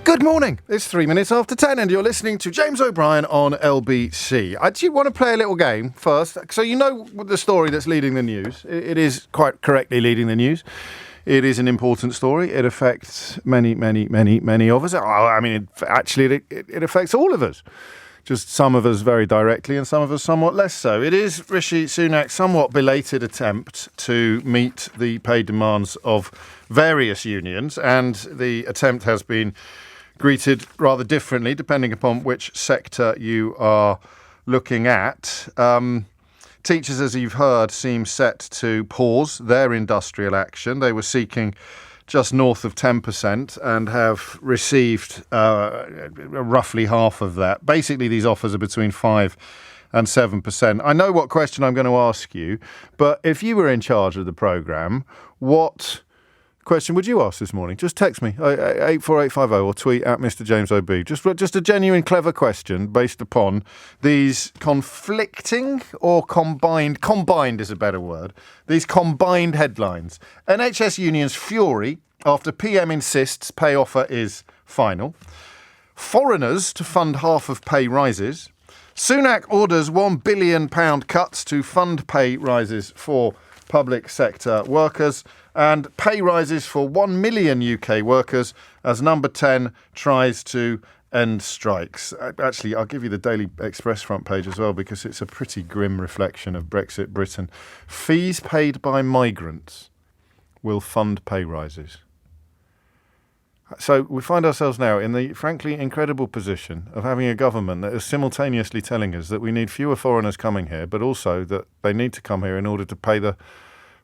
Good morning. It's 3 minutes after 10 and you're listening to James O'Brien on LBC. I do want to play a little game first. So you know the story that's leading the news. It is quite correctly leading the news. It is an important story. It affects many of us. It affects all of us. Just some of us very directly and some of us somewhat less so. It is Rishi Sunak's somewhat belated attempt to meet the pay demands of various unions, and the attempt has been greeted rather differently depending upon which sector you are looking at. Teachers, as you've heard, seem set to pause their industrial action. They were seeking just north of 10% and have received roughly half of that. Basically, these offers are between 5 and 7%. I know what question I'm going to ask you, but if you were in charge of the programme, what question would you ask this morning? Just text me, 84850, or tweet at Mr. James OB. Just a genuine, clever question based upon these conflicting or combined is a better word, these combined headlines. NHS unions fury after PM insists pay offer is final. Foreigners to fund half of pay rises. Sunak orders £1 billion cuts to fund pay rises for public sector workers, and pay rises for 1 million UK workers as Number 10 tries to end strikes. Actually, I'll give you the Daily Express front page as well because it's a pretty grim reflection of Brexit Britain. Fees paid by migrants will fund pay rises. So we find ourselves now in the frankly incredible position of having a government that is simultaneously telling us that we need fewer foreigners coming here, but also that they need to come here in order to pay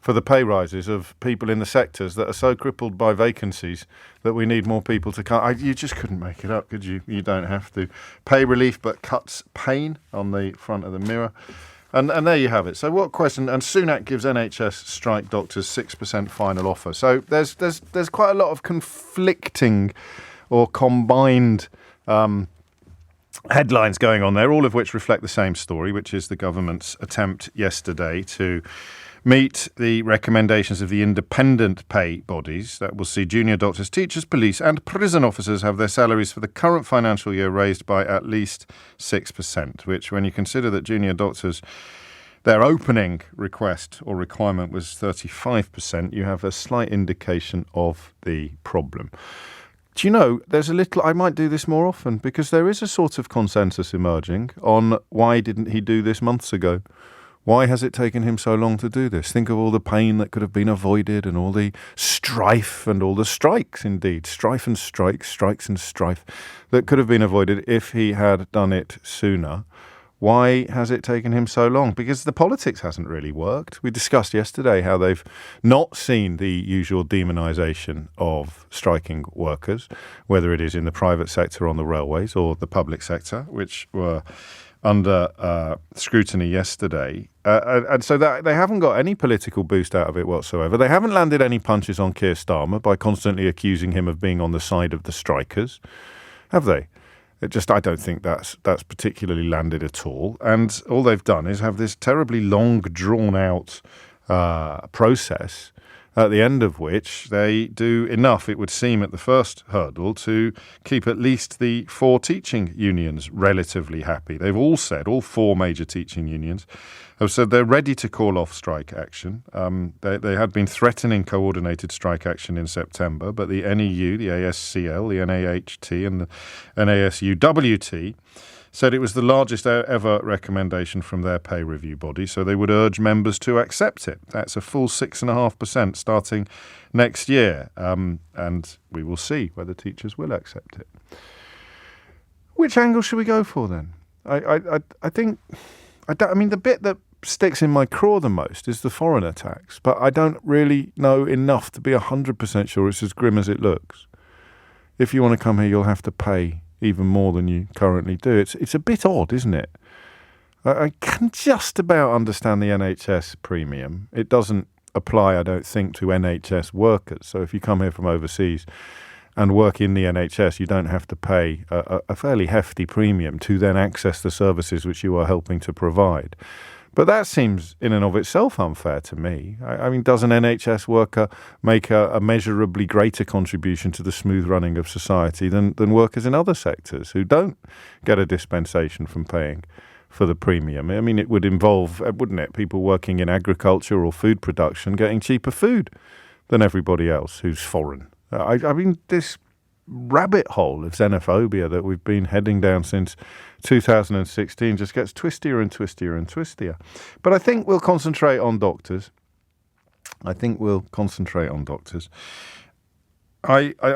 for the pay rises of people in the sectors that are so crippled by vacancies that we need more people to come. You just couldn't make it up, could you? You don't have to. Pay relief but cuts pain on the front of the Mirror. And there you have it. So what question? And Sunak gives NHS strike doctors 6% final offer. So there's quite a lot of conflicting or combined headlines going on there, all of which reflect the same story, which is the government's attempt yesterday to meet the recommendations of the independent pay bodies that will see junior doctors, teachers, police and prison officers have their salaries for the current financial year raised by at least 6%, which, when you consider that junior doctors, their opening request or requirement was 35%, you have a slight indication of the problem. Do you know, I might do this more often because there is a sort of consensus emerging on why didn't he do this months ago? Why has it taken him so long to do this? Think of all the pain that could have been avoided and all the strife and all the strikes, indeed. Strife and strikes, strikes and strife that could have been avoided if he had done it sooner. Why has it taken him so long? Because the politics hasn't really worked. We discussed yesterday how they've not seen the usual demonisation of striking workers, whether it is in the private sector on the railways or the public sector, which were under scrutiny yesterday. And so that they haven't got any political boost out of it whatsoever. They haven't landed any punches on Keir Starmer by constantly accusing him of being on the side of the strikers, have they? I don't think that's particularly landed at all. And all they've done is have this terribly long, drawn-out process at the end of which they do enough, it would seem, at the first hurdle to keep at least the 4 teaching unions relatively happy. They've all said, all 4 major teaching unions have said they're ready to call off strike action. They had been threatening coordinated strike action in September, but the NEU, the ASCL, the NAHT and the NASUWT said it was the largest ever recommendation from their pay review body, so they would urge members to accept it. That's a full 6.5% starting next year, and we will see whether teachers will accept it. Which angle should we go for then? I think the bit that sticks in my craw the most is the foreigner tax, but I don't really know enough to be 100% sure it's as grim as it looks. If you want to come here, you'll have to pay even more than you currently do. It's a bit odd, isn't it? I can just about understand the NHS premium. It doesn't apply, I don't think, to NHS workers. So if you come here from overseas and work in the NHS, you don't have to pay a fairly hefty premium to then access the services which you are helping to provide. But that seems in and of itself unfair to me. I mean, does an NHS worker make a measurably greater contribution to the smooth running of society than workers in other sectors who don't get a dispensation from paying for the premium? I mean, it would involve, wouldn't it, people working in agriculture or food production getting cheaper food than everybody else who's foreign. I mean, this rabbit hole of xenophobia that we've been heading down since 2016 just gets twistier and twistier and twistier. But I think we'll concentrate on doctors. I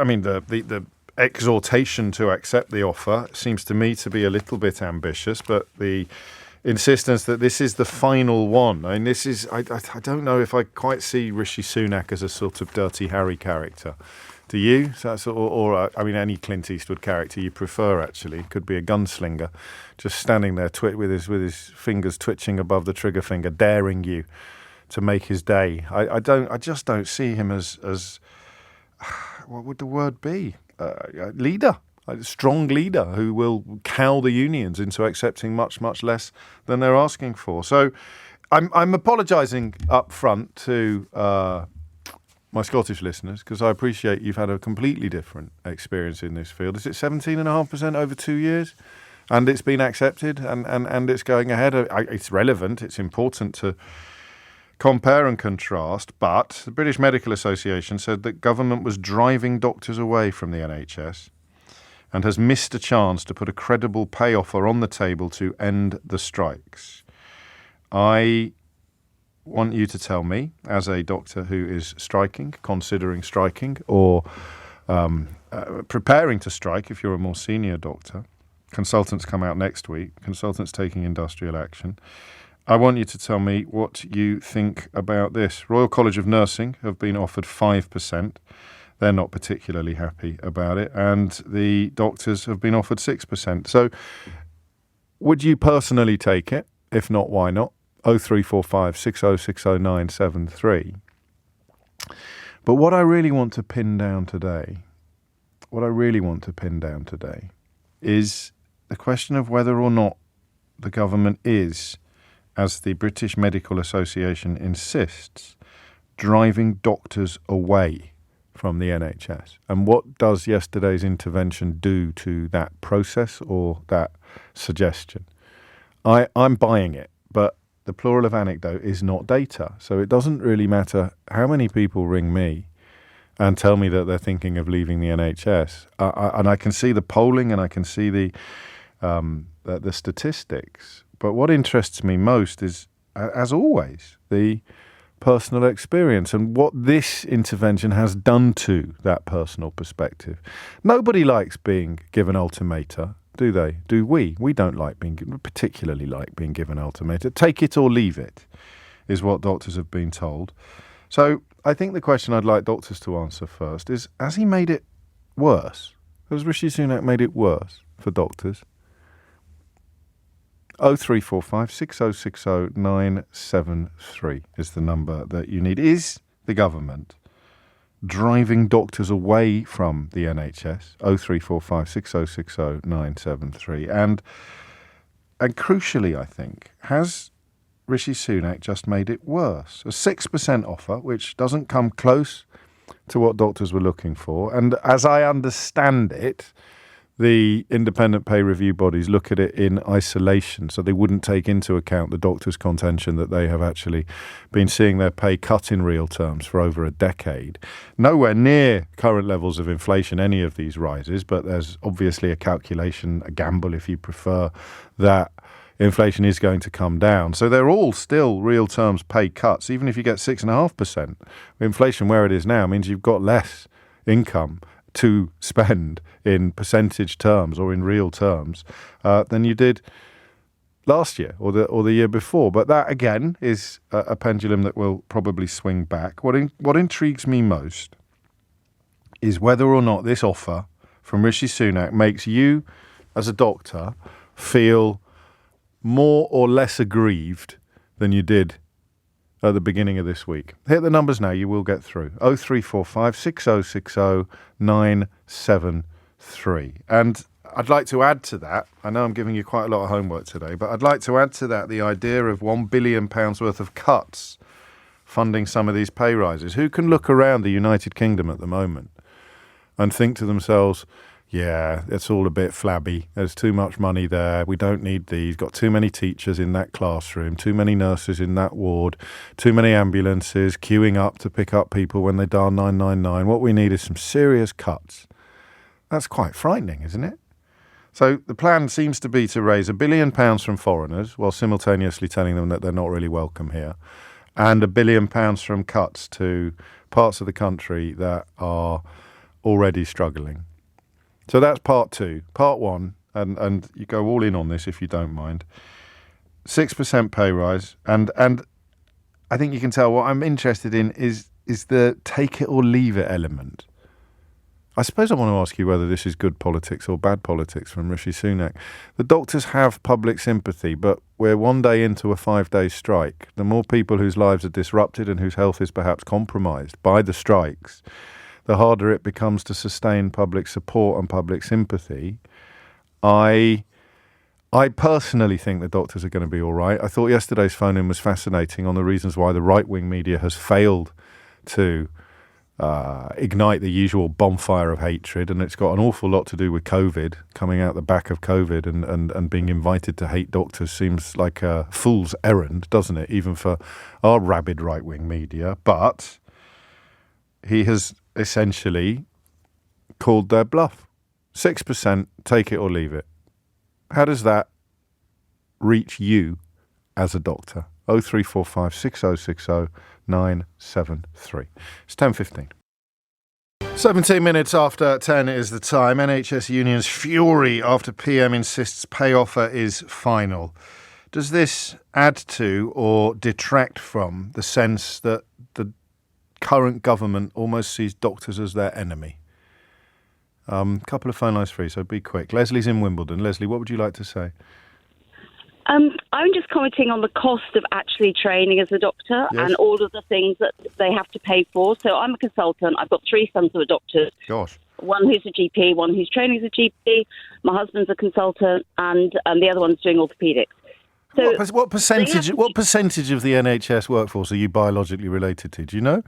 mean, the exhortation to accept the offer seems to me to be a little bit ambitious, but the insistence that this is the final one. I mean, I don't know if I quite see Rishi Sunak as a sort of Dirty Harry character. Do you? So that's, or any Clint Eastwood character you prefer, actually. Could be a gunslinger, just standing there with his fingers twitching above the trigger finger, daring you to make his day. I just don't see him as what would the word be? A leader. A strong leader who will cow the unions into accepting much, much less than they're asking for. So I'm apologising up front to my Scottish listeners, because I appreciate you've had a completely different experience in this field. Is it 17.5% over 2 years? And it's been accepted and it's going ahead. It's relevant. It's important to compare and contrast. But the British Medical Association said that government was driving doctors away from the NHS and has missed a chance to put a credible pay offer on the table to end the strikes. I want you to tell me, as a doctor who is striking, considering striking, or preparing to strike if you're a more senior doctor. Consultants come out next week, consultants taking industrial action. I want you to tell me what you think about this. Royal College of Nursing have been offered 5%. They're not particularly happy about it. And the doctors have been offered 6%. So would you personally take it? If not, why not? 0345 6060973. But what I really want to pin down today is the question of whether or not the government is, as the British Medical Association insists, driving doctors away from the NHS. And what does yesterday's intervention do to that process or that suggestion? I'm buying it, but the plural of anecdote is not data. So it doesn't really matter how many people ring me and tell me that they're thinking of leaving the NHS. And I can see the polling and I can see the statistics. But what interests me most is, as always, the personal experience and what this intervention has done to that personal perspective. Nobody likes being given ultimata, do they? Do we? We don't particularly like being given ultimata. Take it or leave it, is what doctors have been told. So I think the question I'd like doctors to answer first is, has he made it worse? Has Rishi Sunak made it worse for doctors? 0345 6060 973 is the number that you need. Is the government driving doctors away from the NHS? 0345 6060 973. And crucially, I think, has Rishi Sunak just made it worse? A 6% offer, which doesn't come close to what doctors were looking for. And as I understand it, the independent pay review bodies look at it in isolation, so they wouldn't take into account the doctors' contention that they have actually been seeing their pay cut in real terms for over a decade. Nowhere near current levels of inflation, any of these rises, but there's obviously a calculation, a gamble if you prefer, that inflation is going to come down. So they're all still real terms pay cuts, even if you get 6.5%. Inflation where it is now means you've got less income to spend in percentage terms or in real terms than you did last year or the year before. But that, again, is a pendulum that will probably swing back. What intrigues me most is whether or not this offer from Rishi Sunak makes you, as a doctor, feel more or less aggrieved than you did at the beginning of this week. Hit the numbers now, you will get through. 0345 6060 973. And I'd like to add to that. I know I'm giving you quite a lot of homework today, but I'd like to add to that the idea of £1 billion worth of cuts funding some of these pay rises. Who can look around the United Kingdom at the moment and think to themselves, yeah, it's all a bit flabby. There's too much money there. We don't need these. Got too many teachers in that classroom, too many nurses in that ward, too many ambulances queuing up to pick up people when they dial 999. What we need is some serious cuts. That's quite frightening, isn't it? So the plan seems to be to raise £1 billion from foreigners while simultaneously telling them that they're not really welcome here, and £1 billion from cuts to parts of the country that are already struggling. So that's part two. Part one, and you go all in on this if you don't mind, 6% pay rise. And I think you can tell what I'm interested in is the take it or leave it element. I suppose I want to ask you whether this is good politics or bad politics from Rishi Sunak. The doctors have public sympathy, but we're one day into a 5-day strike. The more people whose lives are disrupted and whose health is perhaps compromised by the strikes, the harder it becomes to sustain public support and public sympathy. I personally think the doctors are going to be all right. I thought yesterday's phone-in was fascinating on the reasons why the right-wing media has failed to ignite the usual bonfire of hatred, and it's got an awful lot to do with COVID, coming out the back of COVID and being invited to hate doctors seems like a fool's errand, doesn't it, even for our rabid right-wing media. But he has essentially called their bluff. 6%, take it or leave it. How does that reach you as a doctor? 0345 6060 973. It's 10:15. 17 minutes after 10 is the time. NHS unions fury after PM insists pay offer is final. Does this add to or detract from the sense that the current government almost sees doctors as their enemy? Couple of phone lines free, so be quick. Leslie's in Wimbledon. Leslie, what would you like to say? I'm just commenting on the cost of actually training as a doctor. Yes. And all of the things that they have to pay for. So I'm a consultant. I've got 3 sons who are doctors. Gosh. One who's a GP, one who's training as a GP. My husband's a consultant, and the other one's doing orthopaedics. So what percentage of the NHS workforce are you biologically related to? Do you know?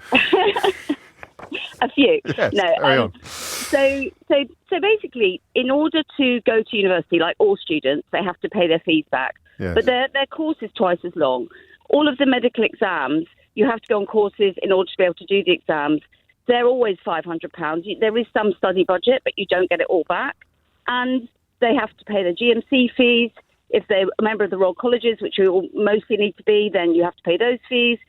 A few. Yes, no. So basically, in order to go to university, like all students, they have to pay their fees back. Yes. But their course is twice as long. All of the medical exams, you have to go on courses in order to be able to do the exams. They're always £500. There is some study budget, but you don't get it all back. And they have to pay the GMC fees. If they're a member of the Royal Colleges, which you mostly need to be, then you have to pay those fees.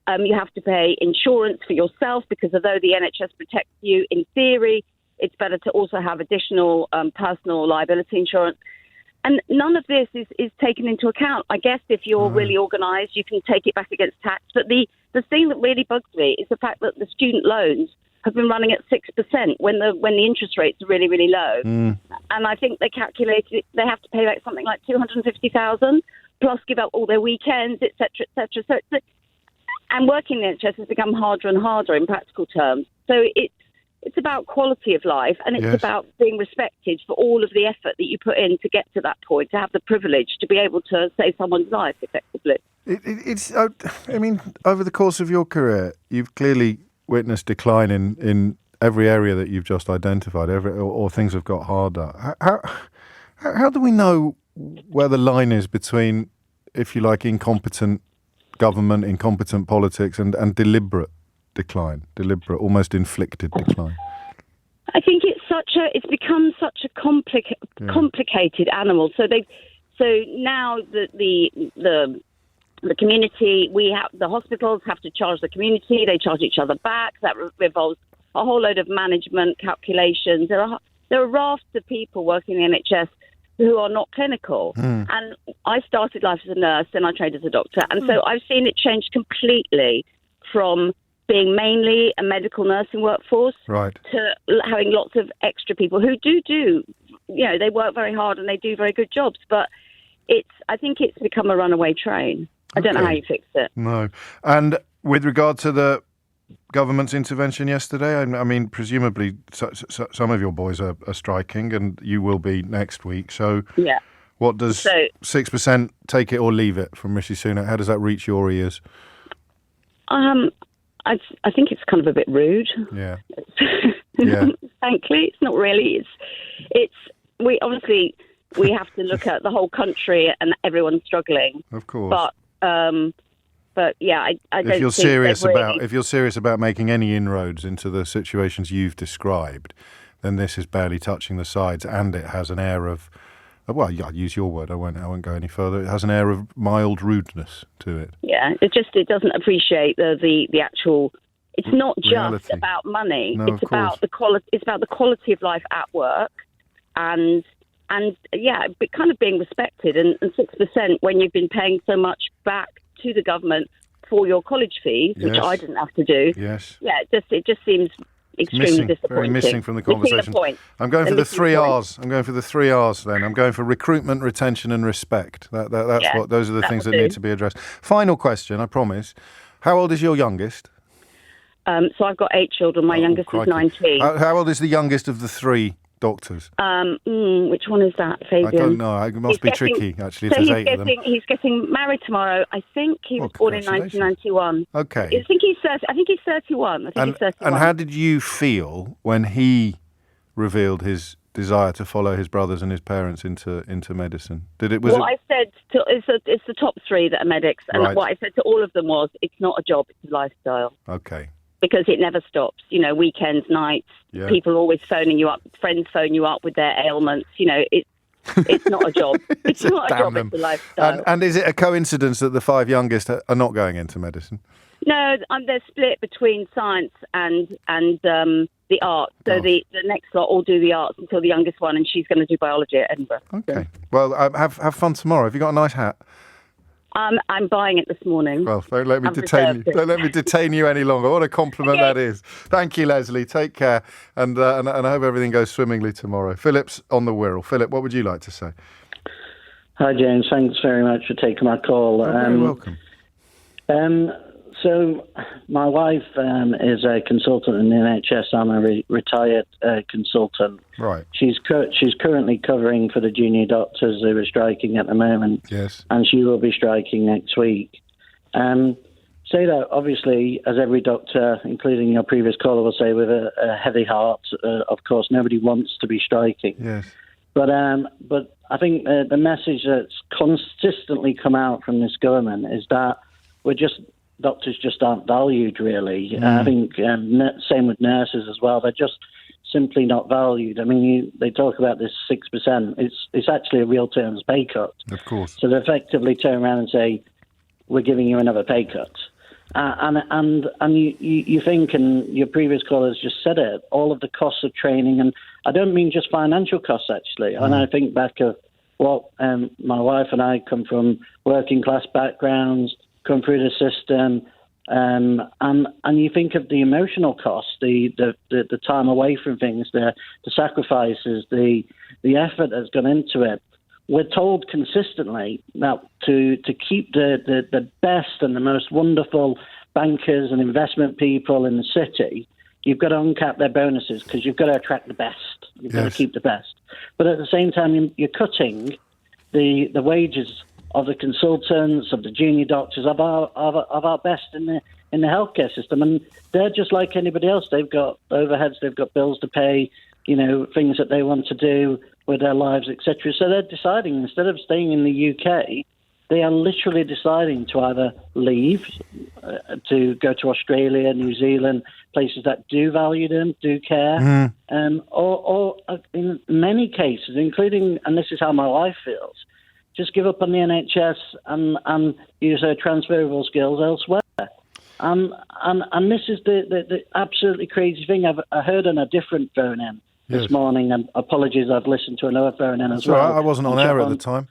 You have to pay insurance for yourself, because although the NHS protects you in theory, it's better to also have additional personal liability insurance. And none of this is taken into account. I guess if you're really organised, you can take it back against tax. But the thing that really bugs me is the fact that the student loans have been running at 6% when the interest rates are really, really low. And I think they calculated they have to pay back something like $250,000 plus give up all their weekends, etc., etc. So and working in the NHS has become harder and harder in practical terms. So it's about quality of life, and it's about being respected for all of the effort that you put in to get to that point, to have the privilege to be able to save someone's life effectively. I mean, over the course of your career, you've clearly witnessed decline in every area that you've just identified, or things have got harder. How do we know where the line is between, if you like, incompetent government, incompetent politics, and deliberate decline, almost inflicted decline? I think it's become such a complicated animal. So now the community, the hospitals have to charge the community. They charge each other back. That revolves a whole load of management calculations. There are rafts of people working in the NHS who are not clinical. And I started life as a nurse, and I trained as a doctor. And so I've seen it change completely from being mainly a medical nursing workforce to having lots of extra people who do, they work very hard and they do very good jobs. But I think it's become a runaway train. I don't know how you fix it. No. And with regard to the government's intervention yesterday? I mean, presumably some of your boys are striking, and you will be next week. So, yeah. What does 6% take it or leave it from Rishi Sunak? How does that reach your ears? I think it's kind of a bit rude. Yeah. Frankly, it's not really. We have to look at the whole country and everyone's struggling. Of course. But yeah, I don't. If you're serious about making any inroads into the situations you've described, then this is barely touching the sides, and it has an air of, well, I'll use your word. I won't go any further. It has an air of mild rudeness to it. Yeah, it doesn't appreciate the actual. It's not just reality. About money. No, it's about the quality. It's about the quality of life at work, and yeah, but kind of being respected. And 6% when you've been paying so much back to the government for your college fees, which I didn't have to do. Yes. Yeah, it just seems extremely disappointing. Very missing from the conversation. I'm going for the 3 R's. I'm going for the 3 R's then. I'm going for recruitment, retention and respect. Those are the things that need to be addressed. Final question, I promise. How old is your youngest? So I've got 8 children. My youngest is 19. How old is the youngest of the 3 doctors? Which one is that, Fabian? I don't know. It must be tricky, actually, if there's 8 of them. He's getting married tomorrow. I think he was born in 1991. Okay. I think he's 30. I think he's 31. And how did you feel when he revealed his desire to follow his brothers and his parents into medicine? I said it's the top 3 that are medics, and what I said to all of them was, it's not a job, it's a lifestyle. Okay. Because it never stops. Weekends, nights, people always phoning you up, friends phone you up with their ailments. It's not a job. It's not a job, it's a lifestyle. And is it a coincidence that the 5 youngest are not going into medicine? No, they're split between science and the arts. So the next lot all do the arts until the youngest one, and she's going to do biology at Edinburgh. Okay. Well, have fun tomorrow. Have you got a nice hat? I'm buying it this morning. Well, don't let me detain you. Don't let me detain you any longer. What a compliment that is. Thank you, Leslie. Take care, and I hope everything goes swimmingly tomorrow. Philip's on the Wirral. Philip, what would you like to say? Hi, James. Thanks very much for taking my call. You're very welcome. So my wife is a consultant in the NHS. I'm a retired consultant. Right. She's currently covering for the junior doctors who are striking at the moment. Yes. And she will be striking next week. Say that, obviously, as every doctor, including your previous caller, will say with a heavy heart, of course, nobody wants to be striking. Yes. But I think the message that's consistently come out from this government is that doctors just aren't valued, really. I think same with nurses as well. They're just simply not valued. I mean, they talk about this 6%. It's actually a real terms pay cut. Of course. So they effectively turn around and say, we're giving you another pay cut. And you think, and your previous callers just said it, all of the costs of training, and I don't mean just financial costs, actually. And I think back of what my wife and I come from working class backgrounds, come through the system, and you think of the emotional costs, the time away from things, the sacrifices, the effort that's gone into it. We're told consistently that to keep the best and the most wonderful bankers and investment people in the city, you've got to uncap their bonuses because you've got to attract the best. You've got to keep the best. But at the same time, you're cutting the wages of the consultants, of the junior doctors, of our best in the healthcare system, and they're just like anybody else. They've got overheads, they've got bills to pay, things that they want to do with their lives, etc. So they're deciding, instead of staying in the UK, they are literally deciding to either leave, to go to Australia, New Zealand, places that do value them, do care, or in many cases, including, and this is how my wife feels, just give up on the NHS and use her transferable skills elsewhere. And this is the absolutely crazy thing. I heard on a different phone-in this morning, and apologies, I've listened to another phone-in as well. I wasn't on air at the time.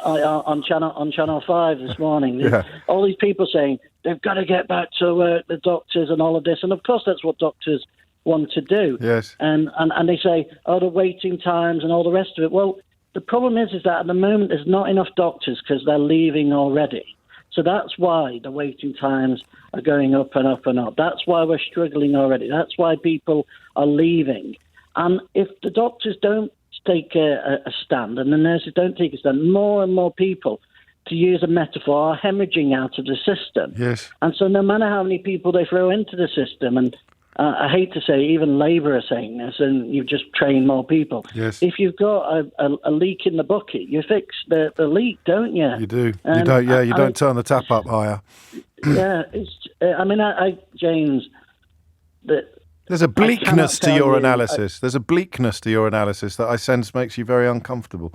On Channel 5 this morning. All these people saying they've got to get back to work, the doctors and all of this. And of course that's what doctors want to do. Yes. And they say, the waiting times and all the rest of it. Well, the problem is that at the moment there's not enough doctors because they're leaving already. So that's why the waiting times are going up and up and up. That's why we're struggling already. That's why people are leaving. And if the doctors don't take a stand and the nurses don't take a stand, more and more people, to use a metaphor, are hemorrhaging out of the system. Yes. And so no matter how many people they throw into the system, and I hate to say, even Labour are saying this, and you've just trained more people. Yes. If you've got a leak in the bucket, you fix the leak, don't you? You do. You don't. Yeah, you don't turn the tap up higher. Yeah, James, there's a bleakness to your analysis. There's a bleakness to your analysis that I sense makes you very uncomfortable.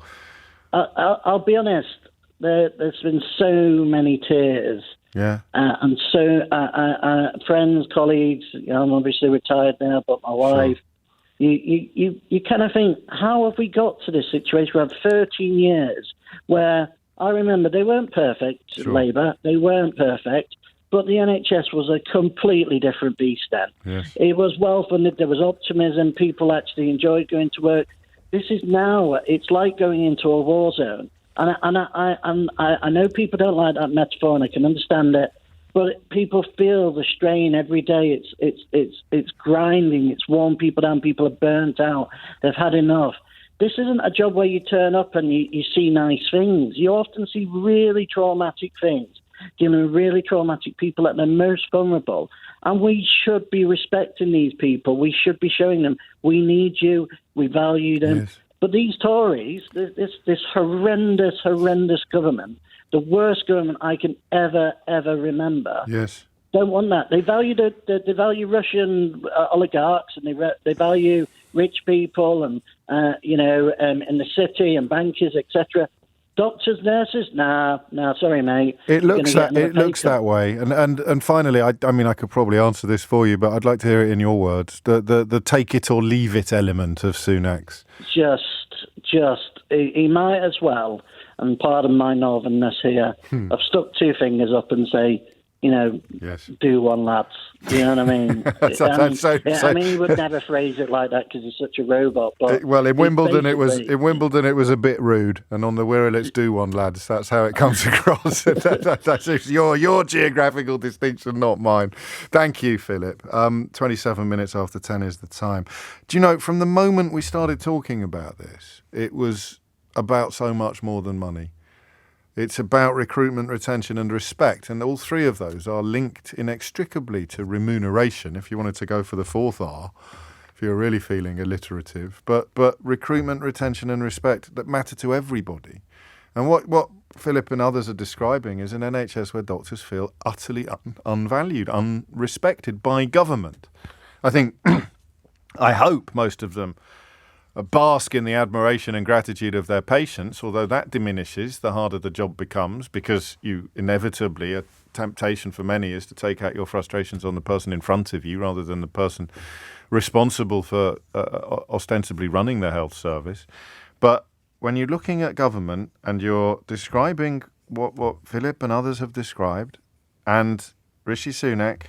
I'll be honest. There's been so many tears. Yeah. And so friends, colleagues, I'm obviously retired now, but my wife, you kind of think, how have we got to this situation? We have 13 years where I remember they weren't perfect, Labour, they weren't perfect, but the NHS was a completely different beast then. Yes. It was well funded, there was optimism, people actually enjoyed going to work. This is now, it's like going into a war zone. And I know people don't like that metaphor, and I can understand it. But people feel the strain every day. It's grinding. It's worn people down. People are burnt out. They've had enough. This isn't a job where you turn up and you see nice things. You often see really traumatic things, dealing with really traumatic people at their most vulnerable. And we should be respecting these people. We should be showing them we need you. We value them. Yes. But these Tories, this horrendous government, the worst government I can ever remember. Yes. Don't want that. They value they value Russian oligarchs, and they value rich people, and in the city, and bankers, etc. Doctors, nurses, nah, sorry, mate. It looks that way. And finally, I mean, I could probably answer this for you, but I'd like to hear it in your words. The take it or leave it element of Sunak's. He might as well. And pardon my northernness here. I've stuck two fingers up and say, yes. Do one, lads. You know what I mean? I mean, he would never phrase it like that because he's such a robot. But in Wimbledon, it was a bit rude, and on the Wirral, it's do one, lads. That's how it comes across. That's your geographical distinction, not mine. Thank you, Philip. 27 minutes after 10 is the time. Do you know, from the moment we started talking about this, it was about so much more than money. It's about recruitment, retention and respect. And all three of those are linked inextricably to remuneration, if you wanted to go for the fourth R, if you're really feeling alliterative. But recruitment, retention and respect that matter to everybody. And what Philip and others are describing is an NHS where doctors feel utterly unvalued, unrespected by government. I think, I hope most of them bask in the admiration and gratitude of their patients, although that diminishes the harder the job becomes, because you inevitably, a temptation for many is to take out your frustrations on the person in front of you rather than the person responsible for ostensibly running the health service. But when you're looking at government and you're describing what Philip and others have described, and Rishi Sunak,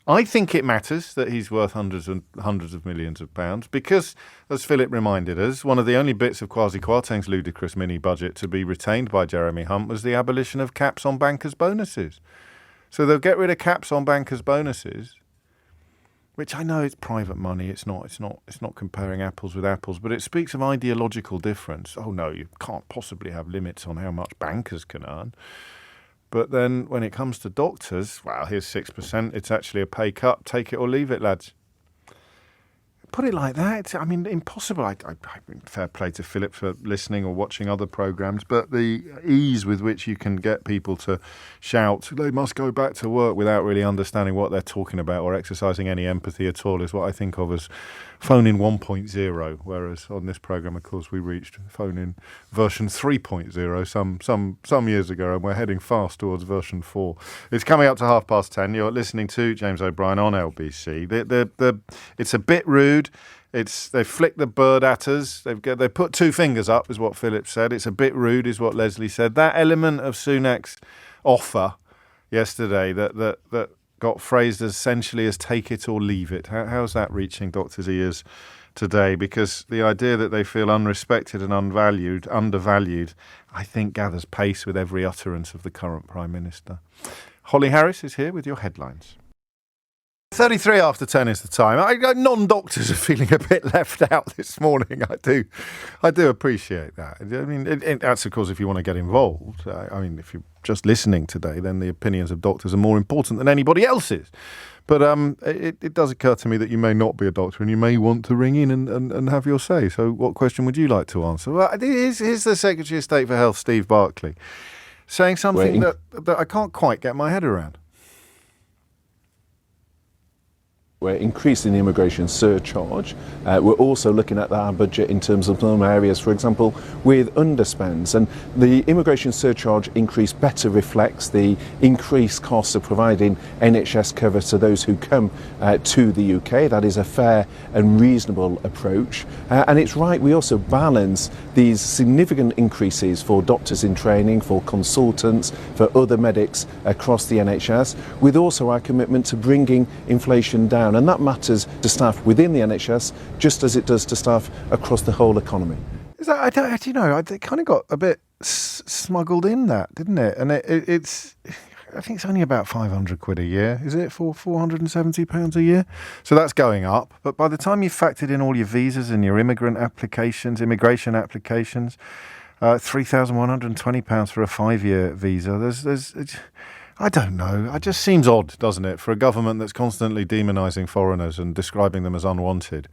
I think it matters that he's worth hundreds of millions of pounds because, as Philip reminded us, one of the only bits of Kwasi Kwarteng's ludicrous mini-budget to be retained by Jeremy Hunt was the abolition of caps on bankers' bonuses. So they'll get rid of caps on bankers' bonuses, which I know it's private money. It's not comparing apples with apples, but it speaks of ideological difference. Oh no, you can't possibly have limits on how much bankers can earn. But then when it comes to doctors, well, here's 6%. It's actually a pay cut. Take it or leave it, lads. Put it like that. I mean, impossible. I fair play to Philip for listening or watching other programmes, but the ease with which you can get people to shout, they must go back to work without really understanding what they're talking about or exercising any empathy at all is what I think of as phone-in 1.0, whereas on this programme, of course, we reached phone-in version 3.0 some years ago, and we're heading fast towards version 4. It's coming up to 10:30. You're listening to James O'Brien on LBC. It's a bit rude. They flick the bird at us. They put two fingers up, is what Philip said. It's a bit rude, is what Leslie said. That element of Sunak's offer yesterday that got phrased essentially as take it or leave it. How's that reaching doctors' ears today, because the idea that they feel unrespected and undervalued, I think gathers pace with every utterance of the current Prime Minister. Holly Harris is here with your headlines. 33 after 10 is the time. Non-doctors are feeling a bit left out this morning. I do appreciate that. I mean, that's, of course, if you want to get involved. If you're just listening today, then the opinions of doctors are more important than anybody else's. But it does occur to me that you may not be a doctor and you may want to ring in and have your say. So what question would you like to answer? Well, here's the Secretary of State for Health, Steve Barclay, saying something that I can't quite get my head around. We're increasing the immigration surcharge. We're also looking at our budget in terms of some areas, for example, with underspends. And the immigration surcharge increase better reflects the increased costs of providing NHS cover to those who come to the UK. That is a fair and reasonable approach. And it's right, we also balance these significant increases for doctors in training, for consultants, for other medics across the NHS, with also our commitment to bringing inflation down. And that matters to staff within the NHS just as it does to staff across the whole economy. It kind of got a bit smuggled in that, didn't it? And it's, I think it's only about 500 quid a year, is it, for £470 a year? So that's going up. But by the time you've factored in all your visas and your immigration applications, £3,120 for a 5-year visa, there's I don't know. It just seems odd, doesn't it, for a government that's constantly demonising foreigners and describing them as unwanted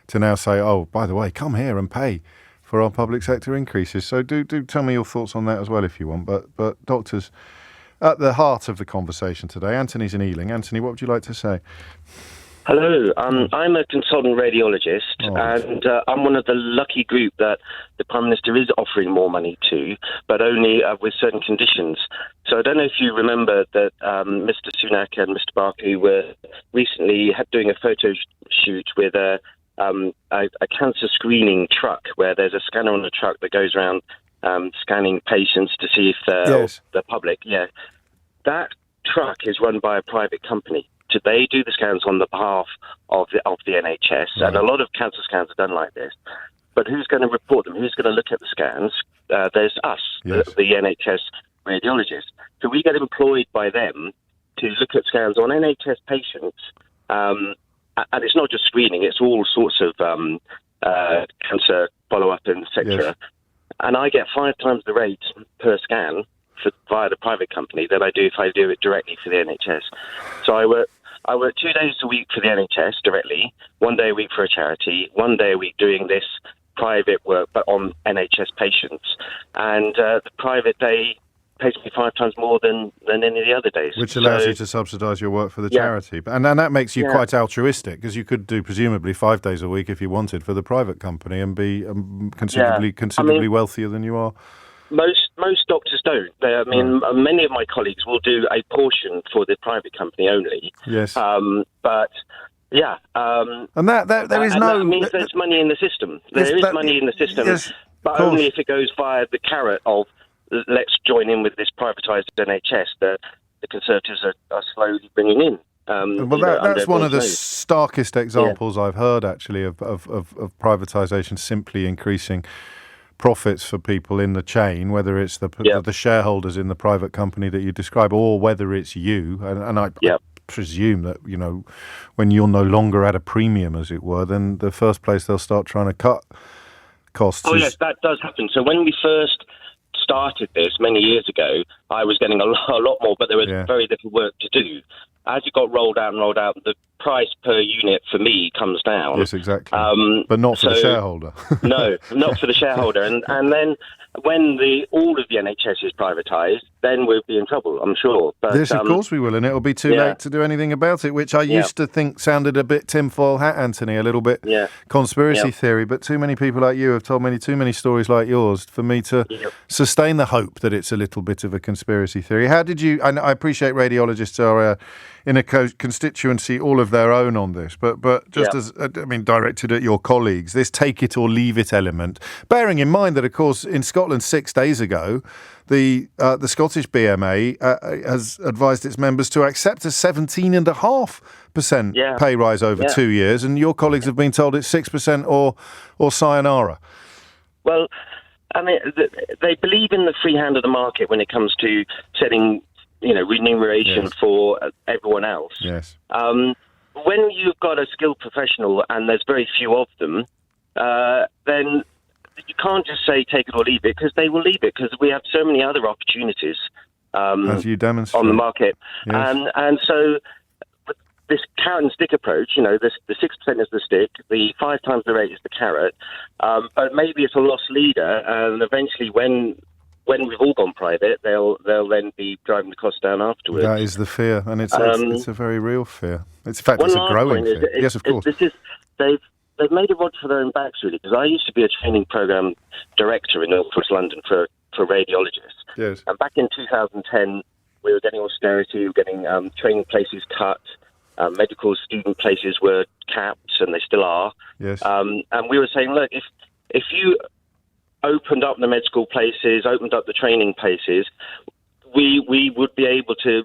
to now say, oh, by the way, come here and pay for our public sector increases. So do tell me your thoughts on that as well if you want. But doctors, at the heart of the conversation today, Anthony's in Ealing. Anthony, what would you like to say? Hello, I'm a consultant radiologist, and I'm one of the lucky group that the Prime Minister is offering more money to, but only with certain conditions. So I don't know if you remember that Mr. Sunak and Mr. Barclay were recently doing a photo shoot with a cancer screening truck, where there's a scanner on the truck that goes around scanning patients to see if they're public. Yeah, that truck is run by a private company. So they do the scans on the behalf of the NHS, and a lot of cancer scans are done like this. But who's going to report them? Who's going to look at the scans? There's us, the NHS radiologists. So we get employed by them to look at scans on NHS patients, and it's not just screening; it's all sorts of cancer follow-up, etc. Yes. And I get 5 times the rate per scan via the private company than I do if I do it directly for the NHS. So I work 2 days a week for the NHS directly, 1 day a week for a charity, 1 day a week doing this private work, but on NHS patients. And the private day pays me 5 times more than any of the other days. Which allows you to subsidise your work for the charity. And that makes you quite altruistic, because you could do presumably 5 days a week if you wanted for the private company and be considerably wealthier than you are. Most doctors don't. Many of my colleagues will do a portion for the private company only. Yes. And that means there's money in the system. There is money in the system, but only if it goes via the carrot of let's join in with this privatised NHS that the Conservatives are slowly bringing in. That's one of the starkest examples I've heard, actually, of privatisation simply increasing profits for people in the chain, whether it's the shareholders in the private company that you describe, or whether it's you. And I presume that, when you're no longer at a premium, as it were, then the first place they'll start trying to cut costs. Oh, yes, that does happen. So when we first started this many years ago, I was getting a lot more, but there was very little work to do. As it got rolled out, the price per unit for me comes down. Yes, exactly. But not for the shareholder. No, not for the shareholder. And then when all of the NHS is privatised, then we'll be in trouble, I'm sure. But, yes, of course we will, and it'll be too late to do anything about it, which I used to think sounded a bit tinfoil hat, Anthony, a little bit conspiracy theory, but too many people like you have told me too many stories like yours for me to sustain the hope that it's a little bit of a conspiracy theory. How did you, and I appreciate radiologists are in a constituency all of their own on this. But just as, directed at your colleagues, this take it or leave it element, bearing in mind that, of course, in Scotland 6 days ago, the Scottish BMA has advised its members to accept a 17.5% pay rise over 2 years, and your colleagues have been told it's 6% or sayonara. Well, I mean, they believe in the free hand of the market when it comes to setting, remuneration for everyone else. Yes. When you've got a skilled professional and there's very few of them, then you can't just say take it or leave it, because they will leave it, because we have so many other opportunities as you demonstrate on the market. Yes. And so this carrot and stick approach, the 6% is the stick, the 5 times the rate is the carrot, but maybe it's a lost leader, and eventually when we've all gone private, they'll then be driving the costs down afterwards. That is the fear, and it's a very real fear. In fact, it's a growing fear. Yes, of course. They've made a rod for their own backs, really, because I used to be a training programme director in Northwest London for radiologists. Yes. And back in 2010, we were getting austerity, we were getting training places cut, medical student places were capped, and they still are. Yes. And we were saying, look, if you opened up the med school places, opened up the training places, we would be able to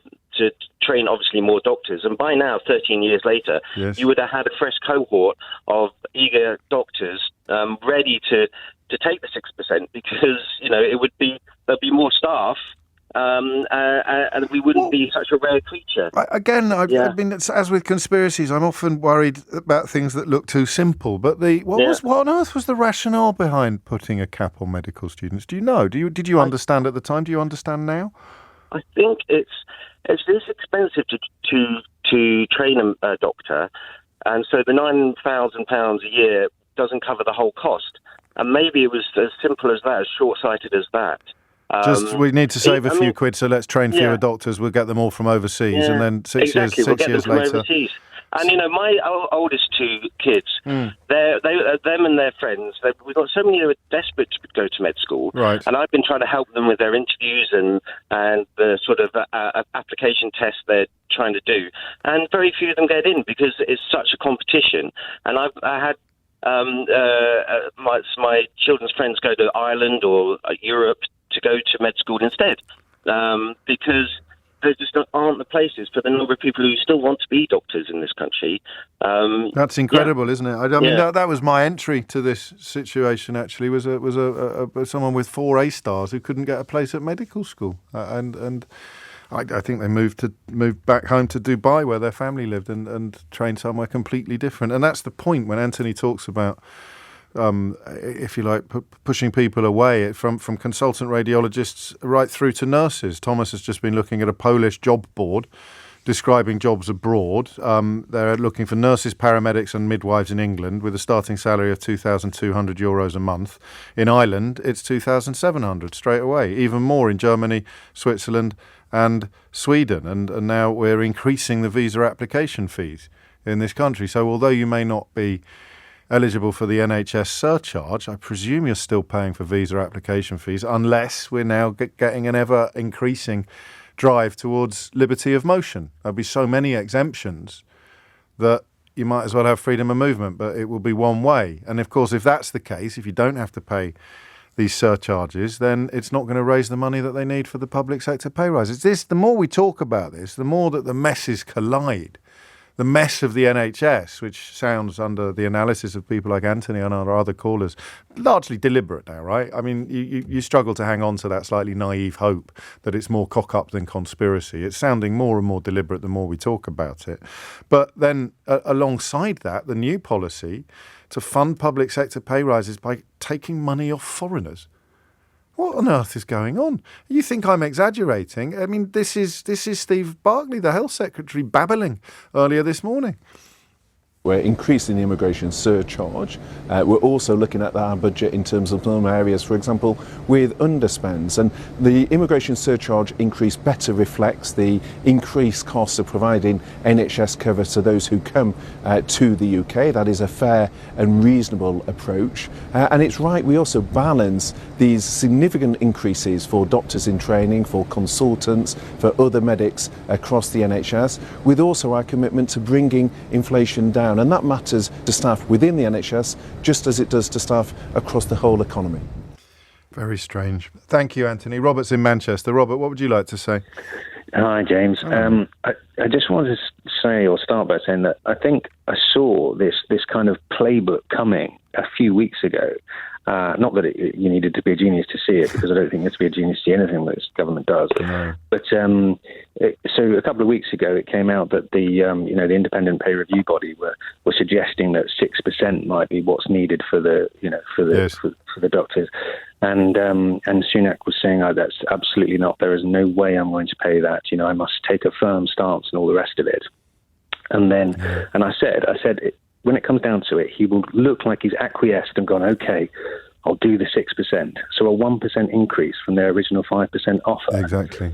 train, obviously, more doctors. And by now, 13 years later, yes, you would have had a fresh cohort of eager doctors ready to take the 6%, because, there'd be more staff, and we wouldn't be such a rare creature. I mean, as with conspiracies, I'm often worried about things that look too simple. But what on earth was the rationale behind putting a cap on medical students? Do you know? Did you understand at the time? Do you understand now? I think it's this expensive to train a doctor, and so the £9,000 a year doesn't cover the whole cost. And maybe it was as simple as that, as short-sighted as that. We need to save a few quid, so let's train fewer doctors. We'll get them all from overseas, and then six years later. And my oldest 2 kids, them and their friends, we've got so many who are desperate to go to med school, right? And I've been trying to help them with their interviews and the sort of application tests they're trying to do, and very few of them get in because it's such a competition. And I had my children's friends go to Ireland or Europe to go to med school instead, because there just aren't the places for the number of people who still want to be doctors in this country. That's incredible, isn't it? I mean, that was my entry to this situation. Actually, was someone with 4 A stars who couldn't get a place at medical school, and I think they moved back home to Dubai, where their family lived, and trained somewhere completely different. And that's the point when Anthony talks about, if you like, pushing people away from consultant radiologists right through to nurses. Thomas has just been looking at a Polish job board describing jobs abroad. They're looking for nurses, paramedics and midwives in England with a starting salary of €2,200 a month. In Ireland, it's 2,700 straight away, even more in Germany, Switzerland and Sweden. And now we're increasing the visa application fees in this country. So although you may not be eligible for the NHS surcharge, I presume you're still paying for visa application fees, unless we're now getting an ever-increasing drive towards liberty of motion. There'll be so many exemptions that you might as well have freedom of movement, but it will be one way. And of course, if that's the case, if you don't have to pay these surcharges, then it's not going to raise the money that they need for the public sector pay rises. The more we talk about this, the more that the messes collide. The mess of the NHS, which sounds, under the analysis of people like Anthony and our other callers, largely deliberate now, right? I mean, you struggle to hang on to that slightly naive hope that it's more cock-up than conspiracy. It's sounding more and more deliberate the more we talk about it. But then alongside that, the new policy to fund public sector pay rises by taking money off foreigners. What on earth is going on? You think I'm exaggerating? I mean, this is Steve Barclay, the Health Secretary, babbling earlier this morning. We're increasing the immigration surcharge. We're also looking at our budget in terms of some areas, for example, with underspends. And the immigration surcharge increase better reflects the increased costs of providing NHS cover to those who come to the UK. That is a fair and reasonable approach. And it's right, we also balance these significant increases for doctors in training, for consultants, for other medics across the NHS, with also our commitment to bringing inflation down. And that matters to staff within the NHS just as it does to staff across the whole economy. Very strange. Thank you, Anthony. Robert's in Manchester. Robert, what would you like to say? Hi, James. I just wanted to say, or start by saying that I think I saw this kind of playbook coming a few weeks ago. Not that you needed to be a genius to see it, because I don't think you have to be a genius to see anything that this government does. No. But so a couple of weeks ago, it came out that the independent pay review body were suggesting that 6% might be what's needed for the doctors, and Sunak was saying, "Oh, that's absolutely not. There is no way I'm going to pay that. I must take a firm stance and all the rest of it." And then, and I said. When it comes down to it, he will look like he's acquiesced and gone, okay, I'll do the 6%. So a 1% increase from their original 5% offer. Exactly.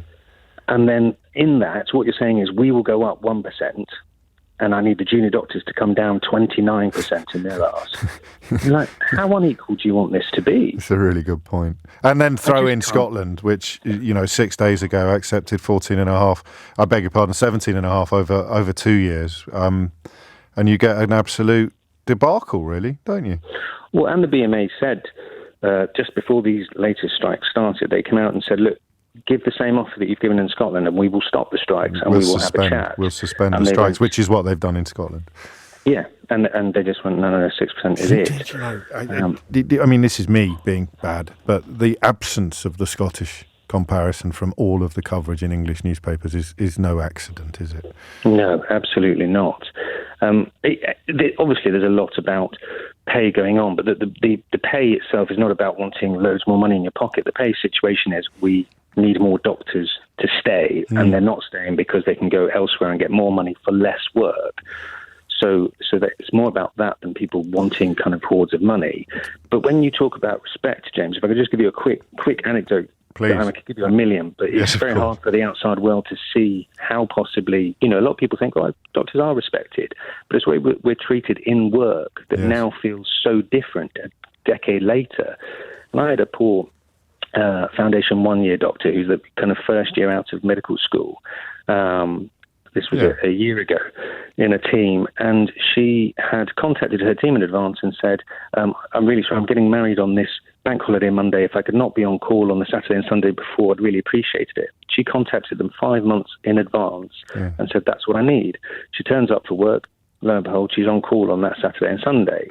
And then in that, what you're saying is we will go up 1%, and I need the junior doctors to come down 29% in their ask. Like, how unequal do you want this to be? It's a really good point. And then throw in Scotland, which, 6 days ago accepted 14.5, I beg your pardon, 17.5 over 2 years. And you get an absolute debacle, really, don't you? Well, and the BMA said, just before these latest strikes started, they came out and said, look, give the same offer that you've given in Scotland and we will stop the strikes and we will have a chat. We'll suspend the strikes, which is what they've done in Scotland. Yeah, and they just went, no, 6% is it. I mean, this is me being bad, but the absence of the Scottish comparison from all of the coverage in English newspapers is no accident, is it? No, absolutely not. Obviously, there's a lot about pay going on, but the pay itself is not about wanting loads more money in your pocket. The pay situation is we need more doctors to stay, and they're not staying because they can go elsewhere and get more money for less work. So that it's more about that than people wanting kind of hordes of money. But when you talk about respect, James, if I could just give you a quick anecdote. Please. I could give you a million, but it's very hard for the outside world to see how possibly, a lot of people think, doctors are respected, but it's the way we're treated in work that now feels so different a decade later. And I had a poor Foundation 1-year doctor who's the kind of first year out of medical school. This was a year ago in a team, and she had contacted her team in advance and said, I'm really sorry, I'm getting married on this bank holiday Monday. If I could not be on call on the Saturday and Sunday before, I'd really appreciated it. She contacted them 5 months in advance and said, that's what I need. She turns up for work. Lo and behold, she's on call on that Saturday and Sunday.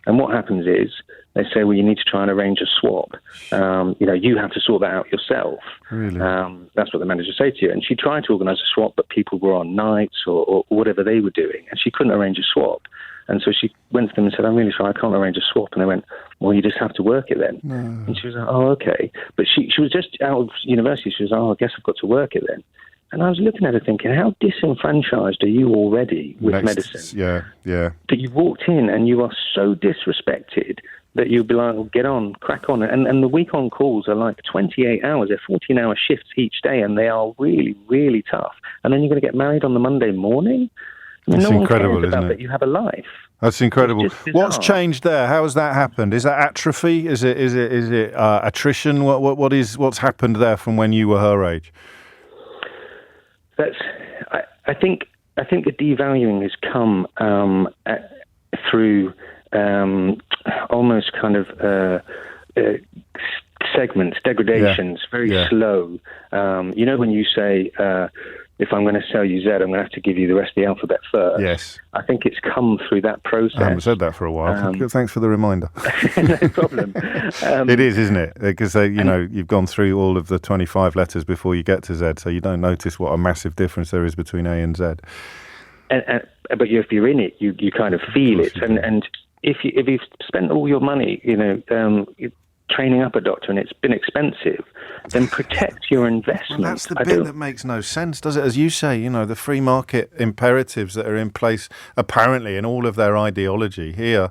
And what happens is they say, well, you need to try and arrange a swap. You have to sort that out yourself. Really? That's what the managers say to you. And she tried to organise a swap, but people were on nights or whatever they were doing, and she couldn't arrange a swap. And so she went to them and said, I'm really sorry, I can't arrange a swap. And they went, well, you just have to work it then. No. And she was like, oh, okay. But she was just out of university. She was like, I guess I've got to work it then. And I was looking at her thinking, how disenfranchised are you already with medicine? Yeah. That you've walked in and you are so disrespected that you'll be like, well, get on, crack on. And the week-on calls are like 28 hours. They're 14-hour shifts each day, and they are really, really tough. And then you're going to get married on the Monday morning? That's incredible, isn't it? That you have a life. That's incredible. What's changed there? How has that happened? Is that atrophy? Is it attrition? What's happened there from when you were her age? I think the devaluing has come through almost kind of segments, degradations, very slow. When you say, if I'm going to sell you Z, I'm going to have to give you the rest of the alphabet first. Yes. I think it's come through that process. I haven't said that for a while. Thanks for the reminder. No problem. It is, isn't it? Because, you've gone through all of the 25 letters before you get to Z, so you don't notice what a massive difference there is between A and Z. But if you're in it, you kind of feel it. And if you've spent all your money, training up a doctor and it's been expensive, then protect your investment. Well, that's the bit that makes no sense, does it? As you say, the free market imperatives that are in place apparently in all of their ideology here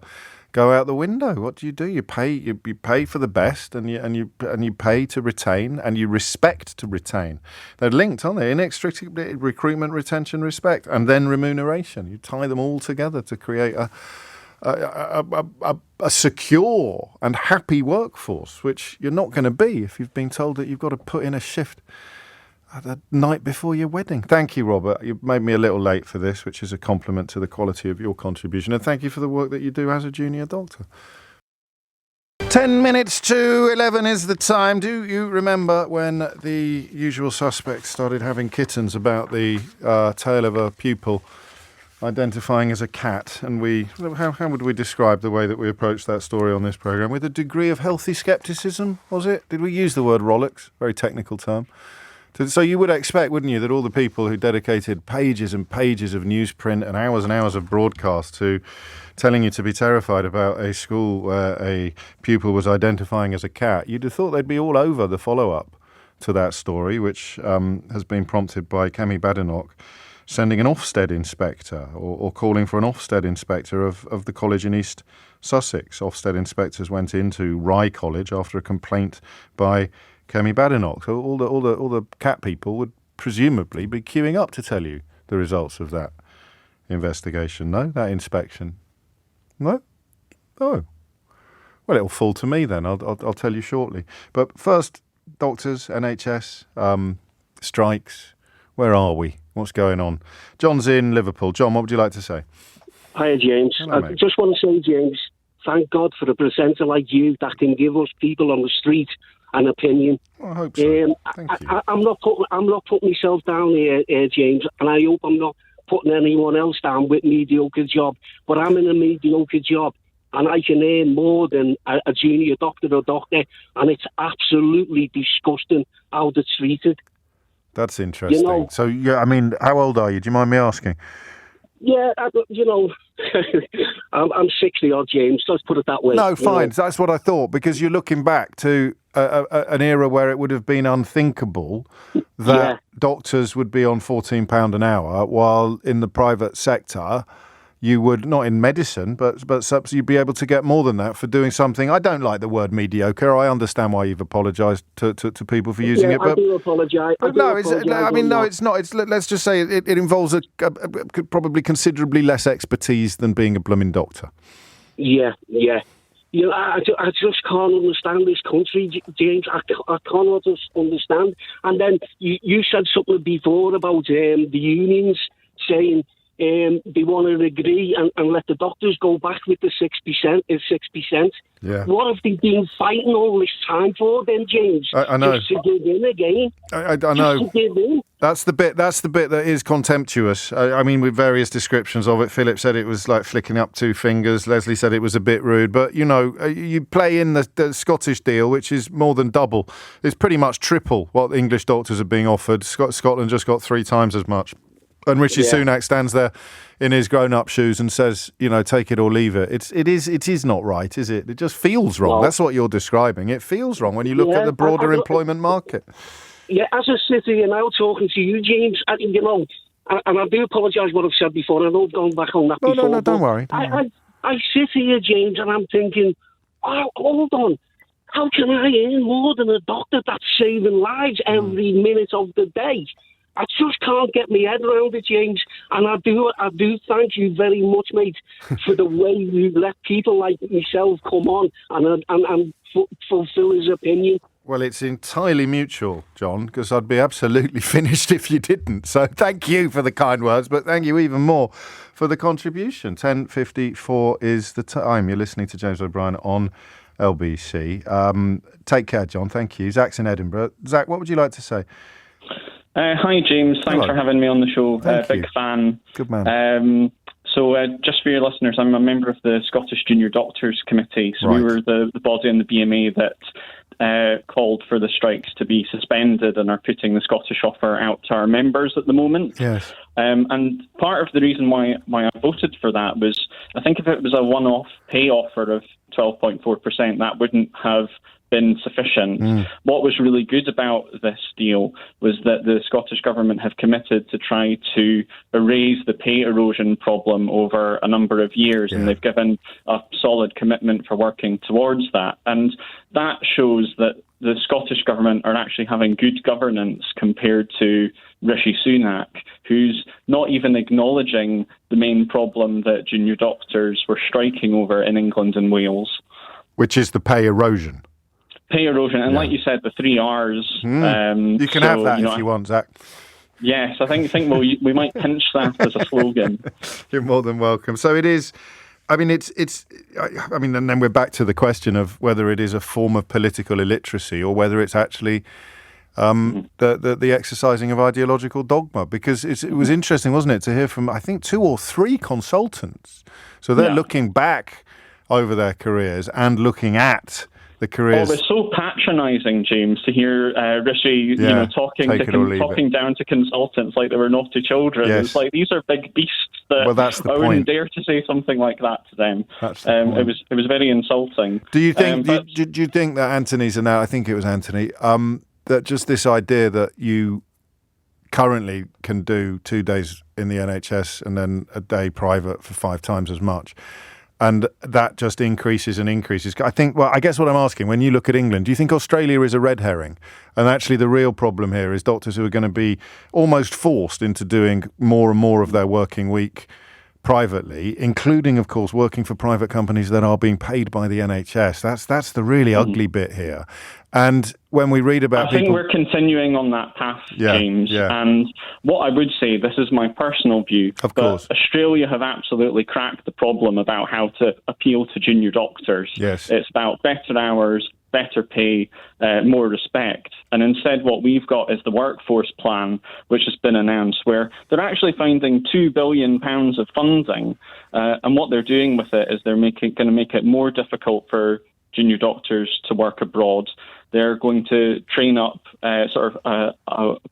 go out the window. What do? You pay for the best, and you pay to retain, and you respect to retain. They're linked, aren't they? Inextricably: recruitment, retention, respect, and then remuneration. You tie them all together to create a secure and happy workforce, which you're not going to be if you've been told that you've got to put in a shift the night before your wedding. Thank you, Robert. You made me a little late for this, which is a compliment to the quality of your contribution. And thank you for the work that you do as a junior doctor. 10 minutes to 11 is the time. Do you remember when the usual suspects started having kittens about the tale of a pupil identifying as a cat? And how would we describe the way that we approached that story on this programme? With a degree of healthy scepticism, was it? Did we use the word rollicks? Very technical term. So you would expect, wouldn't you, that all the people who dedicated pages and pages of newsprint and hours of broadcast to telling you to be terrified about a school where a pupil was identifying as a cat, you'd have thought they'd be all over the follow-up to that story, which has been prompted by Kemi Badenoch sending an Ofsted inspector or calling for an Ofsted inspector of the college in East Sussex. Ofsted inspectors went into Rye College after a complaint by Kemi Badenoch. So all the cat people would presumably be queuing up to tell you the results of that investigation. No, that inspection. No. Oh. Well, it'll fall to me then. I'll tell you shortly. But first, doctors, NHS, strikes. Where are we? What's going on? John's in Liverpool. John, what would you like to say? Hiya, James. Hello, I just want to say, James, thank God for a presenter like you that can give us people on the street an opinion. Well, I hope so. Thank you. I'm not putting myself down here, James, and I hope I'm not putting anyone else down with mediocre job. But I'm in a mediocre job, and I can earn more than a junior doctor or doctor, and it's absolutely disgusting how they're treated. That's interesting. So, yeah, I mean, how old are you? Do you mind me asking? Yeah, I'm 60 odd, James. Let's put it that way. No, fine. That's what I thought, because you're looking back to an era where it would have been unthinkable that doctors would be on £14 an hour, while in the private sector you would, not in medicine, but you'd be able to get more than that for doing something. I don't like the word mediocre. I understand why you've apologised to people for using it. But I do apologise. It's not. Let's just say it involves probably considerably less expertise than being a blooming doctor. Yeah. I just can't understand this country, James. I cannot understand. And then you said something before about the unions saying they want to agree and let the doctors go back with the 6%. Yeah. What have they been fighting all this time for then, James? I know. Just to give in again. I know. Just to give in. That's the bit that is contemptuous. I mean, with various descriptions of it. Philip said it was like flicking up two fingers. Leslie said it was a bit rude. But, you play in the Scottish deal, which is more than double. It's pretty much triple what English doctors are being offered. Scotland just got 3 times as much. And Rishi Sunak stands there in his grown-up shoes and says, take it or leave it. It is not right, is it? It just feels wrong. Well, that's what you're describing. It feels wrong when you look at the broader employment market. Yeah, as a city, and now talking to you, James, and I do apologise what I've said before. I know I've gone back on that before. No, don't worry. I sit here, James, and I'm thinking, hold on. How can I earn more than a doctor that's saving lives every minute of the day? I just can't get my head around it, James. And I do thank you very much, mate, for the way you let people like myself come on and fulfil his opinion. Well, it's entirely mutual, John, because I'd be absolutely finished if you didn't. So thank you for the kind words, but thank you even more for the contribution. 10:54 is the time. You're listening to James O'Brien on LBC. Take care, John. Thank you. Zach's in Edinburgh. Zach, what would you like to say? Hi, James. Thanks for having me on the show. Big fan. Good man. So just for your listeners, I'm a member of the Scottish Junior Doctors Committee. So we were the body in the BMA that called for the strikes to be suspended and are putting the Scottish offer out to our members at the moment. Yes. And part of the reason why I voted for that was, I think if it was a one-off pay offer of 12.4%, that wouldn't have been sufficient. What was really good about this deal was that the Scottish Government have committed to try to erase the pay erosion problem over a number of years, and they've given a solid commitment for working towards that. And that shows that the Scottish Government are actually having good governance compared to Rishi Sunak, who's not even acknowledging the main problem that junior doctors were striking over in England and Wales. Which is the pay erosion. Pay erosion, and like you said, the 3 R's. You can have that if you want, Zach. Yes, I think we might pinch that as a slogan. You're more than welcome. So it is. I mean, and then we're back to the question of whether it is a form of political illiteracy or whether it's actually the exercising of ideological dogma. Because it was interesting, wasn't it, to hear from, I think, 2 or 3 consultants. So they're looking back over their careers and looking at the careers. Oh, it's so patronising, James, to hear Rishi, talking down to consultants like they were naughty children. Yes. It's like, these are big beasts that that's the I point. wouldn't dare to say something like that to them. That's the point. It was very insulting. Do you think? Do you think that Anthony's and I think it was Anthony, that just this idea that you currently can do 2 days in the NHS and then a day private for 5 times as much, and that just increases and increases. I guess what I'm asking, when you look at England, do you think Australia is a red herring? And actually the real problem here is doctors who are going to be almost forced into doing more and more of their working week privately, including, of course, working for private companies that are being paid by the NHS. That's the really ugly bit here. And when we read about I think we're continuing on that path, James. Yeah. And what I would say, this is my personal view, of course, Australia have absolutely cracked the problem about how to appeal to junior doctors. Yes. It's about better hours, better pay, more respect. And instead what we've got is the workforce plan, which has been announced, where they're actually finding £2 billion of funding. And what they're doing with it is they're going to make it more difficult for junior doctors to work abroad. They're going to train up a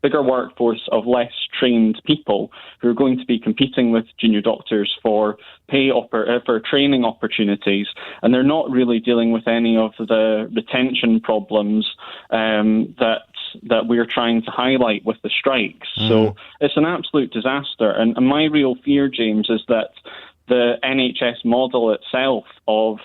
bigger workforce of less trained people who are going to be competing with junior doctors for for training opportunities, and they're not really dealing with any of the retention problems that we're trying to highlight with the strikes. So it's an absolute disaster. And my real fear, James, is that the NHS model itself of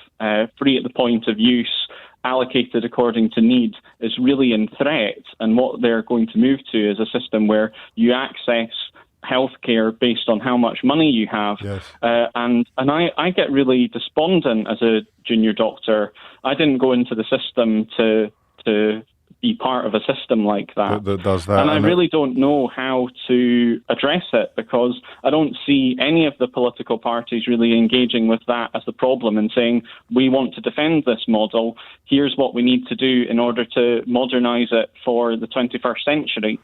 free at the point of use, allocated according to need, is really in threat. And what they're going to move to is a system where you access healthcare based on how much money you have. Yes. And I get really despondent as a junior doctor. I didn't go into the system to be part of a system like that. That does that. And I really don't know how to address it, because I don't see any of the political parties really engaging with that as the problem and saying, we want to defend this model. Here's what we need to do in order to modernise it for the 21st century.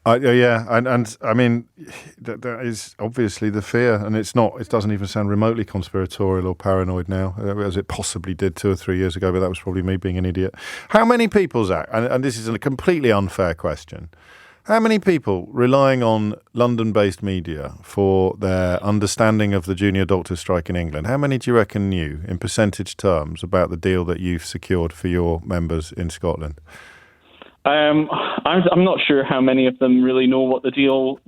And I mean, that is obviously the fear, and it doesn't even sound remotely conspiratorial or paranoid now, as it possibly did 2 or 3 years ago, but that was probably me being an idiot. How many people, Zach, and this is a completely unfair question, how many people relying on London-based media for their understanding of the junior doctor strike in England, how many do you reckon knew, in percentage terms, about the deal that you've secured for your members in Scotland? I'm not sure how many of them really know what the deal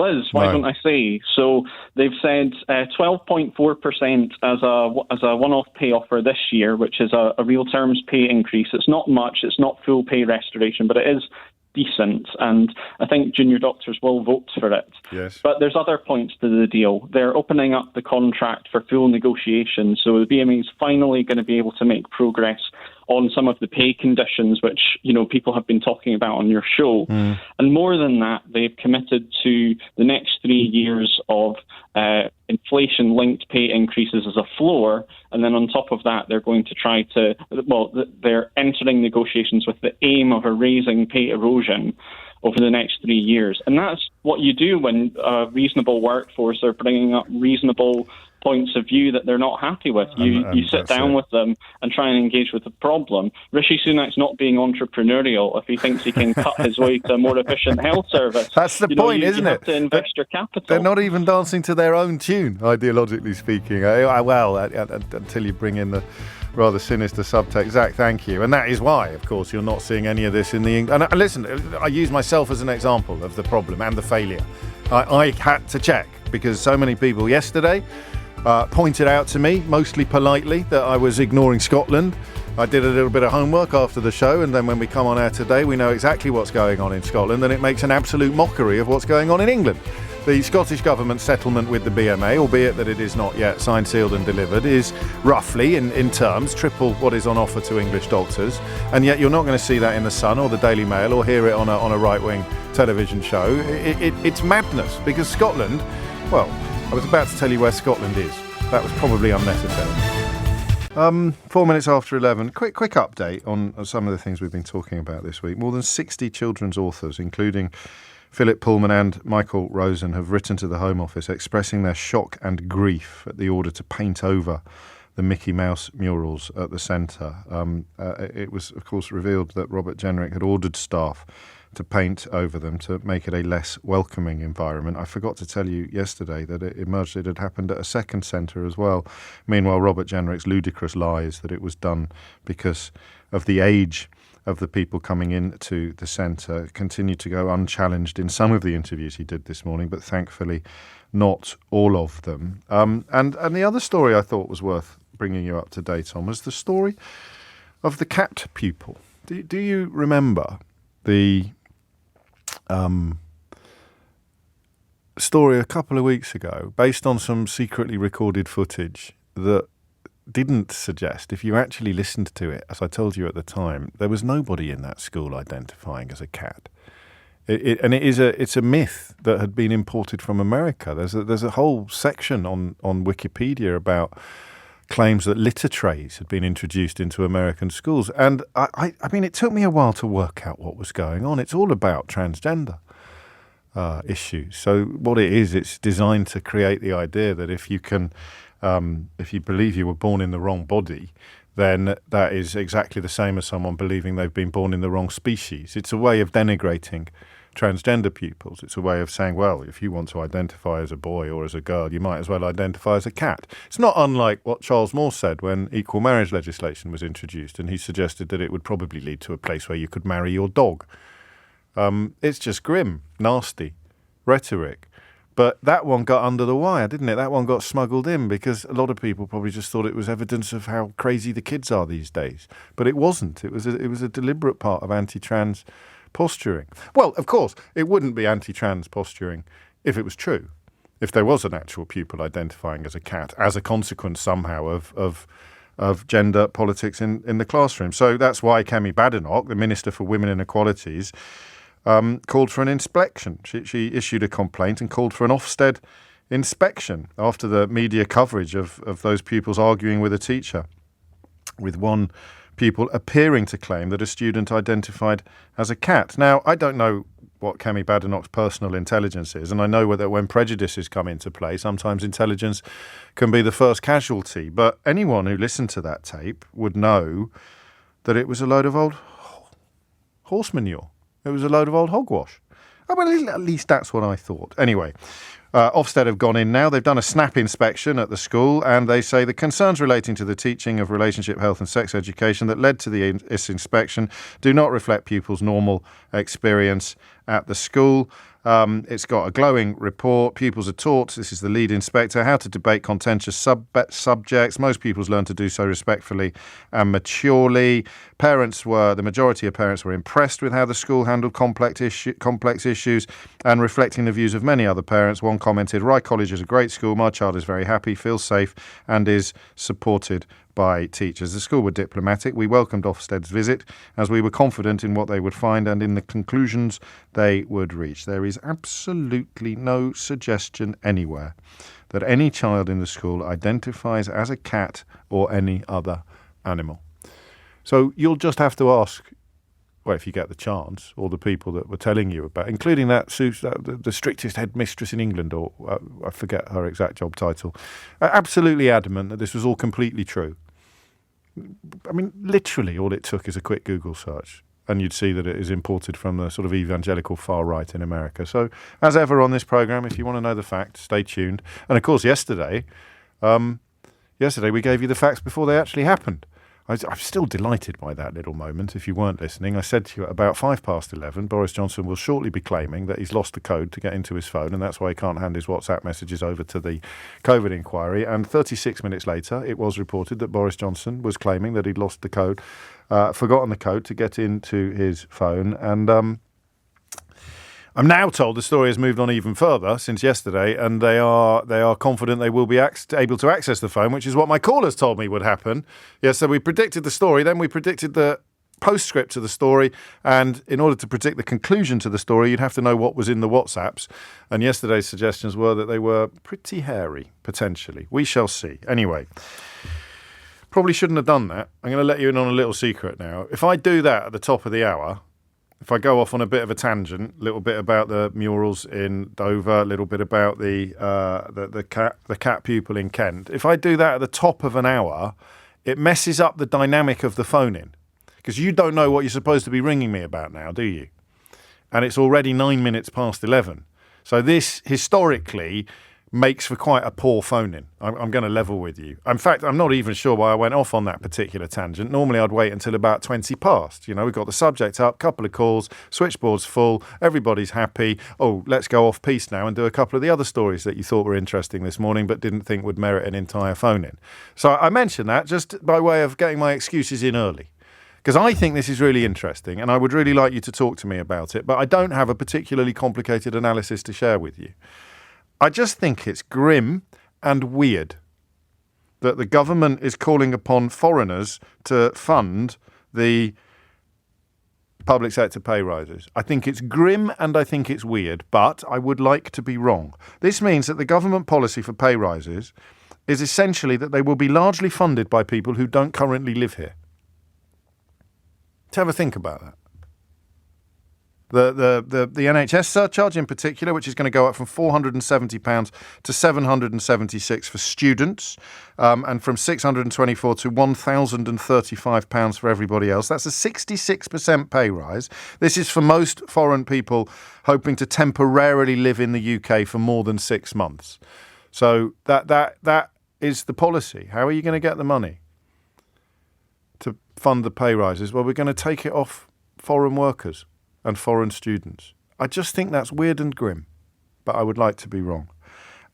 is. Why don't I say? So they've said 12.4% as a one-off pay offer this year, which is a real terms pay increase. It's not much. It's not full pay restoration, but it is decent, and I think junior doctors will vote for it. Yes. But there's other points to the deal. They're opening up the contract for full negotiation, so the BME is finally going to be able to make progress on some of the pay conditions which, people have been talking about on your show. And more than that, they've committed to the next 3 years of inflation-linked pay increases as a floor, and then on top of that, they're going to they're entering negotiations with the aim of erasing pay erosion over the next 3 years. And that's what you do when a reasonable workforce are bringing up reasonable points of view that they're not happy with. You sit down with them and try and engage with the problem. Rishi Sunak's not being entrepreneurial if he thinks he can cut his way to a more efficient health service. That's the point, isn't you it? Have to invest your capital. They're not even dancing to their own tune, ideologically speaking. Until you bring in the rather sinister subtext. Zach, thank you. And that is why, of course, you're not seeing any of this in the... And listen, I use myself as an example of the problem and the failure. I had to check because so many people yesterday pointed out to me, mostly politely, that I was ignoring Scotland. I did a little bit of homework after the show, and then when we come on air today, we know exactly what's going on in Scotland, and it makes an absolute mockery of what's going on in England. The Scottish Government settlement with the BMA, albeit that it is not yet signed, sealed and delivered, is roughly, in terms, triple what is on offer to English doctors. And yet you're not going to see that in the Sun or the Daily Mail or hear it on a right-wing television show. It's madness, because Scotland, well, I was about to tell you where Scotland is. That was probably unnecessary. 4 minutes after 11. Quick update on some of the things we've been talking about this week. More than 60 children's authors, including Philip Pullman and Michael Rosen, have written to the Home Office expressing their shock and grief at the order to paint over the Mickey Mouse murals at the centre. It was, of course, revealed that Robert Jenrick had ordered staff to paint over them to make it a less welcoming environment. I forgot to tell you yesterday that it emerged it had happened at a second centre as well. Meanwhile, Robert Jenrick's ludicrous lies that it was done because of the age of the people coming into the centre continued to go unchallenged in some of the interviews he did this morning, but thankfully not all of them. And the other story I thought was worth bringing you up to date on was the story of the cat pupil. Do you remember the story a couple of weeks ago, based on some secretly recorded footage that didn't suggest, if you actually listened to it, as I told you at the time, there was nobody in that school identifying as a cat. It's a myth that had been imported from America. There's a whole section on Wikipedia about claims that litter trays had been introduced into American schools. And I mean, it took me a while to work out what was going on. It's all about transgender issues. So what it is, it's designed to create the idea that if you believe you were born in the wrong body, then that is exactly the same as someone believing they've been born in the wrong species. It's a way of denigrating transgender pupils. It's a way of saying, well, if you want to identify as a boy or as a girl, you might as well identify as a cat. It's not unlike what Charles Moore said when equal marriage legislation was introduced, and he suggested that it would probably lead to a place where you could marry your dog. It's just grim, nasty rhetoric. But that one got under the wire, didn't it? That one got smuggled in because a lot of people probably just thought it was evidence of how crazy the kids are these days. But it wasn't. It was a deliberate part of anti-trans posturing. Well, of course, it wouldn't be anti-trans posturing if it was true. If there was an actual pupil identifying as a cat as a consequence somehow of gender politics in the classroom. So that's why Kemi Badenoch, the Minister for Women and Equalities, called for an inspection. She issued a complaint and called for an Ofsted inspection after the media coverage of those pupils arguing with a teacher, with one pupil appearing to claim that a student identified as a cat. Now, I don't know what Kemi Badenoch's personal intelligence is, and I know that when prejudices come into play, sometimes intelligence can be the first casualty, but anyone who listened to that tape would know that it was a load of old horse manure. It was a load of old hogwash. Oh, well, at least that's what I thought. Anyway, Ofsted have gone in now. They've done a snap inspection at the school, and they say the concerns relating to the teaching of relationship, health and sex education that led to this inspection do not reflect pupils' normal experience at the school. It's got a glowing report. Pupils are taught, this is the lead inspector, how to debate contentious subjects. Most pupils learn to do so respectfully and maturely. The majority of parents were impressed with how the school handled complex issues and reflecting the views of many other parents. One commented, Rye College is a great school. My child is very happy, feels safe and is supported by teachers. The school were diplomatic. We welcomed Ofsted's visit as we were confident in what they would find and in the conclusions they would reach. There is absolutely no suggestion anywhere that any child in the school identifies as a cat or any other animal. So you'll just have to ask, well, if you get the chance, all the people that were telling you about, including the strictest headmistress in England, or I forget her exact job title, absolutely adamant that this was all completely true. I mean, literally all it took is a quick Google search and you'd see that it is imported from the sort of evangelical far right in America. So, as ever on this programme, if you want to know the facts, stay tuned. And of course, yesterday we gave you the facts before they actually happened. I'm still delighted by that little moment. If you weren't listening, I said to you at about 11:05, Boris Johnson will shortly be claiming that he's lost the code to get into his phone, and that's why he can't hand his WhatsApp messages over to the COVID inquiry. And 36 minutes later, it was reported that Boris Johnson was claiming that he'd lost the code, forgotten the code to get into his phone. And I'm now told the story has moved on even further since yesterday, and they are confident they will be able to access the phone, which is what my callers told me would happen. Yes, so we predicted the story, then we predicted the postscript to the story, and in order to predict the conclusion to the story, you'd have to know what was in the WhatsApps. And yesterday's suggestions were that they were pretty hairy, potentially. We shall see. Anyway, probably shouldn't have done that. I'm going to let you in on a little secret now. If I do that at the top of the hour, if I go off on a bit of a tangent, a little bit about the murals in Dover, a little bit about the cat pupil in Kent, if I do that at the top of an hour, it messes up the dynamic of the phone-in. Because you don't know what you're supposed to be ringing me about now, do you? And it's already 9 minutes past 11. So this, historically, makes for quite a poor phone-in. I'm going to level with you. In fact, I'm not even sure why I went off on that particular tangent. Normally, I'd wait until about 20 past. You know, we've got the subject up, couple of calls, switchboard's full, everybody's happy. Oh, let's go off piece now and do a couple of the other stories that you thought were interesting this morning but didn't think would merit an entire phone-in. So I mentioned that just by way of getting my excuses in early, because I think this is really interesting and I would really like you to talk to me about it, but I don't have a particularly complicated analysis to share with you. I just think it's grim and weird that the government is calling upon foreigners to fund the public sector pay rises. I think it's grim and I think it's weird, but I would like to be wrong. This means that the government policy for pay rises is essentially that they will be largely funded by people who don't currently live here. To have a think about that. The NHS surcharge in particular, which is going to go up from £470 to £776 for students, and from £624 to £1,035 for everybody else. That's a 66% pay rise. This is for most foreign people hoping to temporarily live in the UK for more than 6 months. So that is the policy. How are you going to get the money to fund the pay rises? Well, we're going to take it off foreign workers and foreign students. I just think that's weird and grim, but I would like to be wrong.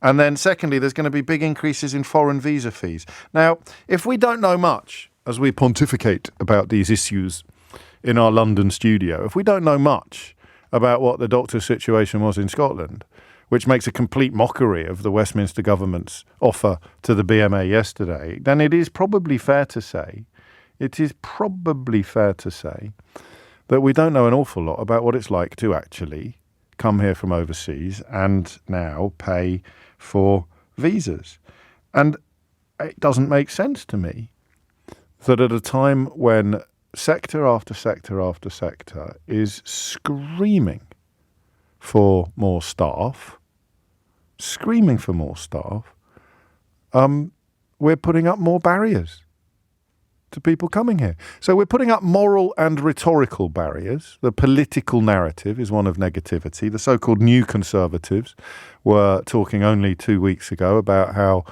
And then secondly, there's going to be big increases in foreign visa fees. Now, if we don't know much, as we pontificate about these issues in our London studio, if we don't know much about what the doctor's situation was in Scotland, which makes a complete mockery of the Westminster government's offer to the BMA yesterday, then it is probably fair to say that we don't know an awful lot about what it's like to actually come here from overseas and now pay for visas. And it doesn't make sense to me that at a time when sector after sector after sector is screaming for more staff, we're putting up more barriers to people coming here. So we're putting up moral and rhetorical barriers. The political narrative is one of negativity. The so-called new Conservatives were talking only 2 weeks ago about how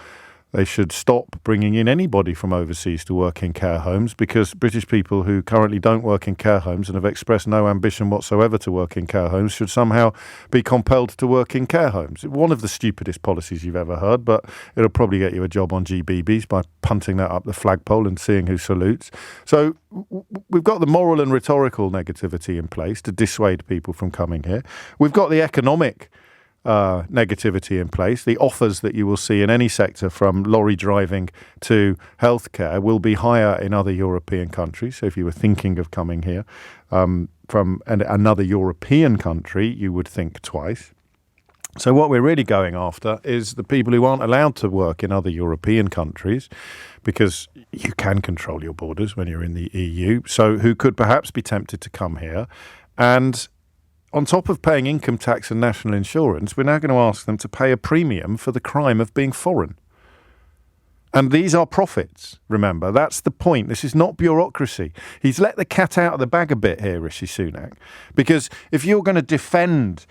they should stop bringing in anybody from overseas to work in care homes because British people who currently don't work in care homes and have expressed no ambition whatsoever to work in care homes should somehow be compelled to work in care homes. One of the stupidest policies you've ever heard, but it'll probably get you a job on GBBs by punting that up the flagpole and seeing who salutes. So we've got the moral and rhetorical negativity in place to dissuade people from coming here. We've got the economic negativity in place. The offers that you will see in any sector, from lorry driving to healthcare, will be higher in other European countries. So if you were thinking of coming here from another European country, you would think twice. So what we're really going after is the people who aren't allowed to work in other European countries, because you can control your borders when you're in the EU, so who could perhaps be tempted to come here. And on top of paying income tax and national insurance, we're now going to ask them to pay a premium for the crime of being foreign. And these are profits, remember. That's the point. This is not bureaucracy. He's let the cat out of the bag a bit here, Rishi Sunak, because if you're going to defend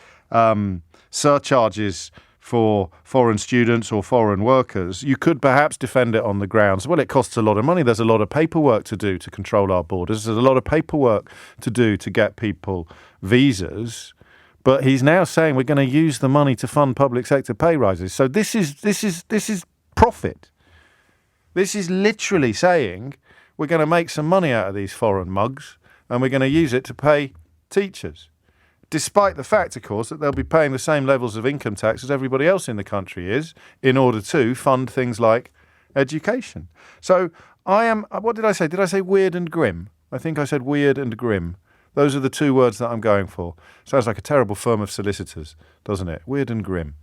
surcharges for foreign students or foreign workers, you could perhaps defend it on the grounds, well, it costs a lot of money. There's a lot of paperwork to do to control our borders. There's a lot of paperwork to do to get people visas. But he's now saying we're going to use the money to fund public sector pay rises. So this is profit. This is literally saying we're going to make some money out of these foreign mugs and we're going to use it to pay teachers. Despite the fact, of course, that they'll be paying the same levels of income tax as everybody else in the country is in order to fund things like education. So what did I say? Did I say weird and grim? I think I said weird and grim. Those are the two words that I'm going for. Sounds like a terrible firm of solicitors, doesn't it? Weird and grim.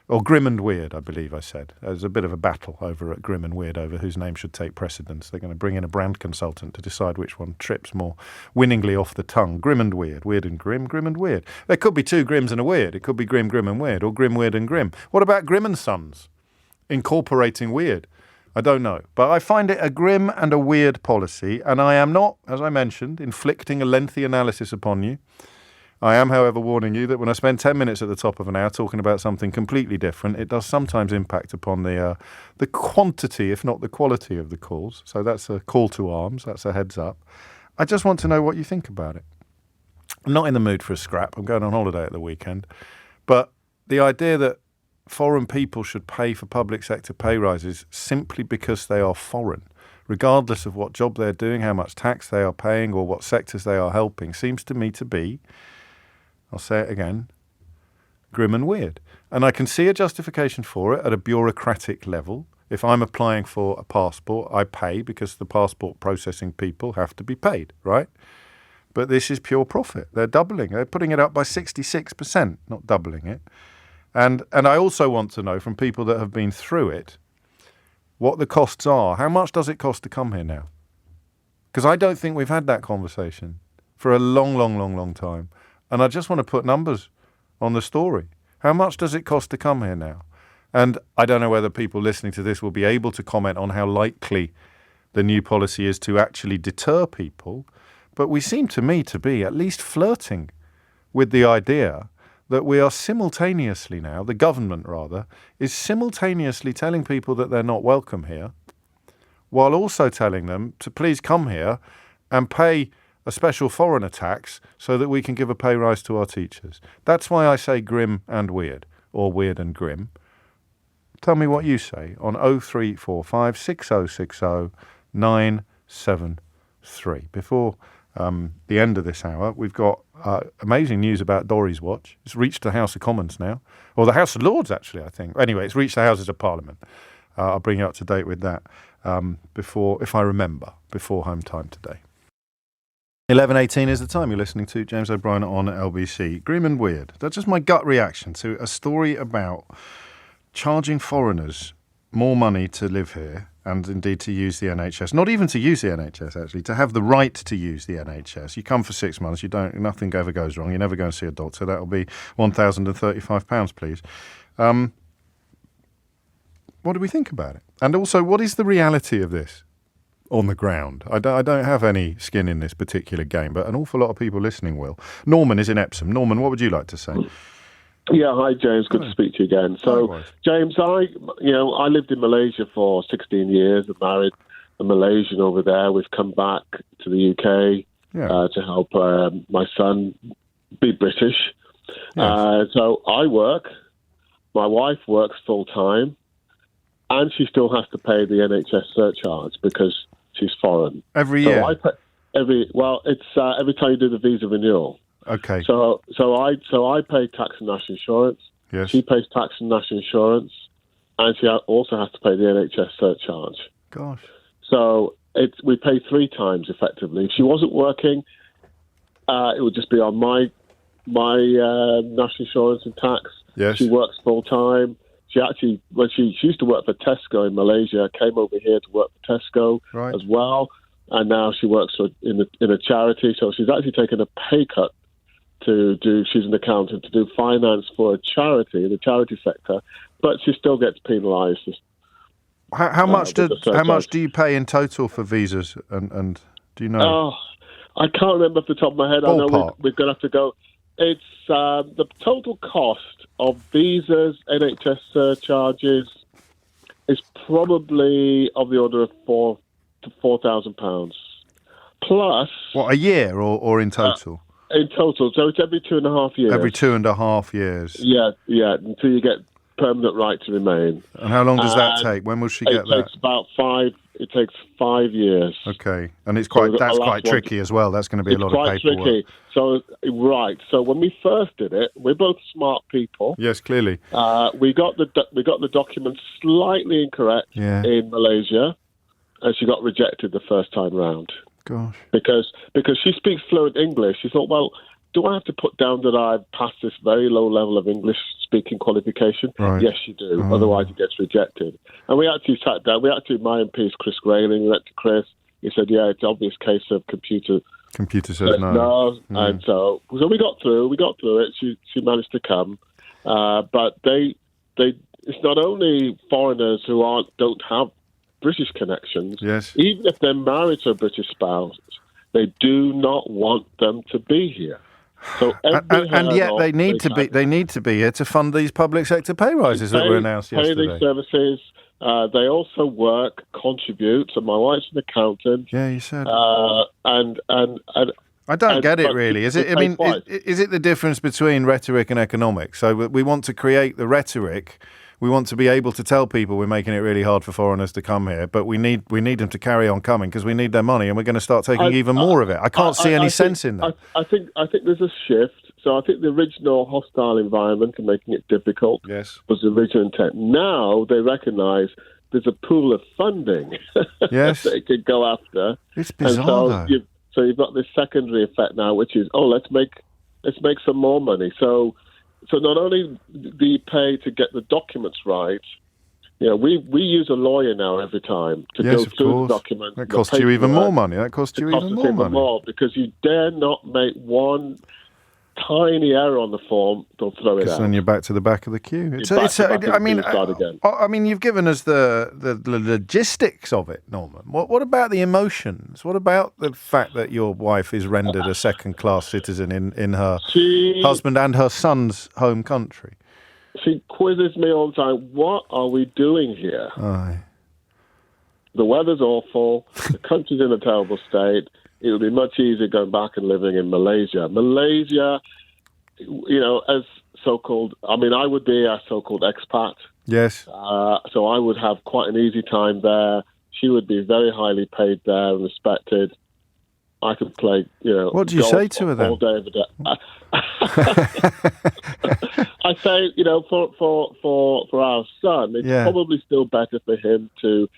Or grim and weird, I believe I said. There's a bit of a battle over at Grim and Weird over whose name should take precedence. They're going to bring in a brand consultant to decide which one trips more winningly off the tongue. Grim and weird and grim and weird. There could be two Grims and a weird. It could be grim and weird, or grim, weird and grim. What about Grim and Sons? Incorporating weird. I don't know. But I find it a grim and a weird policy, and I am not, as I mentioned, inflicting a lengthy analysis upon you. I am, however, warning you that when I spend 10 minutes at the top of an hour talking about something completely different, it does sometimes impact upon the quantity, if not the quality, of the calls. So that's a call to arms. That's a heads up. I just want to know what you think about it. I'm not in the mood for a scrap. I'm going on holiday at the weekend. But the idea that foreign people should pay for public sector pay rises simply because they are foreign, regardless of what job they're doing, how much tax they are paying, or what sectors they are helping, seems to me to be, I'll say it again, grim and weird. And I can see a justification for it at a bureaucratic level. If I'm applying for a passport, I pay because the passport processing people have to be paid, right? But this is pure profit. They're doubling. They're putting it up by 66%, not doubling it. And I also want to know from people that have been through it what the costs are. How much does it cost to come here now? Because I don't think we've had that conversation for a long time. And I just want to put numbers on the story. How much does it cost to come here now? And I don't know whether people listening to this will be able to comment on how likely the new policy is to actually deter people. But we seem to me to be at least flirting with the idea that we are simultaneously now, the government rather, is simultaneously telling people that they're not welcome here, while also telling them to please come here and pay a special foreigner tax so that we can give a pay rise to our teachers. That's why I say grim and weird, or weird and grim. Tell me what you say on 0345 6060 973. Before the end of this hour, we've got amazing news about Dorries Watch. It's reached the House of Commons now, or the House of Lords, actually, I think. Anyway, it's reached the Houses of Parliament. I'll bring you up to date with that if I remember, before home time today. 11:18 is the time. You're listening to James O'Brien on LBC. Grim and weird. That's just my gut reaction to a story about charging foreigners more money to live here and indeed to use the NHS. Not even to use the NHS, actually, to have the right to use the NHS. You come for 6 months, nothing ever goes wrong. You never go and see a doctor. That'll be £1,035, please. What do we think about it? And also, what is the reality of this on the ground? I don't have any skin in this particular game, but an awful lot of people listening will. Norman is in Epsom. Norman, what would you like to say? Yeah, hi James. Good to speak to you again. So, Likewise. James, I lived in Malaysia for 16 years. I married a Malaysian over there. We've come back to the UK to help my son be British. Yes. So I work. My wife works full time, and she still has to pay the NHS surcharge because she's foreign. Every year? Every time you do the visa renewal. Okay. So I pay tax and national insurance. Yes. She pays tax and national insurance, and she also has to pay the NHS surcharge. Gosh. So we pay 3 times effectively. If she wasn't working, it would just be on my national insurance and tax. Yes. She works full time. She actually, when she used to work for Tesco in Malaysia, came over here to work for Tesco as well, and now she works in a charity. So she's actually taken a pay cut she's an accountant, to do finance for a charity in the charity sector, but she still gets penalised. How much do you pay in total for visas? And do you know? Oh, I can't remember off the top of my head. Ballpark. I know we're going to have to go. It's the total cost of visas, NHS surcharges is probably of the order of £4,000 to £4,000 plus. What, a year or in total? In total, so it's every 2.5 years. Every 2.5 years. Yeah, until you get permanent right to remain. And how long does that take? When will she get that? It takes 5 years. Okay, and that's quite tricky as well. That's going to be a lot of paperwork. It's quite tricky. So So when we first did it, we're both smart people. Yes, clearly. We got the documents slightly incorrect in Malaysia, and she got rejected the first time round. Gosh. Because she speaks fluent English, she thought, well, do I have to put down that I've passed this very low level of English speaking qualification? Right. Yes, you do. Otherwise, it gets rejected. And we actually sat down. My MP is Chris Grayling. We went to Chris. He said, "Yeah, it's an obvious case of computer." Computer says no. And so we got through. We got through it. She managed to come, but it's not only foreigners who don't have British connections. Yes. Even if they're married to a British spouse, they do not want them to be here. So and yet they need to be here to fund these public sector pay rises that were announced yesterday. Pay these services. They also work, contribute. So my wife's an accountant. Yeah, you said. And I don't get it really. Is it? I mean, is it the difference between rhetoric and economics? So we want to create the rhetoric. We want to be able to tell people we're making it really hard for foreigners to come here, but we need them to carry on coming because we need their money, and we're going to start taking even more of it. I can't see any sense in that. I think there's a shift. So I think the original hostile environment and making it difficult was the original intent. Now they recognise there's a pool of funding that they could go after. It's bizarre, though. So you've got this secondary effect now, which is let's make some more money. So not only do you pay to get the documents right, we use a lawyer now every time to go through the documents. That costs you even more money. That costs you even more money. Because you dare not make one tiny error on the form, they'll throw it out. Because then you're back to the back of the queue. I mean, you've given us the logistics of it, Norman. What about the emotions? What about the fact that your wife is rendered a second-class citizen in her husband and her son's home country? She quizzes me all the time. What are we doing here? Aye. The weather's awful. The country's in a terrible state. It would be much easier going back and living in Malaysia. Malaysia, as so-called, I would be a so-called expat. Yes. So I would have quite an easy time there. She would be very highly paid there and respected. I could play, What do you say to her then? All day, every day. I say, for our son, it's probably still better for him to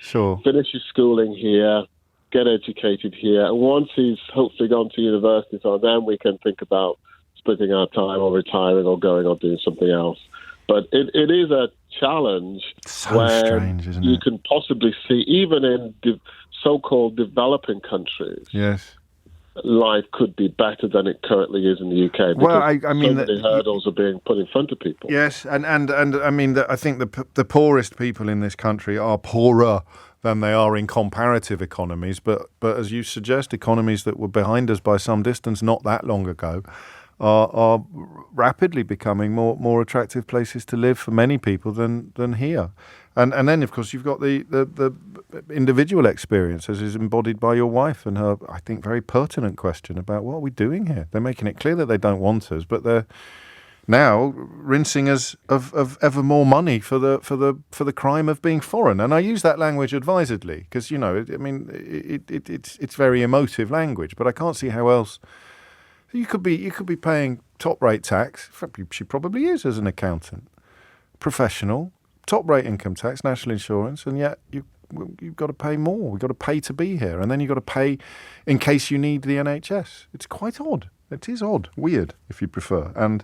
finish his schooling here, get educated here, and once he's hopefully gone to university, so then we can think about splitting our time or retiring or going or doing something else. But it is a challenge where strange, isn't you it? can possibly see, even in so-called developing countries, life could be better than it currently is in the UK. Well, I mean, so many hurdles are being put in front of people. Yes, and I mean, I think the poorest people in this country are poorer than they are in comparative economies. But as you suggest, economies that were behind us by some distance not that long ago are rapidly becoming more attractive places to live for many people than here. And then, of course, you've got the individual experience as is embodied by your wife and her, I think, very pertinent question about what are we doing here? They're making it clear that they don't want us, but they're now rinsing us of ever more money for the crime of being foreign. And I use that language advisedly because, it's very emotive language, but I can't see how else. You could be paying top-rate tax. She probably is as an accountant, professional, top-rate income tax, national insurance, and yet you've got to pay more. We've got to pay to be here, and then you've got to pay in case you need the NHS. It's quite odd. It is odd, weird, if you prefer, and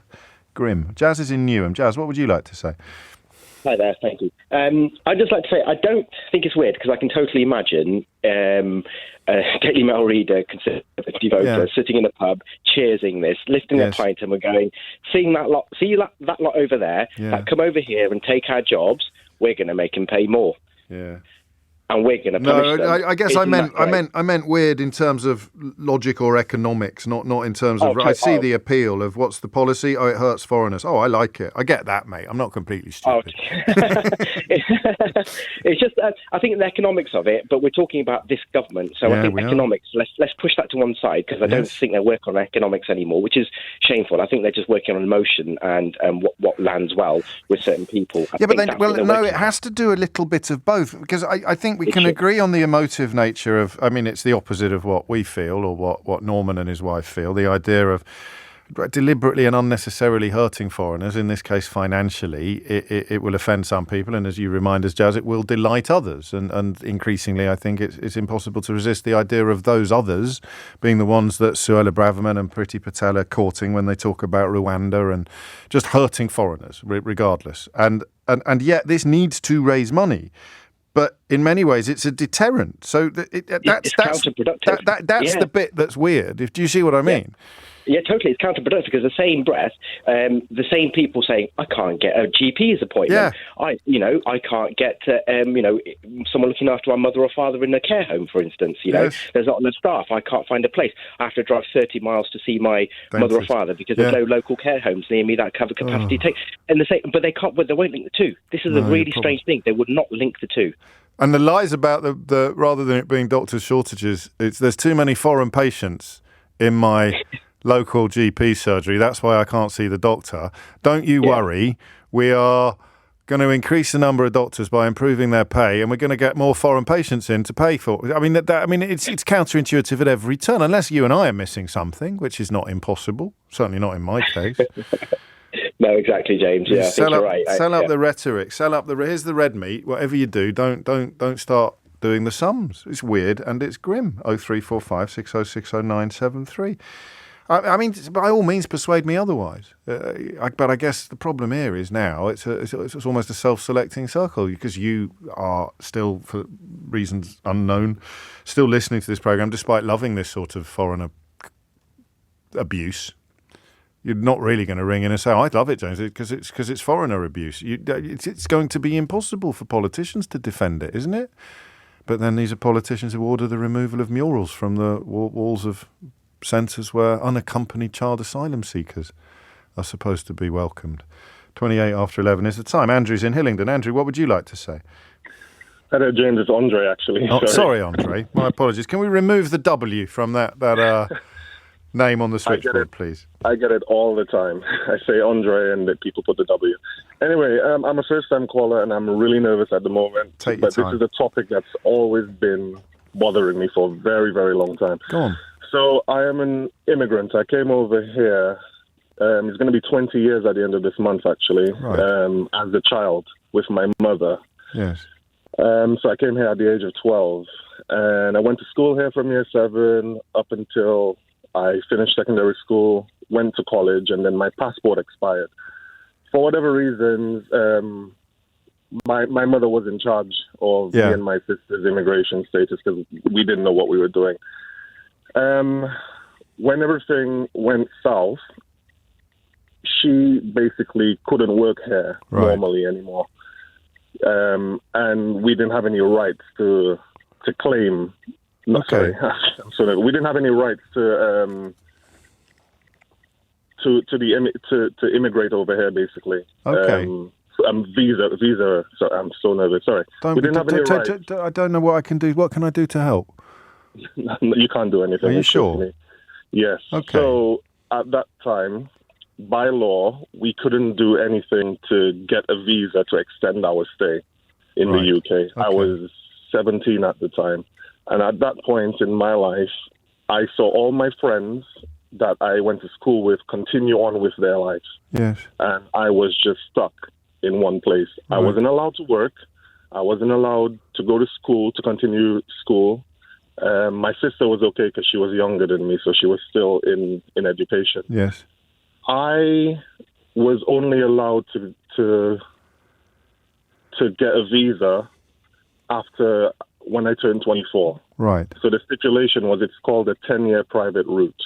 grim. Jazz is in Newham. Jazz, what would you like to say? Hi there, thank you. I'd just like to say I don't think it's weird because I can totally imagine a Daily Mail reader, conservative voter, sitting in a pub, cheersing this, lifting their pint and we're going, seeing that lot, that lot over there, that come over here and take our jobs, we're going to make them pay more. Yeah. and we're going to punish them. I guess I meant weird in terms of logic or economics, not in terms of. I see the appeal of what's the policy. Oh, it hurts foreigners. Oh, I like it. I get that, mate. I'm not completely stupid. It's just I think the economics of it, but we're talking about this government, so I think economics. Let's push that to one side because I don't think they work on economics anymore, which is shameful. I think they're just working on emotion and what lands well with certain people. It has to do a little bit of both because I think we can agree on the emotive nature of, it's the opposite of what we feel or what Norman and his wife feel, the idea of deliberately and unnecessarily hurting foreigners, in this case financially, it will offend some people, and as you remind us, Jazz, it will delight others, and increasingly I think it's impossible to resist the idea of those others being the ones that Suella Braverman and Priti Patel are courting when they talk about Rwanda and just hurting foreigners regardless, and yet this needs to raise money. But in many ways, it's a deterrent. So that's counterproductive. That's the bit that's weird. Do you see what I mean? Yeah, totally. It's counterproductive because the same breath, the same people saying, I can't get a GP's appointment. Yeah. I can't get, someone looking after my mother or father in a care home, for instance. There's not enough staff. I can't find a place. I have to drive 30 miles to see my mother or father because there's no local care homes near me that have a capacity to take. And they say, but they can't. But they won't link the two. This is a really strange thing. They would not link the two. And the lies about the rather than it being doctors' shortages, there's too many foreign patients in my local GP surgery. That's why I can't see the doctor. Don't you worry. We are going to increase the number of doctors by improving their pay, and we're going to get more foreign patients in to pay for. It's counterintuitive at every turn, unless you and I are missing something, which is not impossible. Certainly not in my case. No, exactly, James. Yeah, sell up the rhetoric. Here's the red meat. Whatever you do, don't start doing the sums. It's weird and it's grim. 0345 6060973. By all means, persuade me otherwise. But I guess the problem here is now it's almost a self-selecting circle because you are still, for reasons unknown, still listening to this program despite loving this sort of foreign abuse. You're not really going to ring in and say, "I love it, James," because it's foreigner abuse. It's going to be impossible for politicians to defend it, isn't it? But then these are politicians who order the removal of murals from the walls of centres where unaccompanied child asylum seekers are supposed to be welcomed. 28 after 11 is the time. Andrew's in Hillingdon. Andrew, what would you like to say? Hello, James. It's Andre, actually. Oh, sorry, Andre. My apologies. Can we remove the W from that name on the switchboard, please? I get it all the time. I say Andre and people put the W. Anyway, I'm a first-time caller and I'm really nervous at the moment. Take your time. This is a topic that's always been bothering me for a very, very long time. Go on. So I am an immigrant. I came over here. It's going to be 20 years at the end of this month, actually, right. As a child with my mother. Yes. So I came here at the age of 12. And I went to school here from year 7 up until I finished secondary school, went to college, and then my passport expired. For whatever reasons, my mother was in charge of me and my sister's immigration status because we didn't know what we were doing. When everything went south, she basically couldn't work here normally anymore. And we didn't have any rights to claim. Okay. Sorry, we didn't have any rights to immigrate over here, basically. Okay. Visa. Sorry, I'm so nervous. Sorry. We didn't have any rights. I don't know what I can do. What can I do to help? You can't do anything. Are you sure? Yes. Okay. So at that time, by law, we couldn't do anything to get a visa to extend our stay in the UK. Okay. I was 17 at the time. And at that point in my life, I saw all my friends that I went to school with continue on with their lives. Yes. And I was just stuck in one place. Right. I wasn't allowed to work. I wasn't allowed to go to school, to continue school. My sister was okay because she was younger than me, so she was still in education. Yes. I was only allowed to get a visa after when I turned 24. Right. So the stipulation was it's called a 10-year private route.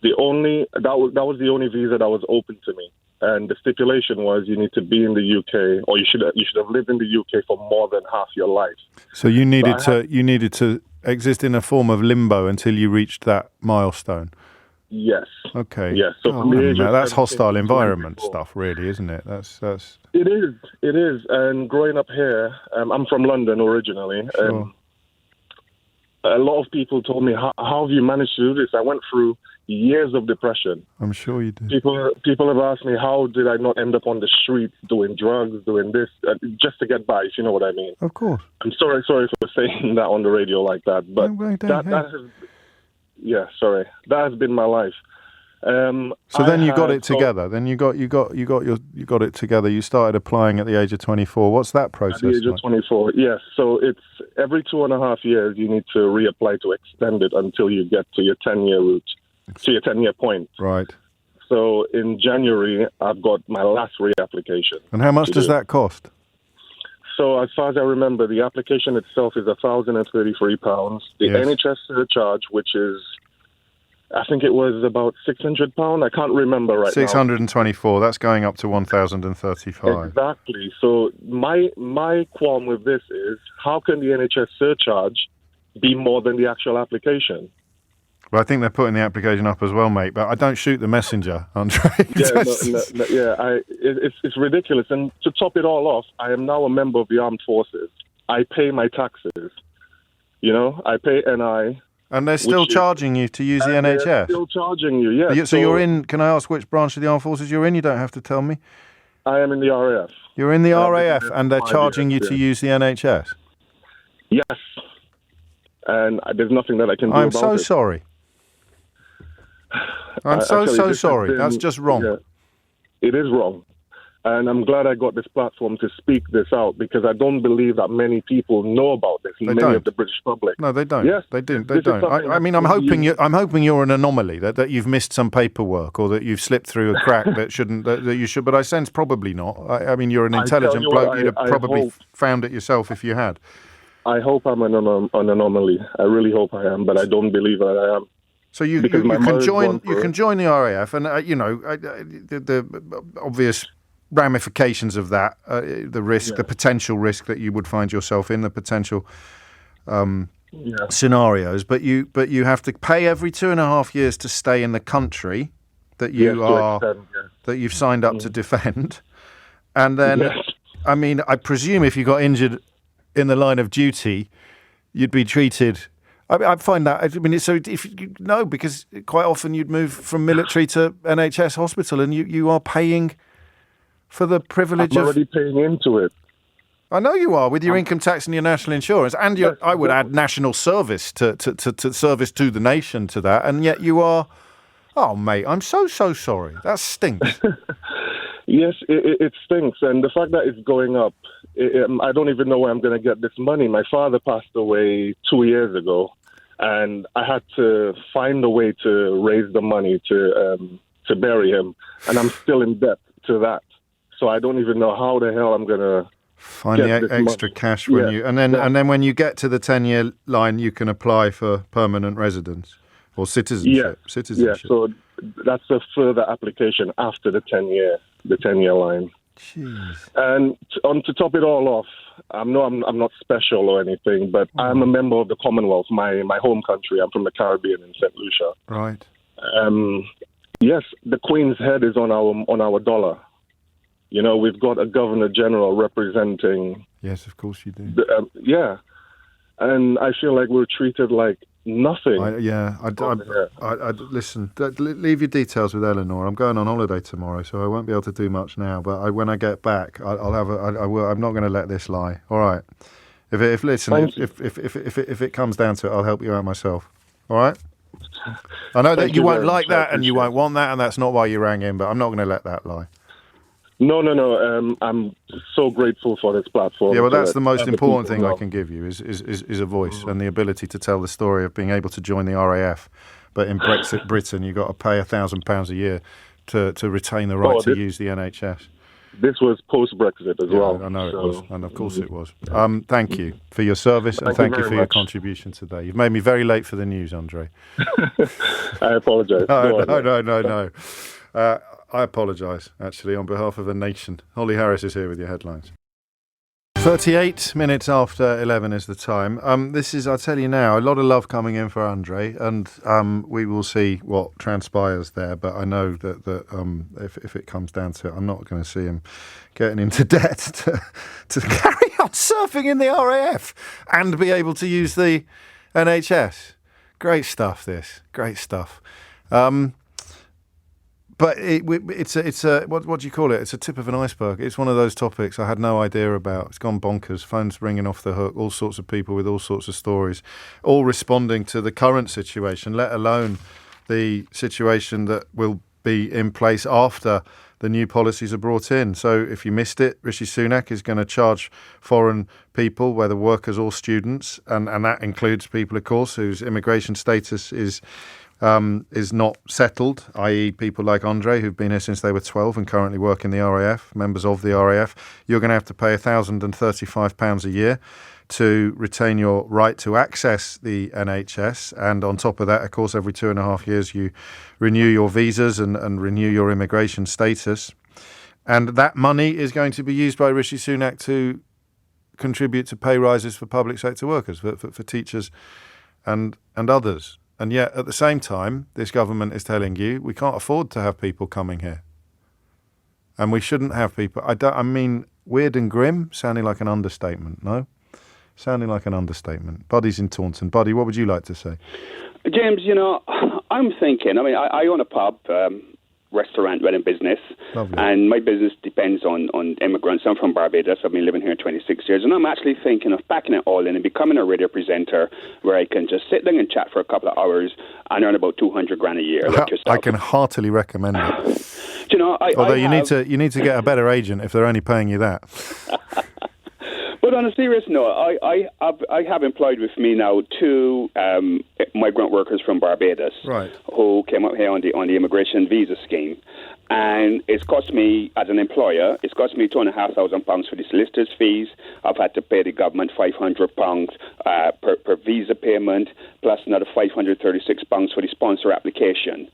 That was the only visa that was open to me. and the stipulation was you need to be in the UK, or you should have lived in the UK for more than half your life. So you needed to exist in a form of limbo until you reached that milestone. Yes. Okay. Yes. So that's hostile environment stuff, really, isn't it? That's. It is. And growing up here, I'm from London originally, and a lot of people told me, how have you managed to do this? I went through years of depression. I'm sure you did. People have asked me, how did I not end up on the streets doing drugs, doing this, just to get by, if you know what I mean. Of course. I'm sorry for saying that on the radio like that, but that has been my life. So then you got it together. Then you got it together. You started applying at the age of 24. What's that process? At the age of 24, yes. So it's every 2.5 years you need to reapply to extend it until you get to your 10-year route, to your 10-year point. Right. So in January, I've got my last reapplication. And how much does that cost? So as far as I remember, the application itself is £1,033. The NHS surcharge, which is, I think it was about £600. I can't remember right now. 624. That's going up to 1,035. Exactly. So my qualm with this is, how can the NHS surcharge be more than the actual application? Well, I think they're putting the application up as well, mate. But I don't shoot the messenger, Andre. It's ridiculous. And to top it all off, I am now a member of the armed forces. I pay my taxes. You know, I pay NI. And they're still charging you to use the NHS? They're still charging you, yeah. So you're in, can I ask which branch of the armed forces you're in? You don't have to tell me. I am in the RAF. You're in the RAF and they're charging you to use the NHS? Yes. And there's nothing that I can do about it. I'm so sorry. I'm so sorry. That's just wrong. Yeah, it is wrong. And I'm glad I got this platform to speak this out, because I don't believe that many people know about this. Of the British public. No, they don't. Yes, they don't. I mean, I'm hoping you're an anomaly, that you've missed some paperwork or that you've slipped through a crack that you should. But I sense probably not. I mean, you're an intelligent bloke. You'd have probably found it yourself if you had. I hope I'm an anomaly. I really hope I am, but I don't believe that I am. So you can join the RAF, and the obvious ramifications of that, the potential risk that you would find yourself in, the potential scenarios. But you have to pay every 2.5 years to stay in the country that that you've signed up to defend, and then I mean, I presume if you got injured in the line of duty, you'd be treated. I find that, I mean, so because quite often you'd move from military to NHS hospital, and you are paying for the privilege I'm already paying into it. I know you are, with your income tax and your national insurance, and your, I would add national service to service to the nation to that, and yet you are. Oh, mate, I'm so sorry. That stinks. Yes, it stinks, and the fact that it's going up, I don't even know where I'm going to get this money. My father passed away 2 years ago, and I had to find a way to raise the money to bury him, and I'm still in debt to that. So I don't even know how the hell I'm going to find the extra cash when you, and then when you get to the 10-year line, you can apply for permanent residence or citizenship. Yeah, so that's a further application after the 10-year line. Jeez. And to top it all off, I'm not special or anything, but I'm a member of the Commonwealth, my home country. I'm from the Caribbean in St. Lucia. Right. Yes, the Queen's head is on our dollar. You know, we've got a Governor General representing. Yes, of course you do. And I feel like we're treated like nothing. Listen, leave your details with Eleanor. I'm going on holiday tomorrow, so I won't be able to do much now. But when I get back, I'll have I'm not going to let this lie. All right. If it comes down to it, I'll help you out myself. All right. I know that you won't like that and you won't want that, and that's not why you rang in. But I'm not going to let that lie. No. I'm so grateful for this platform. Yeah, well, that's the most important thing I can give you is a voice and the ability to tell the story of being able to join the RAF. But in Brexit Britain, you've got to pay £1,000 a year to retain the right to use the NHS. This was post-Brexit as well. I know it was, and of course it was. Thank you for your service, and thank you for your contribution today. You've made me very late for the news, Andre. I apologise. No. I apologise, actually, on behalf of the nation. Holly Harris is here with your headlines. 38 minutes after 11 is the time. This is, I'll tell you now, a lot of love coming in for Andre, and we will see what transpires there. But I know that if it comes down to it, I'm not going to see him getting into debt to carry on surfing in the RAF and be able to use the NHS. Great stuff, this. Great stuff. But it's a what do you call it? It's a tip of an iceberg. It's one of those topics I had no idea about. It's gone bonkers. Phones ringing off the hook. All sorts of people with all sorts of stories, all responding to the current situation, let alone the situation that will be in place after the new policies are brought in. So if you missed it, Rishi Sunak is going to charge foreign people, whether workers or students, and that includes people, of course, whose immigration status is not settled, i.e. people like Andre, who've been here since they were 12 and currently work in the RAF, members of the RAF. You're going to have to pay £1,035 a year to retain your right to access the NHS. And on top of that, of course, every 2.5 years you renew your visas and renew your immigration status. And that money is going to be used by Rishi Sunak to contribute to pay rises for public sector workers, for teachers and others. And yet, at the same time, this government is telling you we can't afford to have people coming here. And we shouldn't have people. I mean, weird and grim, sounding like an understatement, no? Sounding like an understatement. Buddy's in Taunton. Buddy, what would you like to say? James, I'm thinking, I own a pub, restaurant, wedding business. Lovely. And my business depends on immigrants. I'm from Barbados. I've been living here 26 years. And I'm actually thinking of packing it all in and becoming a radio presenter where I can just sit there and chat for a couple of hours and earn about 200 grand a year. Like yourself. I can heartily recommend it. Although you need to get a better agent if they're only paying you that. But on a serious note, I have employed with me now 2 migrant workers from Barbados, right, who came up here on the immigration visa scheme, and it's cost me as an employer, it's cost me £2,500 for the solicitor's fees. I've had to pay the government £500 per visa payment, plus another £536 for the sponsor application,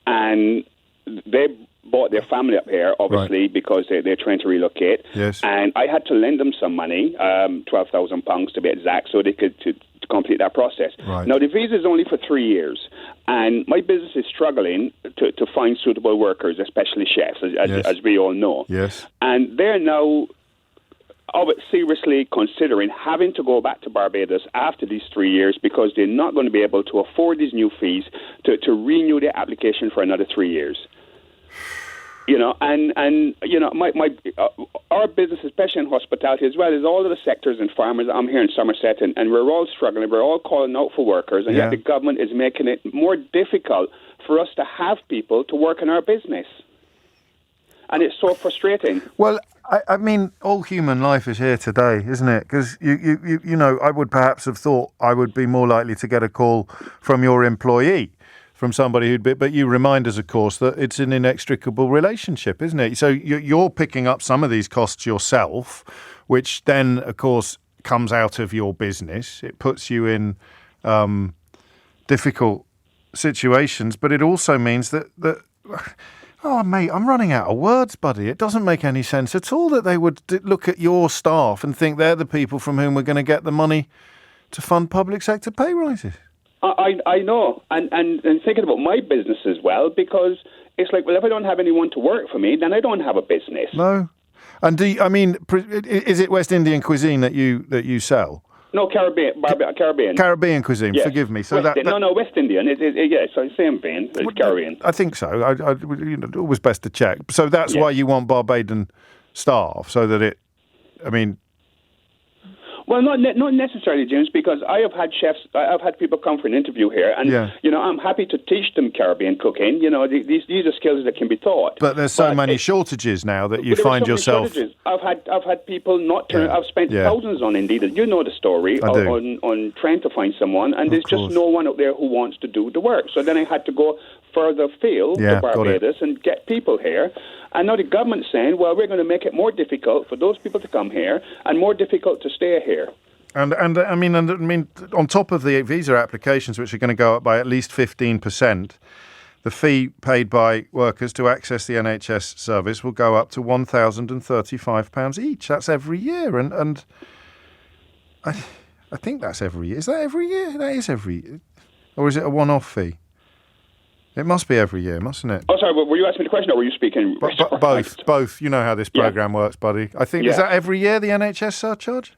and they brought their family up here, obviously, right, because they're trying to relocate. Yes. And I had to lend them some money, £12,000 to be exact, so they could to complete that process. Right. Now, the visa is only for 3 years, and my business is struggling to find suitable workers, especially chefs, as we all know. Yes. And they're now seriously considering having to go back to Barbados after these 3 years because they're not going to be able to afford these new fees to renew their application for another 3 years. Our business, especially in hospitality, as well as all of the sectors and farmers. I'm here in Somerset, and we're all struggling. We're all calling out for workers, and yet the government is making it more difficult for us to have people to work in our business. And it's so frustrating. Well, I mean, all human life is here today, isn't it? Because, I would perhaps have thought I would be more likely to get a call from your employee, from somebody who'd be, but you remind us, of course, that it's an inextricable relationship, isn't it? So you're picking up some of these costs yourself, which then, of course, comes out of your business. It puts you in difficult situations, but it also means that oh, mate, I'm running out of words, buddy. It doesn't make any sense at all that they would look at your staff and think they're the people from whom we're going to get the money to fund public sector pay rises. I know, and thinking about my business as well, because it's like, well, if I don't have anyone to work for me, then I don't have a business. No, and is it West Indian cuisine that you sell? No, Caribbean. Caribbean cuisine. Yes. Forgive me. So West Indian. So same vein. It's Caribbean. I think so. Always best to check. So that's why you want Barbadian staff, so that it. I mean. Well, not necessarily, James, because I have had chefs. I've had people come for an interview here, and I'm happy to teach them Caribbean cooking. These are skills that can be taught. But there's so many shortages now that you find yourself. I've had people not turn. I've spent thousands on Indeed. You know the story on trying to find someone, and there's just no one out there who wants to do the work. So then I had to go further afield to Barbados and get people here. And now the government's saying, well, we're going to make it more difficult for those people to come here and more difficult to stay here. And I mean, on top of the visa applications, which are going to go up by at least 15%, the fee paid by workers to access the NHS service will go up to £1,035 each. That's every year. And I think that's every year. Is that every year? That is every year. Or is it a one-off fee? It must be every year, mustn't it? Oh, sorry, were you asking me the question or were you speaking? Both. You know how this programme works, buddy. I think, is that every year, the NHS surcharge?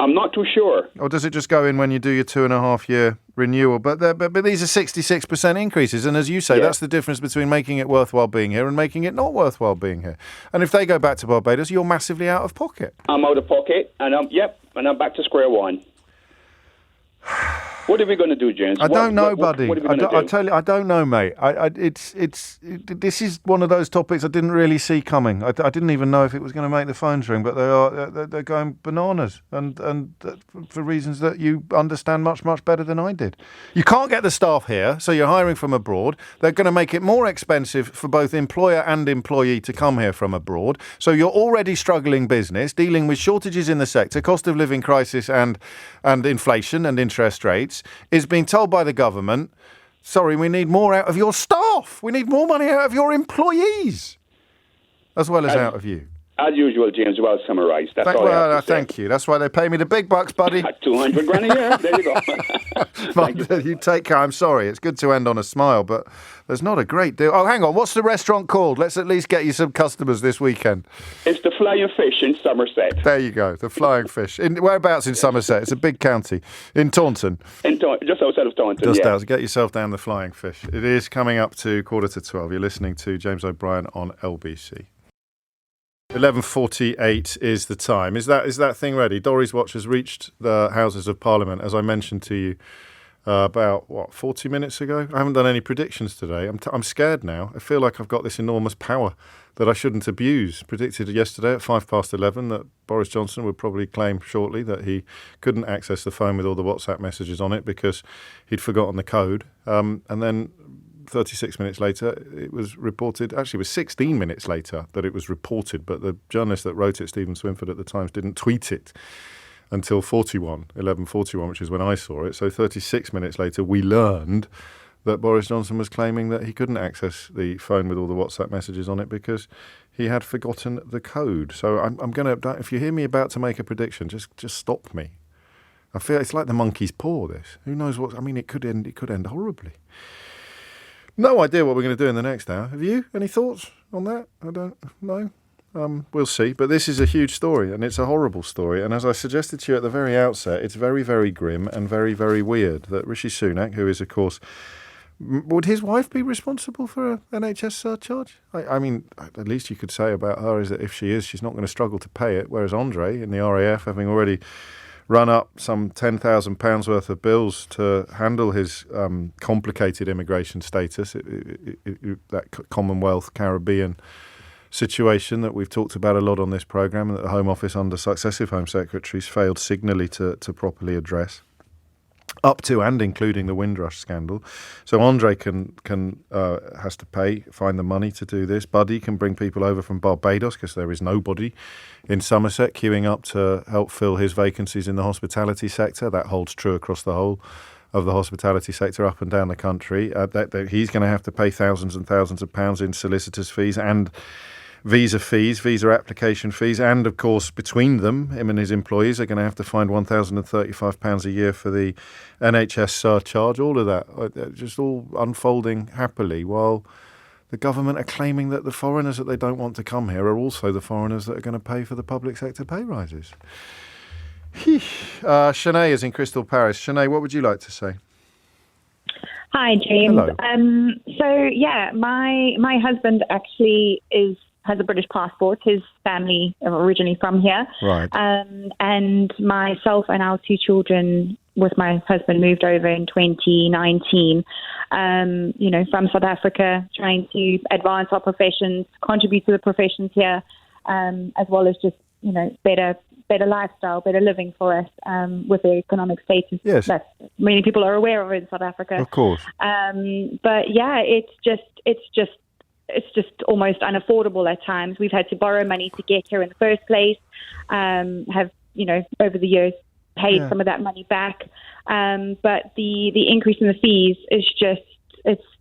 I'm not too sure. Or does it just go in when you do your 2.5-year renewal? But these are 66% increases. And as you say, that's the difference between making it worthwhile being here and making it not worthwhile being here. And if they go back to Barbados, you're massively out of pocket. I'm out of pocket, and I'm back to square one. What are we going to do, James? I don't know, buddy. What are we going to do? I tell you, I don't know, mate. This is one of those topics I didn't really see coming. I didn't even know if it was going to make the phones ring, but they're going bananas, and for reasons that you understand much better than I did. You can't get the staff here, so you're hiring from abroad. They're going to make it more expensive for both employer and employee to come here from abroad. So you're already struggling business, dealing with shortages in the sector, cost of living crisis, and inflation and interest rates. Is being told by the government, sorry, we need more out of your staff. We need more money out of your employees, as well as out of you. As usual, James, well summarised. That's all I have to say. Thank you. That's why they pay me the big bucks, buddy. $200,000 a year. There you go. You take care. I'm sorry. It's good to end on a smile, but there's not a great deal. Oh, hang on. What's the restaurant called? Let's at least get you some customers this weekend. It's the Flying Fish in Somerset. There you go. The Flying Fish. Whereabouts in Somerset? It's a big county. In Taunton. Just outside of Taunton, Just out. Get yourself down the Flying Fish. It is coming up to 11:45. You're listening to James O'Brien on LBC. 11:48 is the time. Is that thing ready? Dorries Watch has reached the Houses of Parliament, as I mentioned to you about 40 minutes ago. I haven't done any predictions today. I'm scared now. I feel like I've got this enormous power that I shouldn't abuse. Predicted yesterday at 11:05 that Boris Johnson would probably claim shortly that he couldn't access the phone with all the WhatsApp messages on it because he'd forgotten the code. And then 36 minutes later, it was reported, actually it was 16 minutes later that it was reported, but the journalist that wrote it, Stephen Swinford at the Times, didn't tweet it until 11:41, which is when I saw it. So 36 minutes later, we learned that Boris Johnson was claiming that he couldn't access the phone with all the WhatsApp messages on it because he had forgotten the code. So I'm going to, if you hear me about to make a prediction, just stop me. I feel it's like the monkey's paw, this. Who knows what, it could end horribly. No idea what we're going to do in the next hour. Have you? Any thoughts on that? I don't know. We'll see. But this is a huge story, and it's a horrible story. And as I suggested to you at the very outset, it's very, very grim and very, very weird that Rishi Sunak, who is, of course, would his wife be responsible for an NHS surcharge? I mean, at least you could say about her is that if she is, she's not going to struggle to pay it, whereas Andre in the RAF, having already run up some £10,000 worth of bills to handle his complicated immigration status, that Commonwealth Caribbean situation that we've talked about a lot on this programme, and that the Home Office under successive Home Secretaries failed signally to properly address, up to and including the Windrush scandal. So Andre has to find the money to do this. Buddy can bring people over from Barbados because there is nobody in Somerset queuing up to help fill his vacancies in the hospitality sector. That holds true across the whole of the hospitality sector up and down the country. That he's going to have to pay thousands and thousands of pounds in solicitors' fees and visa application fees, and of course between them, him and his employees are going to have to find £1,035 a year for the NHS surcharge. All of that just all unfolding happily, while the government are claiming that the foreigners that they don't want to come here are also the foreigners that are going to pay for the public sector pay rises. Shanae is in Crystal Palace. Shanae, what would you like to say? Hi, James. Hello. My husband actually has a British passport. His family are originally from here. Right. And myself and our two children with my husband moved over in 2019, from South Africa, trying to advance our professions, contribute to the professions here, as well as just, better lifestyle, better living for us with the economic status that many people are aware of in South Africa. Of course. But yeah, it's just almost unaffordable at times. We've had to borrow money to get here in the first place, have, over the years paid some of that money back. But the increase in the fees is just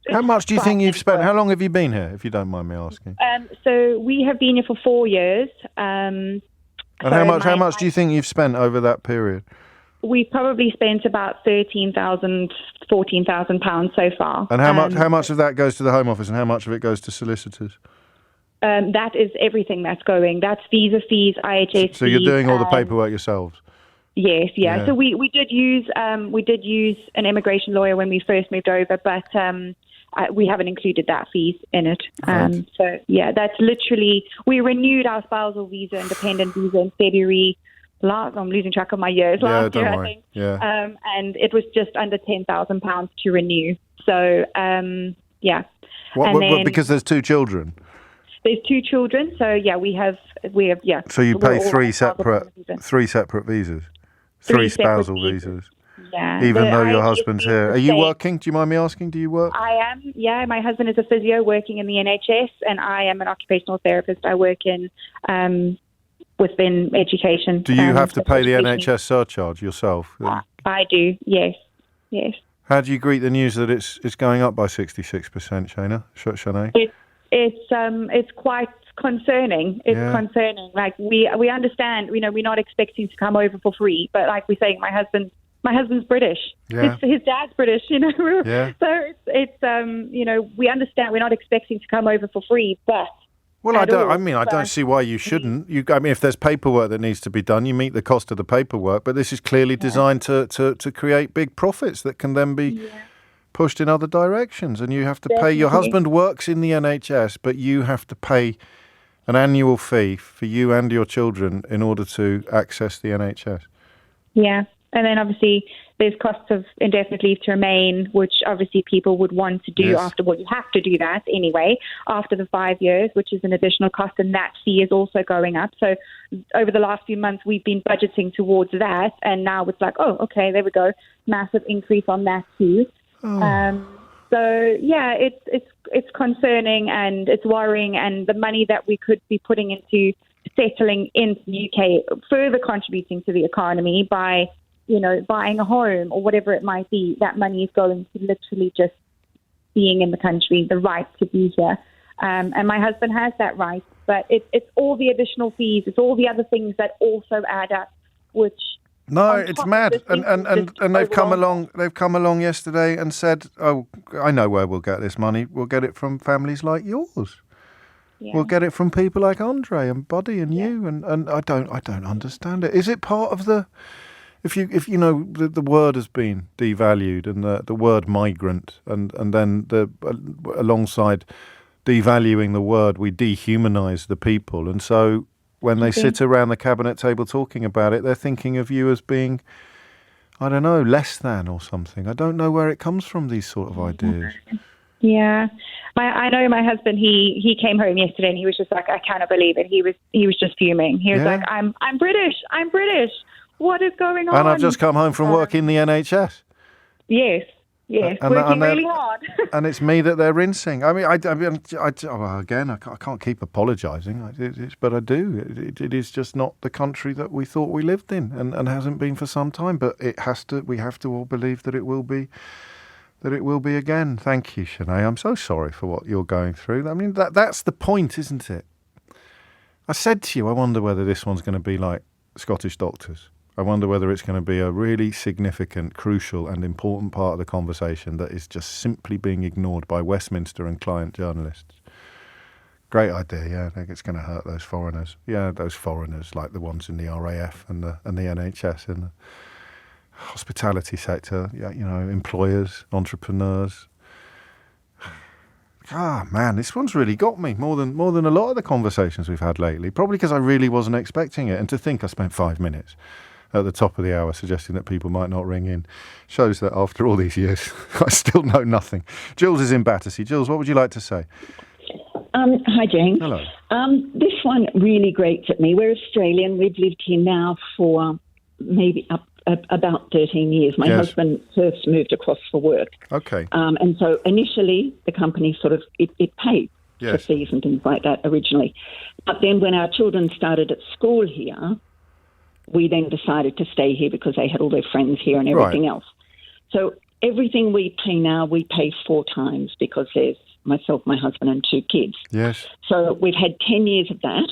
How much do you think you've spent? How long have you been here, if you don't mind me asking? So we have been here for 4 years. And how much do you think you've spent over that period? We probably spent about £13,000, £14,000 so far. And how much of that goes to the Home Office, and how much of it goes to solicitors? That is everything that's going. That's visa fees, IHS. So you're doing all the paperwork yourselves? Yes, yeah. So we did use an immigration lawyer when we first moved over, but we haven't included that fees in it. Right. So yeah, that's literally, we renewed our spousal visa and dependent visa in February. I'm losing track of my years. Last year, I think. Yeah. And it was just under £10,000 to renew. So yeah. Because there's 2 children. There's 2 children, so yeah, we have. So you pay 3 separate visas, 3 spousal visas. Yeah. Even though your husband's here. Are you working? Do you mind me asking? Do you work? I am. Yeah, my husband is a physio working in the NHS, and I am an occupational therapist. I work within education. Do you have to pay the NHS surcharge yourself? I do. Yes. How do you greet the news that it's going up by 66%, Shanae? It's quite concerning. It's concerning. Like we understand, we're not expecting to come over for free, but like we're saying, my husband's British. Yeah. His dad's British, Yeah. So it's we understand we're not expecting to come over for free, but well, I don't see why you shouldn't. If there's paperwork that needs to be done, you meet the cost of the paperwork, but this is clearly designed to create big profits that can then be pushed in other directions, and you have to pay. Your husband works in the NHS, but you have to pay an annual fee for you and your children in order to access the NHS. Yeah, and then obviously there's costs of indefinite leave to remain, which obviously people would want to do after. Well, you have to do that anyway after the 5 years, which is an additional cost, and that fee is also going up. So over the last few months, we've been budgeting towards that, and now it's like, oh, okay, there we go, massive increase on that too. So yeah, it's concerning and it's worrying, and the money that we could be putting into settling into the UK, further contributing to the economy by buying a home or whatever it might be, that money is going to literally just being in the country, the right to be here. And my husband has that right, but it's all the additional fees, it's all the other things that also add up, which. No, it's mad, and they've come along. They've come along yesterday and said, "Oh, I know where we'll get this money. We'll get it from families like yours. Yeah. We'll get it from people like Andre and Buddy and you." And I don't understand it. Is it part of the? If the word has been devalued, and the word migrant, and then alongside devaluing the word, we dehumanise the people, and so. When they sit around the cabinet table talking about it, they're thinking of you as being, I don't know, less than or something. I don't know where it comes from, these sort of ideas. Yeah. I know my husband, he came home yesterday and he was just like, I cannot believe it. He was just fuming. He was like, I'm British. What is going on? And I've just come home from work in the NHS. Yes. Yes, working really hard. And it's me that they're rinsing. I mean, I can't keep apologising, but I do. It is just not the country that we thought we lived in, and hasn't been for some time. But we have to all believe that it will be again. Thank you, Shanae. I'm so sorry for what you're going through. I mean, that's the point, isn't it? I said to you, I wonder whether this one's going to be like Scottish doctors. I wonder whether it's going to be a really significant, crucial and important part of the conversation that is just simply being ignored by Westminster and client journalists. Great idea, yeah. I think it's going to hurt those foreigners. Yeah, those foreigners like the ones in the RAF and the NHS and the hospitality sector, employers, entrepreneurs. Man, this one's really got me more than a lot of the conversations we've had lately, probably because I really wasn't expecting it. And to think I spent 5 minutes at the top of the hour suggesting that people might not ring in shows that after all these years, I still know nothing. Jules is in Battersea. Jules, what would you like to say? Hi, James. Hello. This one really grates at me. We're Australian. We've lived here now for maybe about 13 years. My husband first moved across for work. Okay. And so initially, the company it paid for fees and things like that originally. But then when our children started at school here, we then decided to stay here because they had all their friends here and everything else. So everything we pay now, we pay 4 times because there's myself, my husband, and 2 kids. Yes. So we've had 10 years of that.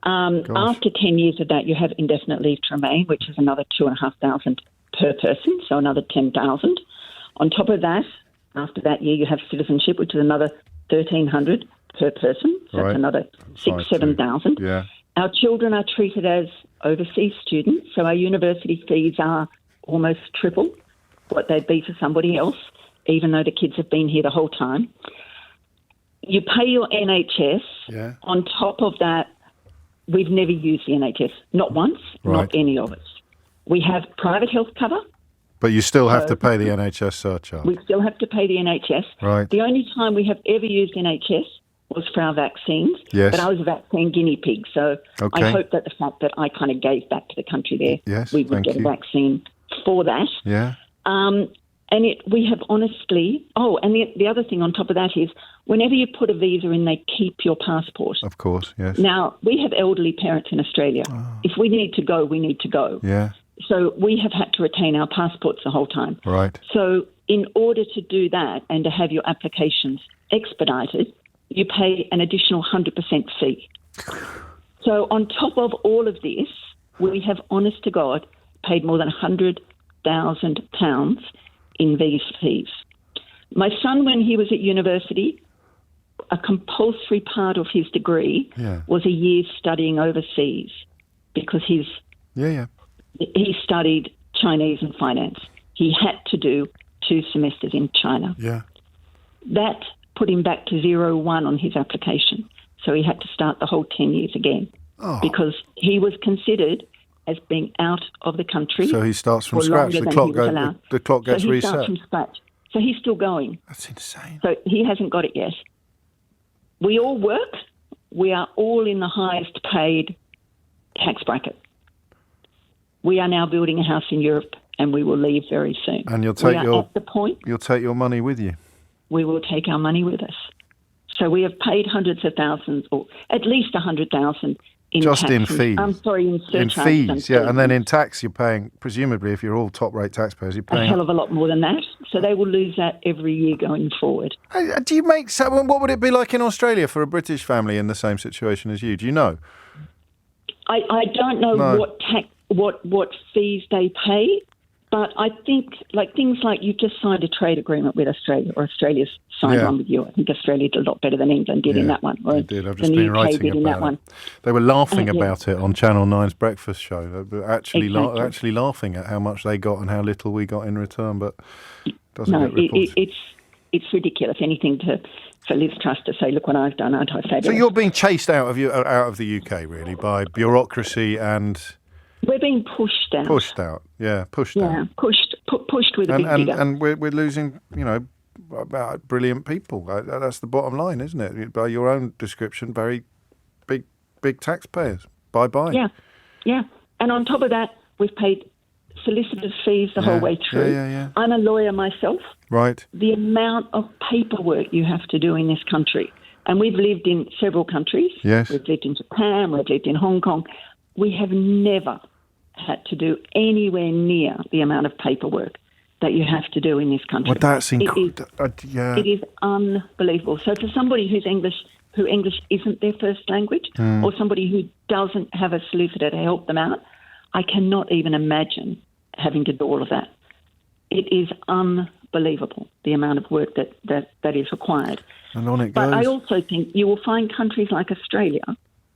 After 10 years of that, you have indefinite leave to remain, which is another 2,500 per person, so another 10,000. On top of that, after that year, you have citizenship, which is another 1,300 per person, so that's another 7,000. Yeah. Our children are treated as overseas students, so our university fees are almost triple what they'd be for somebody else, even though the kids have been here the whole time. You pay your NHS. Yeah. On top of that, we've never used the NHS, not once, not any of us. We have private health cover. But you still have to pay the NHS surcharge. We still have to pay the NHS. Right. The only time we have ever used NHS was for our vaccines. Yes. But I was a vaccine guinea pig, so I hope that the fact that I kind of gave back to the country there, we would get a vaccine for that. Yeah. And we have honestly... Oh, and the other thing on top of that is whenever you put a visa in, they keep your passport. Of course, yes. Now, we have elderly parents in Australia. If we need to go, we need to go. Yeah. So we have had to retain our passports the whole time. Right. So in order to do that and to have your applications expedited, you pay an additional 100% fee. So on top of all of this, we have, honest to God, paid more than £100,000 in these fees. My son, when he was at university, a compulsory part of his degree was a year studying overseas because he studied Chinese and finance. He had to do 2 semesters in China. Yeah. That put him back to 0-1 on his application. So he had to start the whole 10 years again because he was considered as being out of the country. So he starts from scratch. The clock gets reset. Starts from scratch. So he's still going. That's insane. So he hasn't got it yet. We all work. We are all in the highest paid tax bracket. We are now building a house in Europe, and we will leave very soon. And you'll take at the point. You'll take your money with you. We will take our money with us. So we have paid hundreds of thousands, or at least 100,000 in just tax. In fees. I'm sorry, in surcharge. In fees, yeah. And then in tax, you're paying, presumably, if you're all top-rate taxpayers, you're paying a hell of a lot more than that. So they will lose that every year going forward. Do you make... What would it be like in Australia for a British family in the same situation as you? Do you know? I don't know what fees they pay, but I think things like you just signed a trade agreement with Australia, or Australia's signed one with you. I think Australia did a lot better than England did in that one. They did. I've just been writing about it. They were laughing about it on Channel 9's breakfast show. They were actually laughing at how much they got and how little we got in return, but it doesn't get reported. It's ridiculous. Anything for Liz Truss to say, look what I've done, aren't I fabulous? So you're being chased out of the UK, really, by bureaucracy and... We're being pushed out. Pushed out. Pushed with a big digger. And we're losing, brilliant people. That's the bottom line, isn't it? By your own description, very big taxpayers. Bye-bye. Yeah. And on top of that, we've paid solicitors' fees the whole way through. Yeah. I'm a lawyer myself. Right. The amount of paperwork you have to do in this country, and we've lived in several countries. Yes. We've lived in Japan, we've lived in Hong Kong. We have never had to do anywhere near the amount of paperwork that you have to do in this country. Well, that's incredible. It is unbelievable. So for somebody who English isn't their first language, or somebody who doesn't have a solicitor to help them out, I cannot even imagine having to do all of that. It is unbelievable, the amount of work that is required. And on it goes. But I also think you will find countries like Australia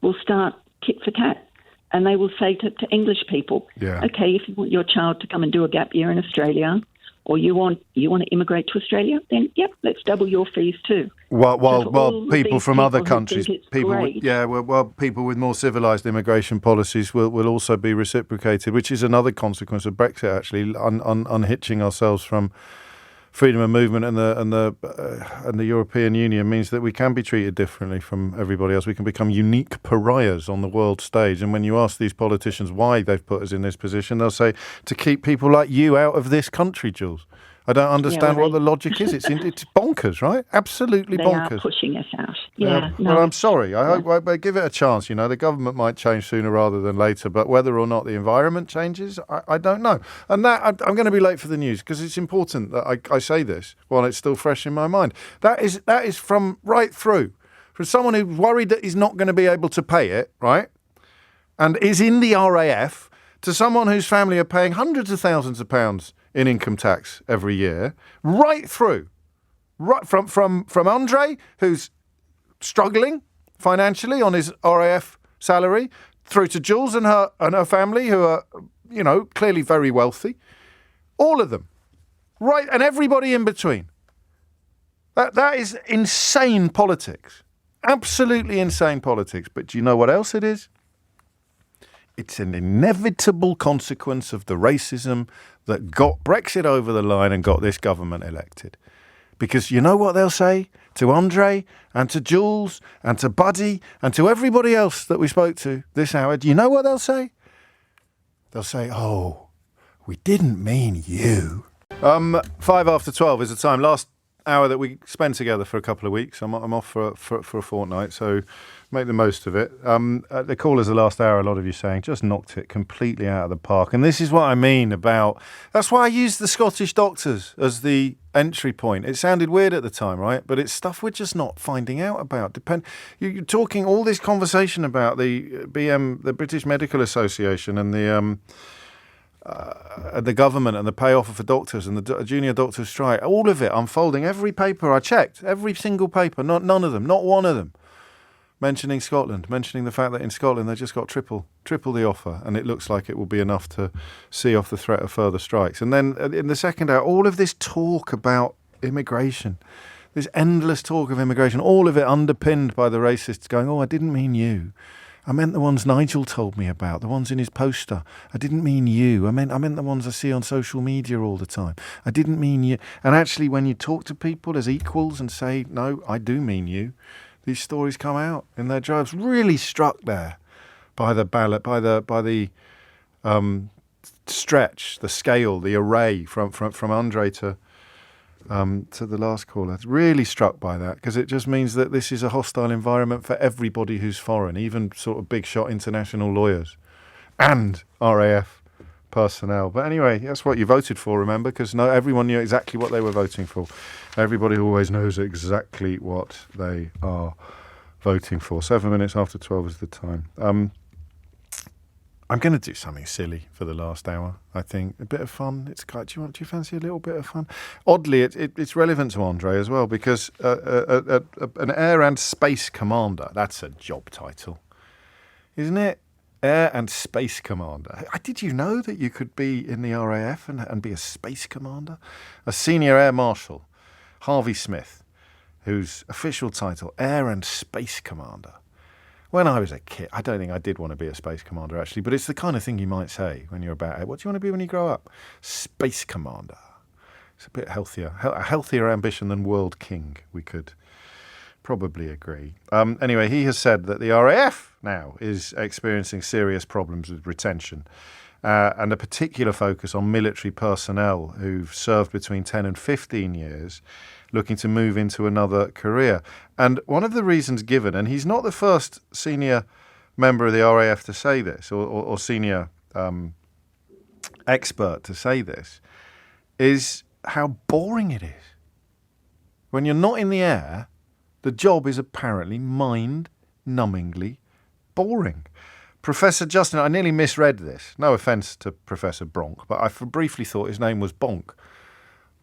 will start tit for tat. And they will say to English people, okay, if you want your child to come and do a gap year in Australia, or you want to immigrate to Australia, then let's double your fees too. While people from other countries, people with more civilised immigration policies will also be reciprocated, which is another consequence of Brexit. Actually, unhitching ourselves from freedom of movement and the European Union means that we can be treated differently from everybody else. We can become unique pariahs on the world stage. And when you ask these politicians why they've put us in this position, they'll say, to keep people like you out of this country, Jules. I don't understand what the logic is. It's bonkers, right? Absolutely bonkers. They are pushing us out. Well, I'm sorry. I hope I give it a chance. You know, the government might change sooner rather than later, but whether or not the environment changes, I don't know. And that I'm going to be late for the news because it's important that I say this while it's still fresh in my mind. That is from right through. For someone who's worried that he's not going to be able to pay it, right, and is in the RAF, to someone whose family are paying hundreds of thousands of pounds in income tax every year, right through, right from Andre, who's struggling financially on his RAF salary, through to Jules and her family, who are, you know, clearly very wealthy. All of them, right, and everybody in between. That is insane politics, absolutely insane politics. But do you know what else it is? It's an inevitable consequence of the racism that got Brexit over the line and got this government elected. Because you know what they'll say to Andre and to Jules and to Buddy and to everybody else that we spoke to this hour? Do you know what they'll say? They'll say, oh, we didn't mean you. 12:05 is the time. Last hour that we spent together for a couple of weeks. I'm off for a fortnight, so make the most of it. The call is the last hour, a lot of you saying, just knocked it completely out of the park. And this is what I mean about, that's why I used the Scottish doctors as the entry point. It sounded weird at the time, right? But it's stuff we're just not finding out about. You're talking all this conversation about the British Medical Association and the government and the pay offer for doctors and the junior doctors strike, all of it unfolding. Every paper I checked, every single paper, none of them, not one of them, mentioning Scotland, mentioning the fact that in Scotland they just got triple the offer, and it looks like it will be enough to see off the threat of further strikes. And then in the second hour, all of this talk about immigration, this endless talk of immigration, all of it underpinned by the racists going, oh, I didn't mean you. I meant the ones Nigel told me about, the ones in his poster. I didn't mean you. I meant the ones I see on social media all the time. I didn't mean you. And actually, when you talk to people as equals and say, no, I do mean you, these stories come out in their droves. Really struck there by the ballot, by the stretch, the scale, the array from Andre to the last caller. Really struck by that, because it just means that this is a hostile environment for everybody who's foreign, even sort of big shot international lawyers and RAF personnel. But anyway, that's what you voted for, remember, because everyone knew exactly what they were voting for. Everybody always knows exactly what they are voting for. 7 minutes after 12 is the time. I'm going to do something silly for the last hour, I think. A bit of fun. Do you fancy a little bit of fun? Oddly, it's relevant to Andre as well, because an Air and Space Commander, that's a job title, isn't it? Air and Space Commander. Did you know that you could be in the RAF and be a Space Commander? A Senior Air Marshal, Harvey Smith, whose official title, Air and Space Commander. When I was a kid, I don't think I did want to be a Space Commander, actually, but it's the kind of thing you might say when you're about 8. What do you want to be when you grow up? Space Commander. It's a bit healthier, a healthier ambition than World King, we could probably agree. Anyway, he has said that the RAF now is experiencing serious problems with retention and a particular focus on military personnel who've served between 10 and 15 years, looking to move into another career. And one of the reasons given, and he's not the first senior member of the RAF to say this, or senior expert to say this, is how boring it is. When you're not in the air, the job is apparently mind-numbingly boring. Professor Justin, I nearly misread this. No offence to Professor Bronk, but I briefly thought his name was Bonk.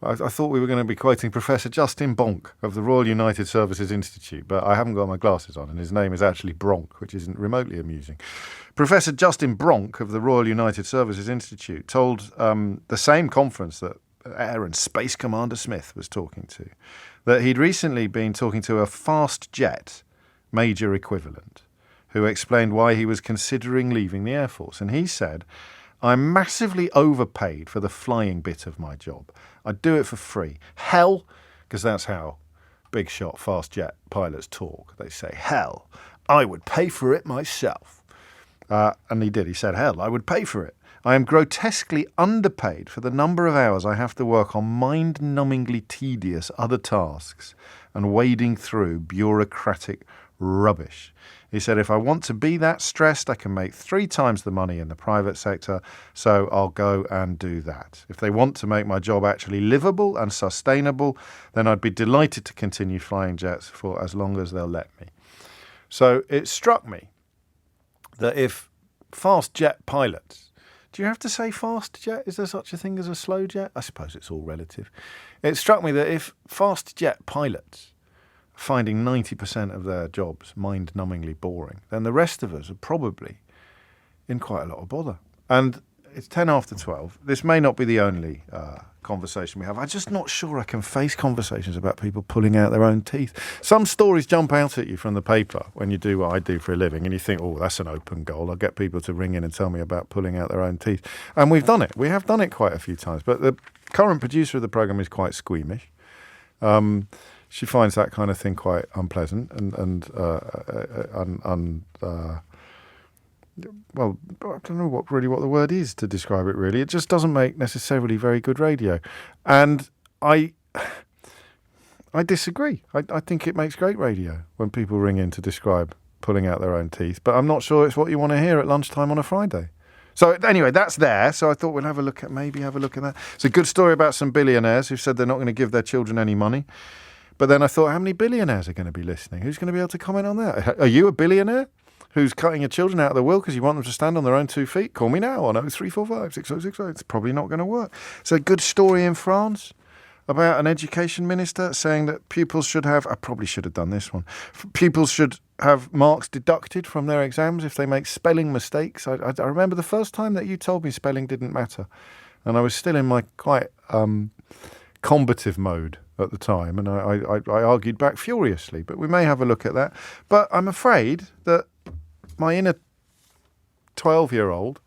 I thought we were going to be quoting Professor Justin Bonk of the Royal United Services Institute, but I haven't got my glasses on, and his name is actually Bronk, which isn't remotely amusing. Professor Justin Bronk of the Royal United Services Institute told the same conference that Air and Space Commander Smith was talking to, that he'd recently been talking to a fast jet major equivalent who explained why he was considering leaving the Air Force. And he said, I'm massively overpaid for the flying bit of my job. I do it for free. Hell, because that's how big shot fast jet pilots talk. They say, hell, I would pay for it myself. And he did. He said, hell, I would pay for it. I am grotesquely underpaid for the number of hours I have to work on mind-numbingly tedious other tasks and wading through bureaucratic rubbish. He said, if I want to be that stressed, I can make 3 times the money in the private sector, so I'll go and do that. If they want to make my job actually livable and sustainable, then I'd be delighted to continue flying jets for as long as they'll let me. So it struck me that if fast jet pilots, do you have to say fast jet? Is there such a thing as a slow jet? I suppose it's all relative. It struck me that if fast jet pilots finding 90% of their jobs mind-numbingly boring, then the rest of us are probably in quite a lot of bother. And it's 10 after 12. This may not be the only conversation we have. I'm just not sure I can face conversations about people pulling out their own teeth. Some stories jump out at you from the paper when you do what I do for a living, and you think, oh, that's an open goal. I'll get people to ring in and tell me about pulling out their own teeth. And we've done it. We have done it quite a few times. But the current producer of the programme is quite squeamish. She finds that kind of thing quite unpleasant well, I don't know what the word is to describe it, really. It just doesn't make necessarily very good radio. And I disagree. I think it makes great radio when people ring in to describe pulling out their own teeth. But I'm not sure it's what you want to hear at lunchtime on a Friday. So anyway, that's there. So I thought we'll have a look at that. It's a good story about some billionaires who've said they're not going to give their children any money. But then I thought, how many billionaires are going to be listening? Who's going to be able to comment on that? Are you a billionaire who's cutting your children out of the will because you want them to stand on their own 2 feet? Call me now on 0345 6060. It's probably not going to work. It's a good story in France about an education minister saying that pupils should have, I probably should have done this one, pupils should have marks deducted from their exams if they make spelling mistakes. I remember the first time that you told me spelling didn't matter. And I was still in my quite combative mode at the time, and I argued back furiously, but we may have a look at that. But I'm afraid that my inner 12-year-old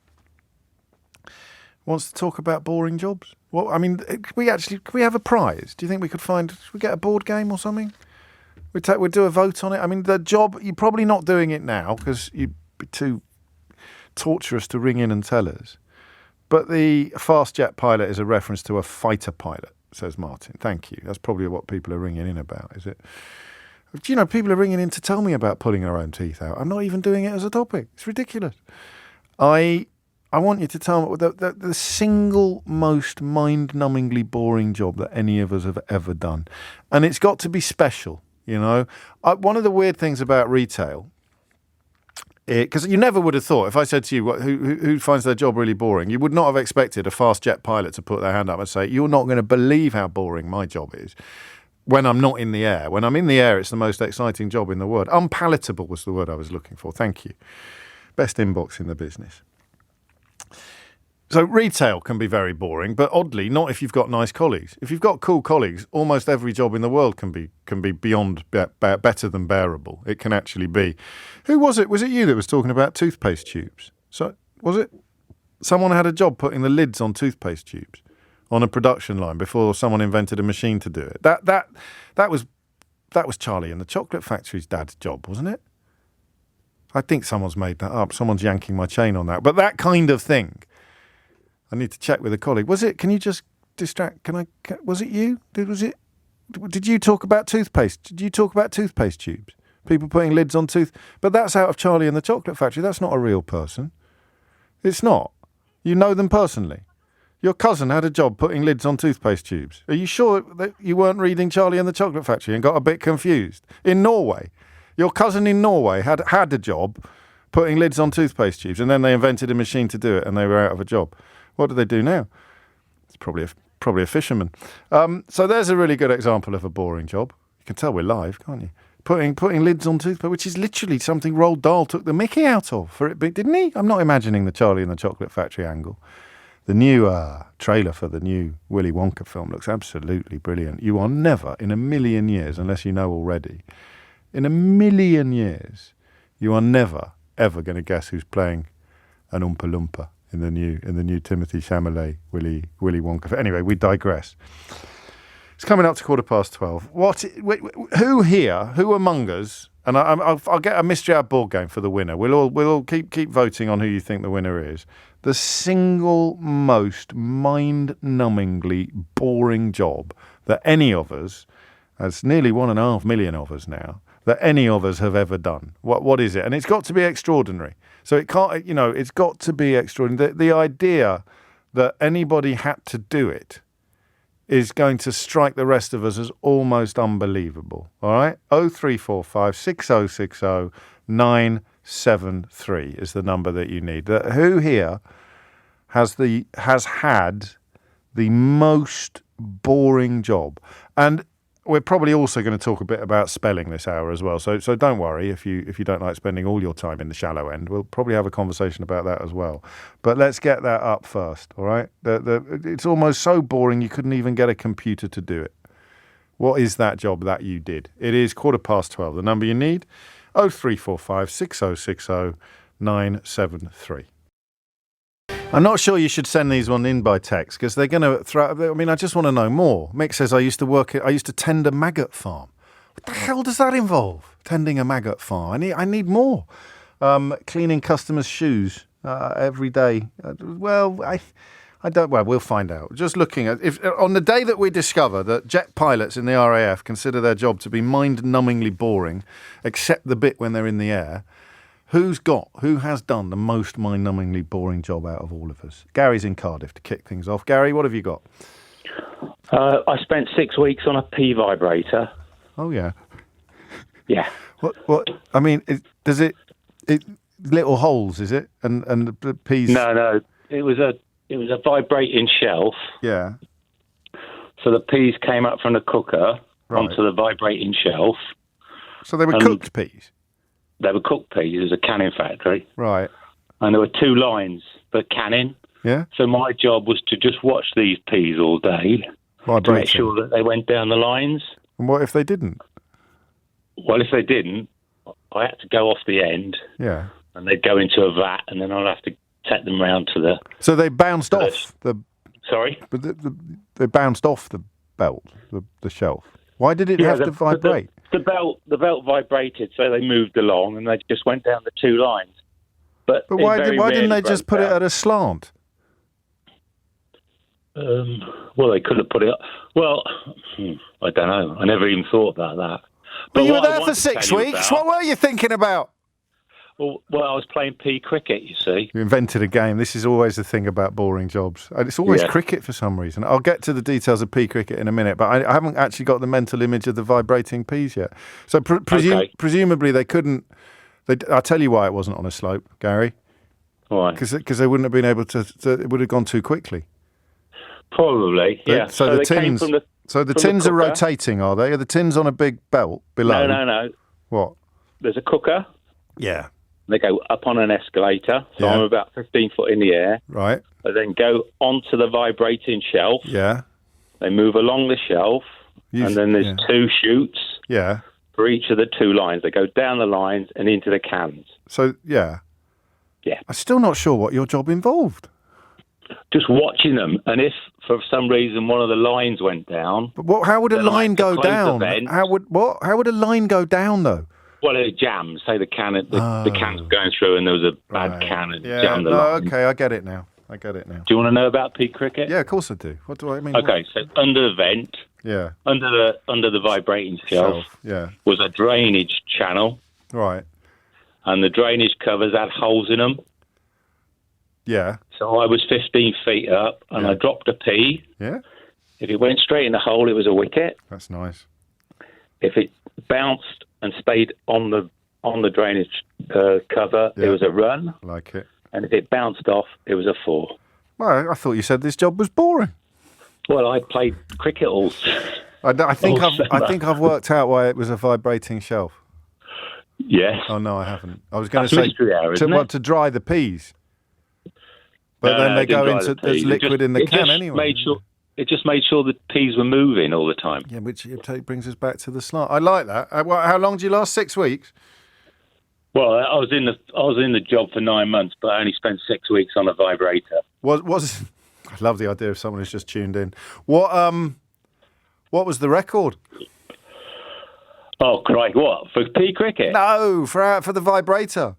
wants to talk about boring jobs. Well, I mean, can we have a prize? Do you think should we get a board game or something? We'd do a vote on it. I mean, the job, you're probably not doing it now because you'd be too torturous to ring in and tell us. But the fast jet pilot is a reference to a fighter pilot, says Martin. Thank you. That's probably what people are ringing in about, is it? Do you know, people are ringing in to tell me about pulling their own teeth out. I'm not even doing it as a topic. It's ridiculous. I want you to tell me the single most mind-numbingly boring job that any of us have ever done. And it's got to be special, you know. One of the weird things about retail, because you never would have thought, if I said to you who finds their job really boring, you would not have expected a fast jet pilot to put their hand up and say, you're not going to believe how boring my job is when I'm not in the air. When I'm in the air, it's the most exciting job in the world. Unpalatable was the word I was looking for. Thank you. Best inbox in the business. So retail can be very boring, but oddly, not if you've got nice colleagues. If you've got cool colleagues, almost every job in the world can be beyond better than bearable. It can actually be. Who was it? Was it you that was talking about toothpaste tubes? So was it? Someone had a job putting the lids on toothpaste tubes on a production line before someone invented a machine to do it. That was Charlie and the Chocolate Factory's dad's job, wasn't it? I think someone's made that up. Someone's yanking my chain on that. But that kind of thing. I need to check with a colleague. Was it? Can you just distract? Was it you? Did you talk about toothpaste? Did you talk about toothpaste tubes? People putting lids on But that's out of Charlie and the Chocolate Factory. That's not a real person. It's not. You know them personally. Your cousin had a job putting lids on toothpaste tubes. Are you sure that you weren't reading Charlie and the Chocolate Factory and got a bit confused? In Norway, your cousin in Norway had a job putting lids on toothpaste tubes, and then they invented a machine to do it, and they were out of a job. What do they do now? It's probably a fisherman. So there's a really good example of a boring job. You can tell we're live, can't you? Putting lids on toothpaste, which is literally something Roald Dahl took the mickey out of for it, didn't he? I'm not imagining the Charlie and the Chocolate Factory angle. The new trailer for the new Willy Wonka film looks absolutely brilliant. You are never, in a million years, unless you know already, in a million years, you are never, ever going to guess who's playing an Oompa Loompa in the new Timothy Chalamet Willy Wonka. Anyway, we digress. It's coming up to 12:15. Who among us And I'll get a mystery out board game for the winner. We'll all keep voting on who you think the winner is. The single most mind-numbingly boring job that any of us, there's nearly 1.5 million of us now, that any of us have ever done. What is it? And it's got to be extraordinary. So it can't, it's got to be extraordinary. The idea that anybody had to do it is going to strike the rest of us as almost unbelievable. All right? 0345 6060 973 is the number that you need. Who here has had the most boring job? And we're probably also going to talk a bit about spelling this hour as well. So don't worry if you don't like spending all your time in the shallow end. We'll probably have a conversation about that as well. But let's get that up first, all right? It's almost so boring you couldn't even get a computer to do it. What is that job that you did? It is 12:15. The number you need, 0345 6060 973. I'm not sure you should send these one in by text because they're going to throw. I mean, I just want to know more. Mick says I used to tend a maggot farm. What the hell does that involve? Tending a maggot farm. I need more. Cleaning customers' shoes every day. I don't. Well, we'll find out. Just looking at if on the day that we discover that jet pilots in the RAF consider their job to be mind-numbingly boring, except the bit when they're in the air. Who has done the most mind-numbingly boring job out of all of us? Gary's in Cardiff to kick things off. Gary, what have you got? I spent 6 weeks on a pea vibrator. Oh, yeah. Yeah. What? I mean, does it little holes, is it? And the peas... No. It was a vibrating shelf. Yeah. So the peas came up from the cooker onto the vibrating shelf. So they were cooked peas? They were cooked peas. It was a canning factory. Right. And there were 2 lines for canning. Yeah. So my job was to just watch these peas all day to make sure that they went down the lines. And what if they didn't? Well, if they didn't, I had to go off the end. Yeah. And they'd go into a vat, and then I'd have to take them round to the... So they bounced off the... Sorry? But they bounced off the belt, the shelf. Why did it have to vibrate? The belt vibrated, so they moved along, and they just went down the 2 lines. But why didn't they just put it at a slant? Well, they could have put it up. Well, I don't know. I never even thought about that. But you were there for 6 weeks. What were you thinking about? Well, I was playing pea cricket, you see. You invented a game. This is always the thing about boring jobs. It's always cricket for some reason. I'll get to the details of pea cricket in a minute, but I haven't actually got the mental image of the vibrating peas yet. So presumably they couldn't... I'll tell you why it wasn't on a slope, Gary. Why? Because they wouldn't have been able to... It would have gone too quickly. Probably, yeah. So the tins... the tins are rotating, are they? Are the tins on a big belt below? No. What? There's a cooker. Yeah. They go up on an escalator, so I'm about 15 foot in the air. Right. They then go onto the vibrating shelf. Yeah. They move along the shelf, and then there's 2 chutes. Yeah. For each of the 2 lines. They go down the lines and into the cans. So, yeah. Yeah. I'm still not sure what your job involved. Just watching them, and if for some reason one of the lines went down... But how would a line go down? How would a line go down, though? Well, it jams. Say the can's going through and there was a bad can and jammed the line. Okay, I get it now. Do you want to know about pea cricket? Yeah, of course I do. What do I mean? Okay, so under the vent, under the vibrating shelf, was a drainage channel. Right. And the drainage covers had holes in them. Yeah. So I was 15 feet up and I dropped a pea. Yeah. If it went straight in the hole, it was a wicket. That's nice. If it bounced and stayed on the drainage cover, it was a run. Like it. And if it bounced off, it was a 4. Well, I thought you said this job was boring. Well, I played cricket all. I think I've worked out why it was a vibrating shelf. Yes. Oh no, I haven't. I was going to say to dry the peas. But then they go into there's liquid in the can anyway. It just made sure the peas were moving all the time. Yeah, which brings us back to the slant. I like that. How long did you last? 6 weeks. Well, I was in the job for 9 months, but I only spent 6 weeks on a vibrator. I love the idea of someone who's just tuned in. What was the record? Oh, crikey, what? For pea cricket? No, for the vibrator.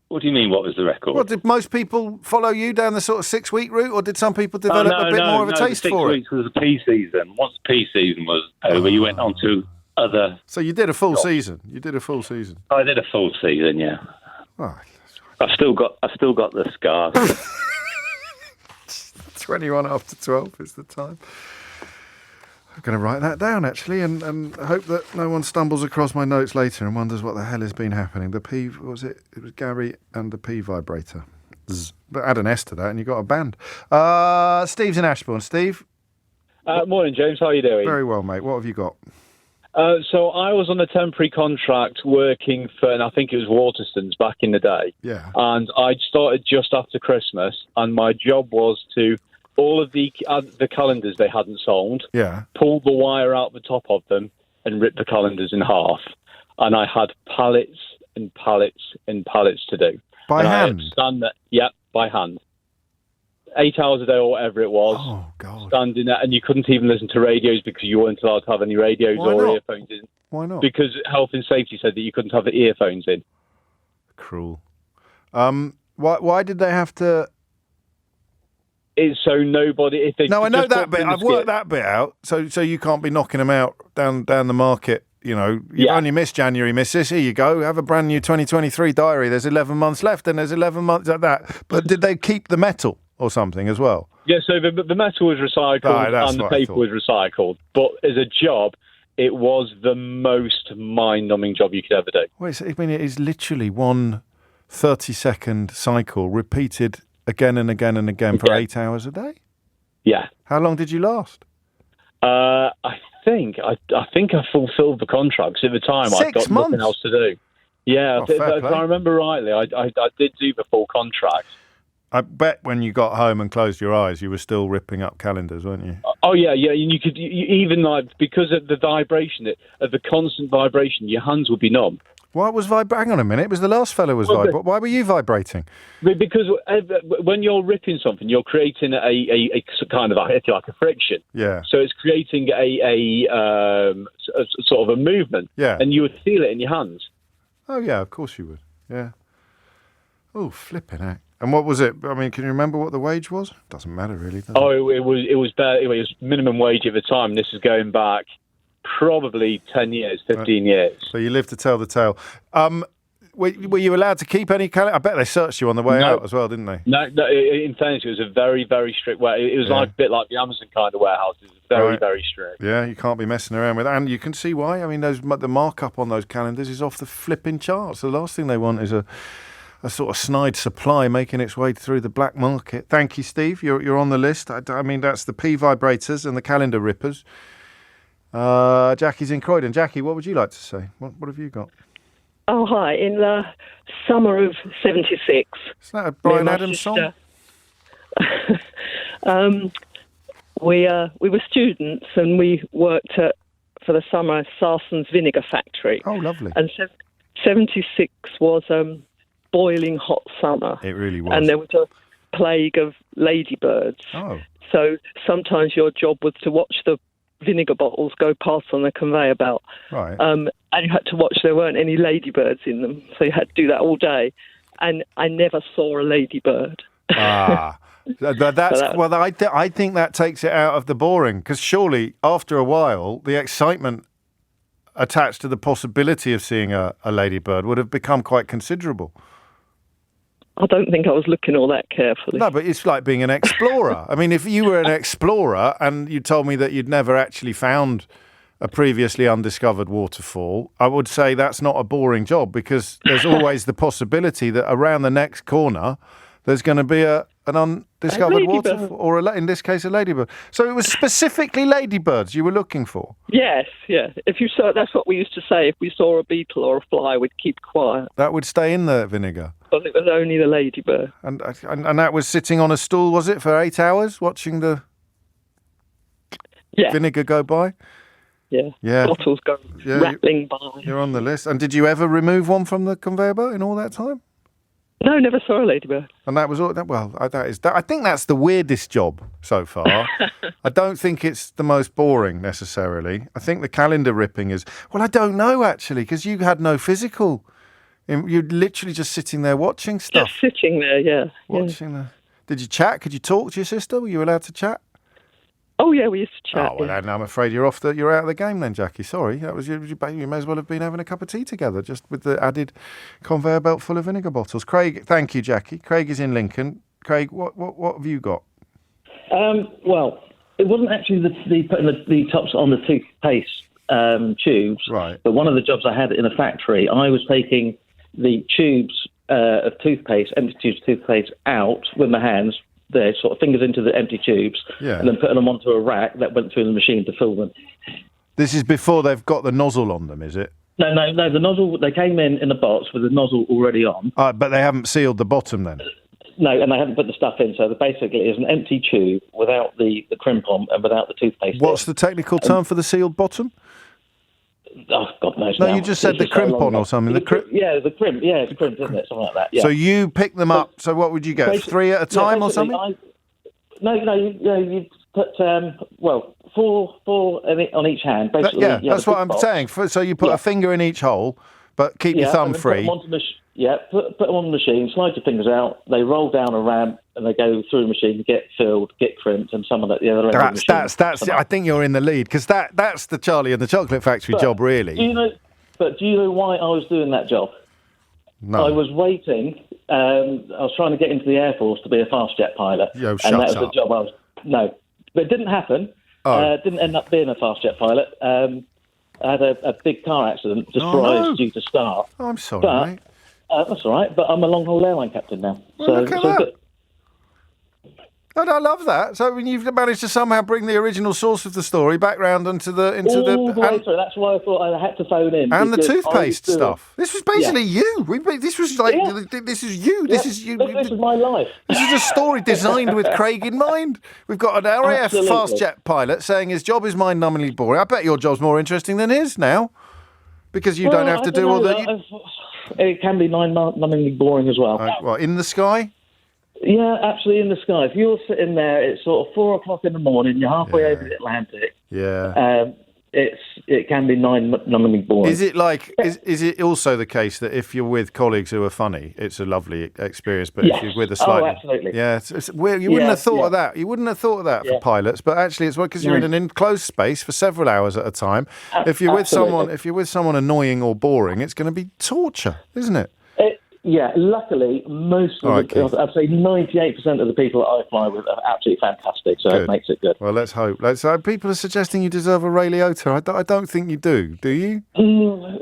What do you mean, what was the record? Well, did most people follow you down the sort of 6-week route, or did some people develop a bit more of a taste for it? 6 weeks was the pea season. Once the pea season was over, you went on to other... So you did a full season? You did a full season? I did a full season, yeah. Right. I've still got the scars. 21 after 12 is the time. I'm going to write that down, actually, and hope that no one stumbles across my notes later and wonders what the hell has been happening. The P, what was it? It was Gary and the P vibrator. Zzz. But add an S to that and you've got a band. Steve's in Ashbourne. Steve? Morning, James. How are you doing? Very well, mate. What have you got? So I was on a temporary contract working for, and I think it was Waterstones back in the day. Yeah. And I started just after Christmas, and my job was to all of the calendars they hadn't sold, pull the wire out the top of them and rip the calendars in half. And I had pallets and pallets and pallets to do. By hand? By hand. 8 hours a day or whatever it was. Oh, God. Standing there, and you couldn't even listen to radios because you weren't allowed to have any radios or earphones in. Why not? Because health and safety said that you couldn't have the earphones in. Cruel. Why did they have to... It's so nobody... If they I know that bit. I've worked that bit out. So you can't be knocking them out down the market. You know, you've only missed January, missus. Here you go. Have a brand new 2023 diary. There's 11 months left, and there's 11 months like that. But did they keep the metal or something as well? Yeah, so the metal was recycled and the paper was recycled. But as a job, it was the most mind-numbing job you could ever do. Well, it is literally one 30-second cycle repeated again and again and again for 8 hours a day? Yeah. How long did you last? I think I fulfilled the contracts at the time. 6 I'd got months? nothing else to do. Yeah, fair if play. I remember rightly, I did do the full contract. I bet when you got home and closed your eyes, you were still ripping up calendars, weren't you? Oh yeah, and you could even because of the vibration, of the constant vibration, your hands would be numb. Why was vibrating? Hang on a minute, it was the last fellow was vibrating. Why were you vibrating? Because when you're ripping something, you're creating a kind of if you like a friction. Yeah. So it's creating a sort of a movement. Yeah. And you would feel it in your hands. Oh yeah, of course you would. Yeah. Oh, flipping heck. And what was it? I mean, can you remember what the wage was? Doesn't matter really, does it? Oh, it was minimum wage at the time. This is going back probably 10 years, 15 years. So you lived to tell the tale. Were you allowed to keep any calendar? I bet they searched you on the way out as well, didn't they? No, in fairness, it was a very, very strict way. It was like a bit like the Amazon kind of warehouse. It was very, very strict. Yeah, you can't be messing around with that. And you can see why. I mean, the markup on those calendars is off the flipping charts. The last thing they want is a sort of snide supply making its way through the black market. Thank you, Steve. You're on the list. I mean, that's the P vibrators and the calendar rippers. Jackie's in Croydon. Jackie, what would you like to say? What have you got? Oh, hi. In the summer of 76. Is that a Bryan Adams song? We were students and we worked for the summer Sarson's Vinegar Factory. Oh, lovely. And 76 was boiling hot summer. It really was. And there was a plague of ladybirds. Oh. So sometimes your job was to watch the vinegar bottles go past on the conveyor belt. Right. And you had to watch there weren't any ladybirds in them. So you had to do that all day. And I never saw a ladybird. Ah. I think that takes it out of the boring, because surely after a while the excitement attached to the possibility of seeing a ladybird would have become quite considerable. I don't think I was looking all that carefully. No, but it's like being an explorer. I mean, if you were an explorer and you told me that you'd never actually found a previously undiscovered waterfall, I would say that's not a boring job, because there's always the possibility that around the next corner there's going to be an undiscovered waterfall, or in this case, a ladybird. So it was specifically ladybirds you were looking for? Yes, yeah. If you saw, that's what we used to say. If we saw a beetle or a fly, we'd keep quiet. That would stay in the vinegar? Because it was only the ladybird. And that was sitting on a stool, was it, for 8 hours, watching the vinegar go by? Yeah. Bottles go rattling by. You're on the list. And did you ever remove one from the conveyor belt in all that time? No, never saw a ladybird. And that was all. I think that's the weirdest job so far. I don't think it's the most boring necessarily. I think the calendar ripping is. Well, I don't know actually, because you had no physical. You're literally just sitting there watching stuff. Just sitting there, yeah. Watching. Did you chat? Could you talk to your sister? Were you allowed to chat? Oh yeah, we used to chat. Oh well, then I'm afraid you're out of the game then, Jackie. Sorry, that was you may as well have been having a cup of tea together, just with the added conveyor belt full of vinegar bottles. Craig, thank you, Jackie. Craig is in Lincoln. Craig, what have you got? Well, it wasn't actually the putting the tops on the toothpaste tubes, right? But one of the jobs I had in a factory, I was taking the tubes of toothpaste, empty tubes of toothpaste, out with my hands. Their sort of fingers into the empty tubes, and then putting them onto a rack that went through the machine to fill them. This is before they've got the nozzle on them, is it? No. The nozzle, they came in a box with the nozzle already on. But they haven't sealed the bottom then? No, and they haven't put the stuff in. So basically, it's an empty tube without the crimp on and without the toothpaste. What's the technical term for the sealed bottom? Oh, God knows. No, now. you just said the crimp on or something. The crimp, it's crimp, isn't it? Something like that. Yeah. So you pick them up. So what would you get? 3 at a time or something? You put four on each hand. Basically, that's what I'm saying. So you put a finger in each hole, but keep your thumb free. Put them on the machine. Slide your fingers out. They roll down a ramp and they go through the machine, get filled, get crimped, and some of that the other end of the machine. That's. I think you're in the lead because that's the Charlie and the Chocolate Factory job, really. Do you know why I was doing that job? No. I was waiting. I was trying to get into the Air Force to be a fast jet pilot, and that was the job I was. No, but it didn't happen. Didn't end up being a fast jet pilot. I had a big car accident just before I was due to start. Oh, I'm sorry, mate. That's all right, but I'm a long-haul airline captain now. Well, look at that. And I love that. So when you've managed to somehow bring the original source of the story back round into the way through. That's why I thought I had to phone in. And the toothpaste stuff. This was basically you. This was like this is you. This is you. This is my life. This is a story designed with Craig in mind. We've got an RAF fast jet pilot saying his job is mind-numbingly boring. I bet your job's more interesting than his now, because you don't have to do all the. It can be mind-numbingly boring as well. In the sky? Yeah, absolutely in the sky. If you're sitting there, it's sort of 4 o'clock in the morning, you're halfway over the Atlantic. Yeah. It can be numbingly boring. Is it is it also the case that if you're with colleagues who are funny, it's a lovely experience, but if you're with a slightly... Oh, absolutely. Yeah, it's weird. You wouldn't have thought of that. You wouldn't have thought of that for pilots, but actually it's because you're in an enclosed space for several hours at a time. If you're with someone annoying or boring, it's going to be torture, isn't it? Luckily, most of I'd say 98% of the people that I fly with are absolutely fantastic, so it makes it good. Well, let's hope. People are suggesting you deserve a Ray Liotta. I don't think you do you?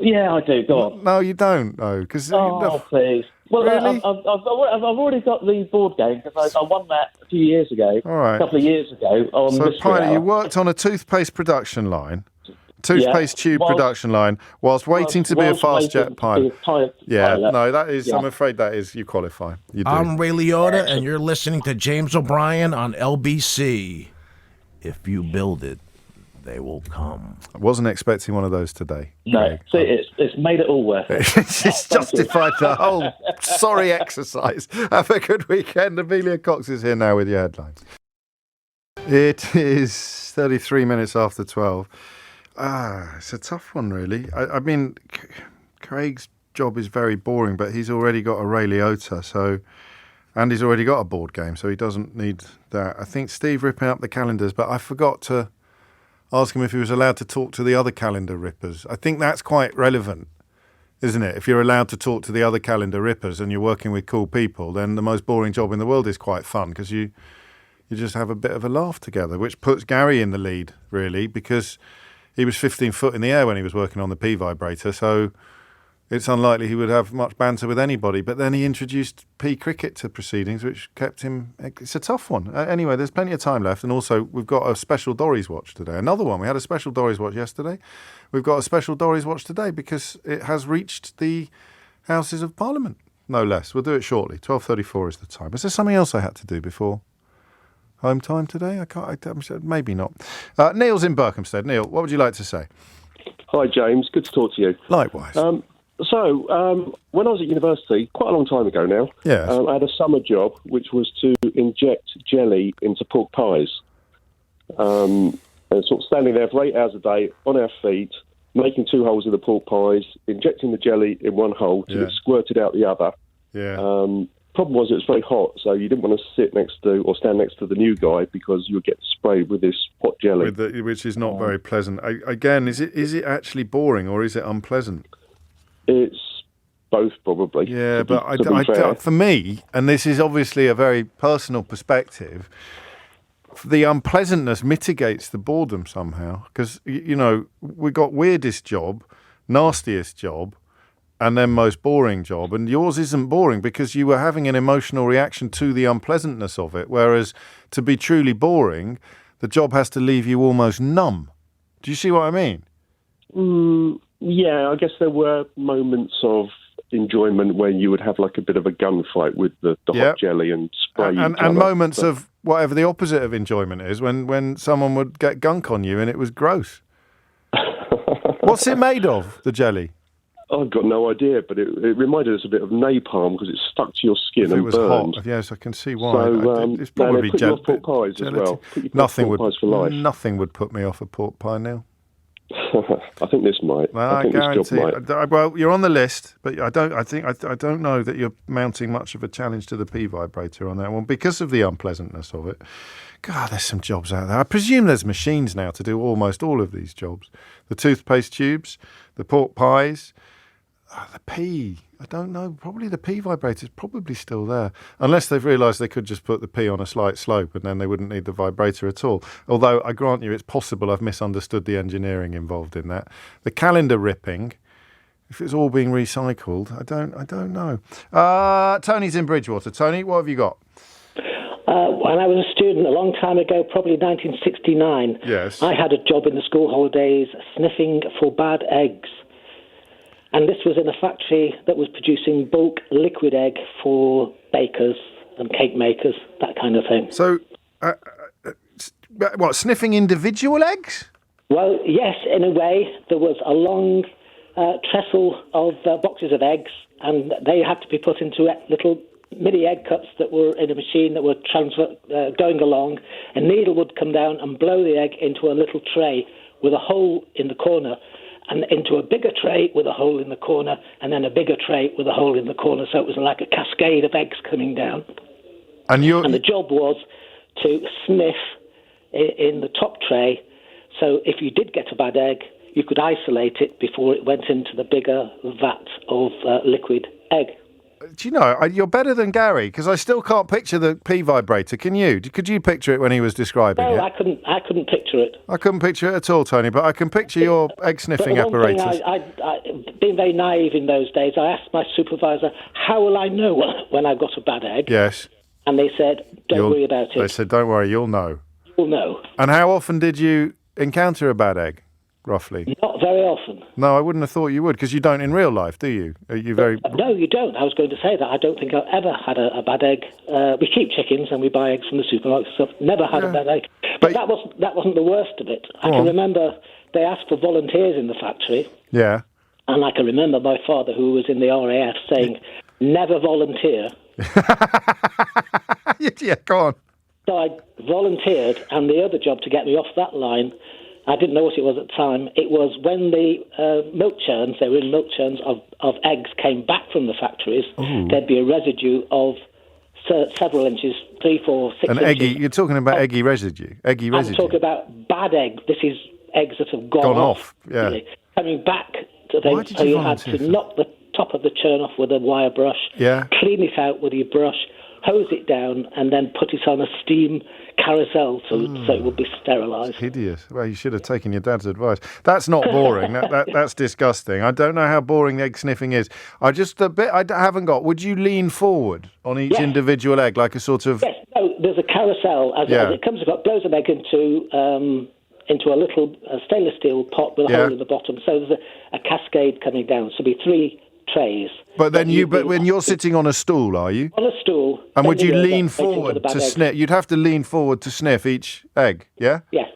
Yeah, I do. Go on. No, you don't, though. Please. Well, really? I've already got the board game, because I won that a few years ago, a couple of years ago. So, pilot, you worked on a toothpaste production line. Toothpaste tube production line whilst waiting to be a fast jet pilot. No, that is. I'm afraid that is. You qualify. You do. I'm Ray Liotta, and you're listening to James O'Brien on LBC. If you build it, they will come. I wasn't expecting one of those today. No, see, it's made it all worth it. It's justified the whole sorry exercise. Have a good weekend. Amelia Cox is here now with your headlines. It is 33 minutes after 12. It's a tough one, really. I mean, Craig's job is very boring, but he's already got a Ray Liotta, and he's already got a board game, so he doesn't need that. I think Steve ripping up the calendars, but I forgot to ask him if he was allowed to talk to the other calendar rippers. I think that's quite relevant, isn't it? If you're allowed to talk to the other calendar rippers and you're working with cool people, then the most boring job in the world is quite fun, because you just have a bit of a laugh together, which puts Gary in the lead, really, because he was 15 foot in the air when he was working on the P vibrator, so it's unlikely he would have much banter with anybody. But then he introduced P cricket to proceedings, which kept him... It's a tough one. Anyway, there's plenty of time left, and also we've got a special Dorries watch today. Another one. We had a special Dorries watch yesterday. We've got a special Dorries watch today because it has reached the Houses of Parliament, no less. We'll do it shortly. 12:34 is the time. Is there something else I had to do before home time today? Maybe not. Neil's in Berkhamsted. Neil, what would you like to say? Hi, James. Good to talk to you. Likewise. So, when I was at university, quite a long time ago now, I had a summer job which was to inject jelly into pork pies. And sort of standing there for 8 hours a day on our feet, making 2 holes in the pork pies, injecting the jelly in one hole to get squirted out the other. Problem was it was very hot, so you didn't want to sit next to or stand next to the new guy because you would get sprayed with this hot jelly. Which is not very pleasant. Again, is it actually boring or is it unpleasant? It's both, probably. Yeah, but for me, and this is obviously a very personal perspective, the unpleasantness mitigates the boredom somehow. Because, we got weirdest job, nastiest job, and then most boring job. And yours isn't boring because you were having an emotional reaction to the unpleasantness of it. Whereas to be truly boring, the job has to leave you almost numb. Do you see what I mean? Yeah, I guess there were moments of enjoyment where you would have like a bit of a gunfight with the hot jelly and spray and moments of whatever the opposite of enjoyment is when someone would get gunk on you and it was gross. What's it made of, the jelly? I've got no idea, but it reminded us a bit of napalm because it stuck to your skin and burned. Hot, yes, I can see why. So, it's probably put you off pork pies as well. Nothing would put me off a pork pie, Neil. I think this might. Well, I think guarantee. This job might. Well, you're on the list, but I don't know that you're mounting much of a challenge to the P vibrator on that one because of the unpleasantness of it. God, there's some jobs out there. I presume there's machines now to do almost all of these jobs. The toothpaste tubes, the pork pies, the P. I don't know. Probably the P vibrator's probably still there. Unless they've realised they could just put the P on a slight slope and then they wouldn't need the vibrator at all. Although, I grant you, it's possible I've misunderstood the engineering involved in that. The calendar ripping, if it's all being recycled, I don't know. Tony's in Bridgewater. Tony, what have you got? When I was a student a long time ago, probably 1969, I had a job in the school holidays sniffing for bad eggs. And this was in a factory that was producing bulk liquid egg for bakers and cake makers, that kind of thing. So, sniffing individual eggs? Well, yes, in a way. There was a long trestle of boxes of eggs, and they had to be put into little mini egg cups that were in a machine that were going along. A needle would come down and blow the egg into a little tray with a hole in the corner, and into a bigger tray with a hole in the corner, and then a bigger tray with a hole in the corner. So it was like a cascade of eggs coming down. And the job was to sniff in the top tray. So if you did get a bad egg, you could isolate it before it went into the bigger vat of liquid egg. Do you know, you're better than Gary, because I still can't picture the P vibrator. Can you? Could you picture it when he was describing it? No, I couldn't picture it. I couldn't picture it at all, Tony, but I can picture your egg sniffing apparatus. Being very naive in those days, I asked my supervisor, how will I know when I've got a bad egg? Yes. And they said, don't worry about it. They said, don't worry, you'll know. You'll know. And how often did you encounter a bad egg, roughly? Not very often. No, I wouldn't have thought you would, because you don't in real life, do you? Are you very... No, you don't. I was going to say that. I don't think I've ever had a bad egg. We keep chickens and we buy eggs from the supermarket, so never had a bad egg. But that wasn't the worst of it. I can remember they asked for volunteers in the factory. Yeah. And I can remember my father, who was in the RAF, saying, never volunteer. Yeah, go on. So I volunteered, and the other job to get me off that line, I didn't know what it was at the time. It was when the milk churns, they were in milk churns of eggs, came back from the factories, there'd be a residue of several inches, 3, 4, 6 inches. Eggy, you're talking about eggy residue? I'm talking about bad egg. This is eggs that have gone off. Yeah. Really. Coming back to things, so you had to knock the top of the churn off with a wire brush, clean it out with your brush, hose it down, and then put it on a steam carousel so it would be sterilised. Hideous. Well, you should have taken your dad's advice. That's not boring. That's disgusting. I don't know how boring egg sniffing is. The bit I haven't got, would you lean forward on each individual egg like a sort of... Yes, no, there's a carousel. As it comes about, blows an egg into a little stainless steel pot with a hole in the bottom. So there's a cascade coming down. So there'll be 3 trays. But then when you're sitting on a stool, are you? On a stool. And would you lean forward to sniff? You'd have to lean forward to sniff each egg, yeah? Yes.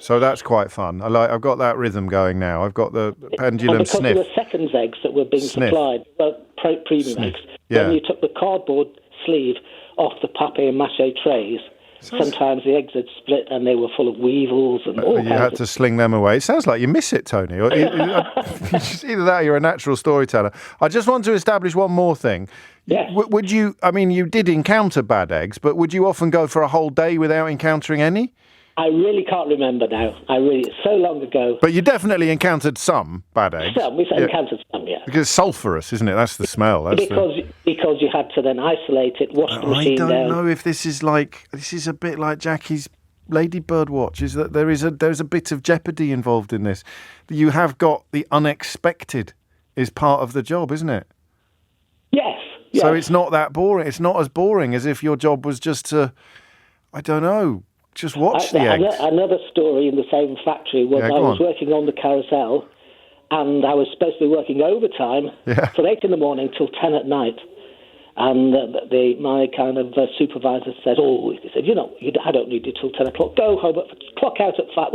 So that's quite fun. I've got that rhythm going now. I've got the pendulum and because sniff. there were seconds eggs that were being supplied, well, premium eggs. Yeah. When you took the cardboard sleeve off the papier-mâché trays, sometimes the eggs had split and they were full of weevils and all kinds. You had to sling them away. It sounds like you miss it, Tony. Either that or you're a natural storyteller. I just want to establish one more thing. Yes. Would you, I mean, you did encounter bad eggs, but would you often go for a whole day without encountering any? I really can't remember now. It's so long ago. But you definitely encountered some bad eggs. We've encountered some, yeah. Because it's sulphurous, isn't it? That's the smell. Because you had to then isolate it, wash the machine down. I don't know if this is a bit like Jackie's Ladybird watch, is that there's a bit of jeopardy involved in this. You have got the unexpected is part of the job, isn't it? Yes. So it's not that boring. It's not as boring as if your job was just to, I don't know, just watch the eggs. Another story in the same factory was I was working on the carousel and I was supposed to be working overtime from 8 in the morning till 10 at night. And my kind of supervisor said, he said, I don't need you till 10 o'clock. Go home, clock out at 5.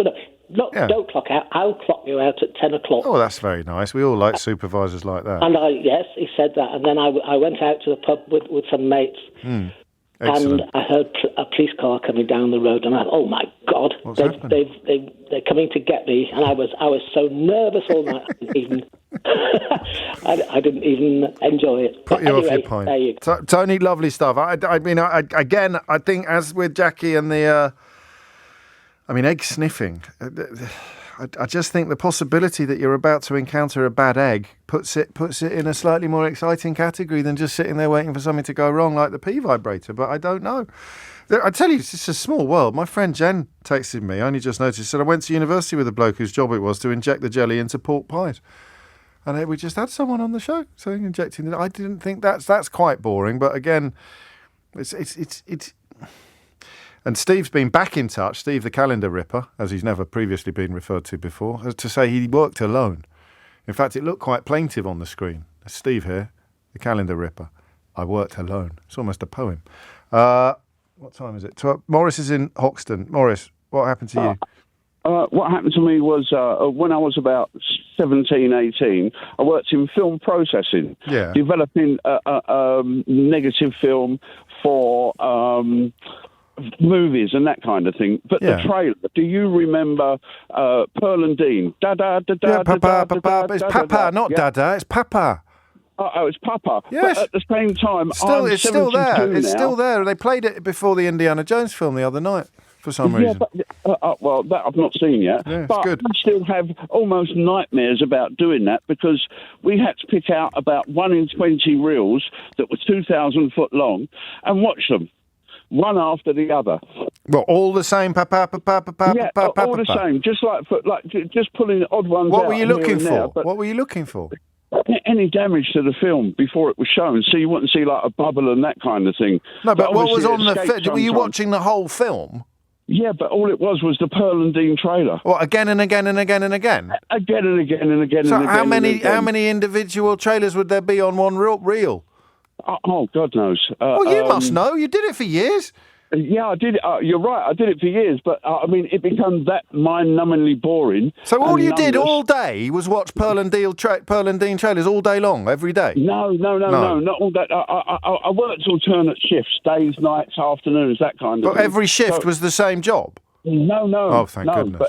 Don't clock out. I'll clock you out at 10 o'clock. Oh, that's very nice. We all like supervisors like that. And he said that. And then I went out to the pub with some mates. Excellent. And I heard a police car coming down the road, and I thought, "Oh my God, they're coming to get me!" And I was so nervous all night. I didn't even enjoy it. Put you off your pint. Tony, lovely stuff. I think as with Jackie and the, egg sniffing. I just think the possibility that you're about to encounter a bad egg puts it in a slightly more exciting category than just sitting there waiting for something to go wrong like the pee vibrator. But I don't know. I tell you, it's just a small world. My friend Jen texted me. I only just noticed. Said I went to university with a bloke whose job it was to inject the jelly into pork pies. And we just had someone on the show saying injecting it. I didn't think that's quite boring. But again, it's. And Steve's been back in touch, Steve the calendar ripper, as he's never previously been referred to before, to say he worked alone. In fact, it looked quite plaintive on the screen. Steve here, the calendar ripper. I worked alone. It's almost a poem. What time is it? Morris is in Hoxton. Morris, what happened to you? What happened to me was when I was about 17, 18, I worked in film processing, developing a negative film for movies and that kind of thing. But the trailer, do you remember Pearl and Dean? Da-da, da-da, Papa. It's Papa, not Dada. It's Papa. Oh, it's Papa. Yes. But at the same time, it's still there. It's still there. They played it before the Indiana Jones film the other night for some reason. But, that I've not seen yet. Yeah, but good. I still have almost nightmares about doing that because we had to pick out about 1 in 20 reels that were 2,000 foot long and watch them. One after the other. Well, all the same, Papa. Yeah, all the same. Just just pulling odd ones out. What were you looking for? What were you looking for? Any damage to the film before it was shown, so you wouldn't see like a bubble and that kind of thing. No, but what was on the film? Were you watching the whole film? Yeah, but all it was the Pearl and Dean trailer. What, again and again and again and again? Again and again and again. So and again. How many individual trailers would there be on one reel? Oh, God knows. Well, you must know. You did it for years. Yeah, I did it. You're right. I did it for years, but it became that mind-numbingly boring. So all you did all day was watch Pearl and Dean trailers all day long, every day? No, not all day. I worked alternate shifts, days, nights, afternoons, that kind of thing. But every shift was the same job? No. Oh, thank goodness.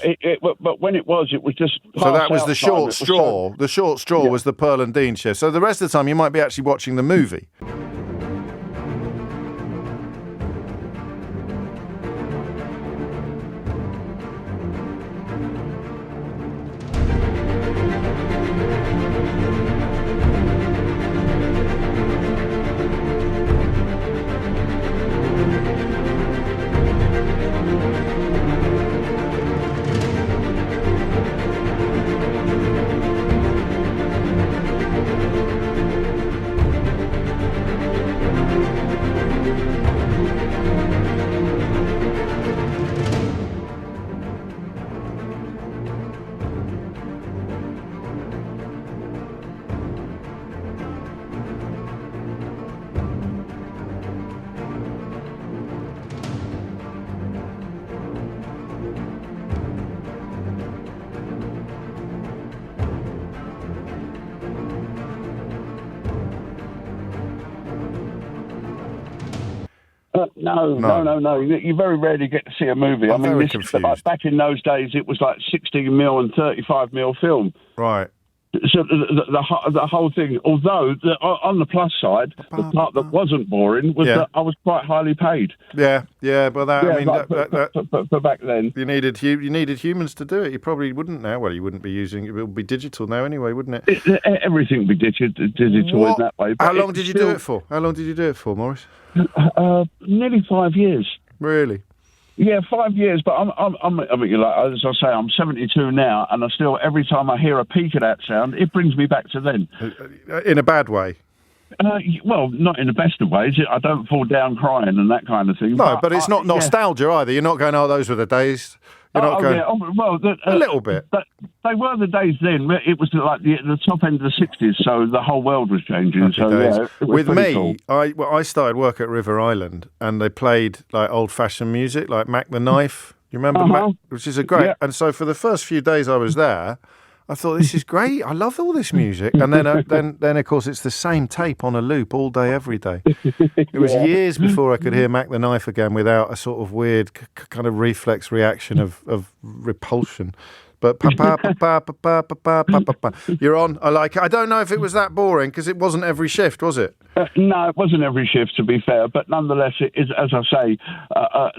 But when it was just... So that was the short straw. The short straw was the Pearl and Dean shift. So the rest of the time you might be actually watching the movie. No. You very rarely get to see a movie. I'm very confused. Like back in those days, it was like 16mm and 35mm film. Right. So the whole thing, although on the plus side, the part that wasn't boring was that I was quite highly paid. Yeah, but but back then you needed humans to do it. You probably wouldn't now. Well, you wouldn't be using it. It would be digital now anyway, wouldn't it? Everything would be digital in that way. How long did you do it for? How long did you do it for, Maurice? Nearly 5 years. Really? Yeah, 5 years, but as I say, I'm 72 now, and I still, every time I hear a peak of that sound, it brings me back to then. In a bad way? Well, not in the best of ways. I don't fall down crying and that kind of thing. No, but it's not nostalgia either. You're not going, those were the days. You're not going... a little bit. They were the days then. It was like the top end of the 60s, so the whole world was changing. With me, cool. I started work at River Island, and they played like old-fashioned music, like Mac the Knife. You remember Mac? Which is a great... Yeah. And so for the first few days I was there, I thought, this is great. I love all this music. And then of course, it's the same tape on a loop all day, every day. It was years before I could hear Mac the Knife again without a sort of weird kind of reflex reaction of repulsion. But you're on. I like it. I don't know if it was that boring because it wasn't every shift, was it? No, it wasn't every shift, to be fair. But nonetheless, it is, as I say,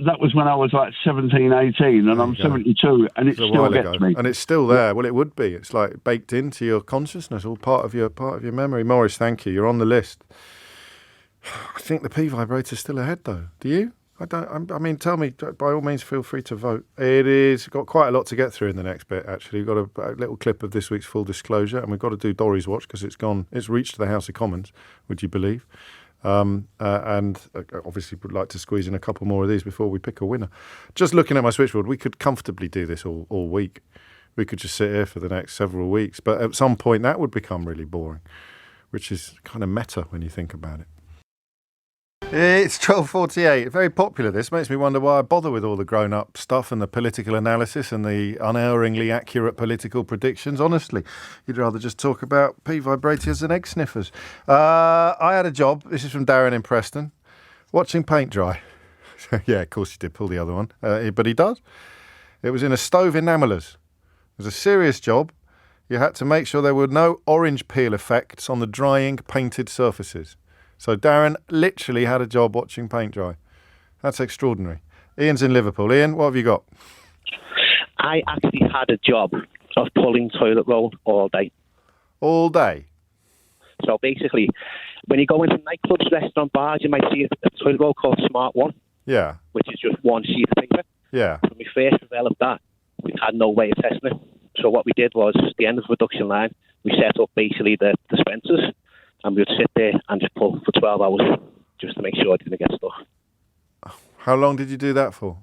that was when I was like 17, 18, and I'm 72, and it still gets me. And it's still there. Well, it would be. It's like baked into your consciousness, all part of your memory. Morris, thank you. You're on the list. I think the P vibrator's still ahead, though. Do you? I mean, tell me, by all means, feel free to vote. It's got quite a lot to get through in the next bit, actually. We've got a little clip of this week's Full Disclosure, and we've got to do Dorries Watch because it's reached the House of Commons, would you believe? And obviously would like to squeeze in a couple more of these before we pick a winner. Just looking at my switchboard, we could comfortably do this all week. We could just sit here for the next several weeks. But at some point, that would become really boring, which is kind of meta when you think about it. It's 12:48. Very popular, this. Makes me wonder why I bother with all the grown-up stuff and the political analysis and the unerringly accurate political predictions. Honestly, you'd rather just talk about P vibrators and egg sniffers. I had a job. This is from Darren in Preston. Watching paint dry. Yeah, of course you did pull the other one. But he does. It was in a stove enamellers. It was a serious job. You had to make sure there were no orange peel effects on the drying painted surfaces. So Darren literally had a job watching paint dry. That's extraordinary. Ian's in Liverpool. Ian, what have you got? I actually had a job of pulling toilet roll all day. All day? So basically, when you go into nightclubs, restaurant, bars, you might see a toilet roll called Smart One. Yeah. Which is just one sheet of paper. Yeah. When we first developed that, we had no way of testing it. So what we did was, at the end of the production line, we set up basically the dispensers, and we would sit there and just pull for 12 hours just to make sure it didn't get stuck. How long did you do that for?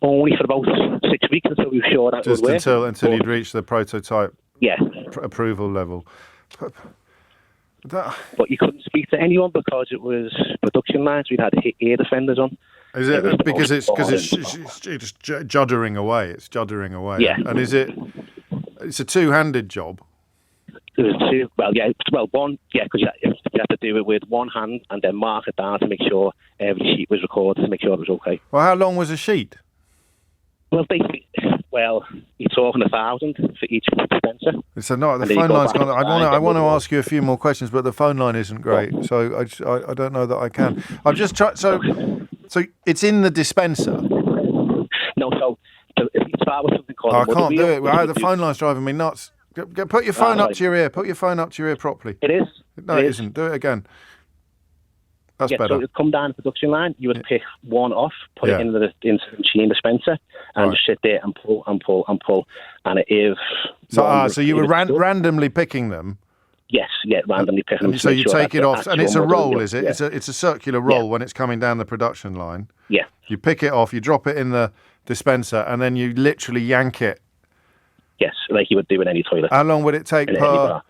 Only for about 6 weeks until we were sure that just would work. Until you'd reached the prototype approval level. But you couldn't speak to anyone because it was production lines. We'd had ear defenders on. Is it because it's juddering away? It's juddering away. Yeah. And it's a two-handed job? There's two. One, because you have to do it with one hand and then mark it down to make sure every sheet was recorded to make sure it was okay. Well, how long was a sheet? Well, basically, you're talking 1,000 for each dispenser. So no, the phone line's gone. I want to ask you a few more questions, but the phone line isn't great, so I don't know that I can. I've just tried. So it's in the dispenser. No, so if you start with something called, I can't do it. The phone line's driving me nuts. Put your phone up to your ear. Put your phone up to your ear properly. It is. No, it isn't. Do it again. That's better. So it'd come down the production line. You would pick one off, put it into the machine dispenser, and just sit there and pull and pull and pull. And it is. So you were randomly picking them. Yes, randomly picking them. So you take it off, and it's a roll, is it? Yeah. It's a circular roll when it's coming down the production line. Yeah. You pick it off, you drop it in the dispenser, and then you literally yank it. Yes, like you would do in any toilet. How long would it take per?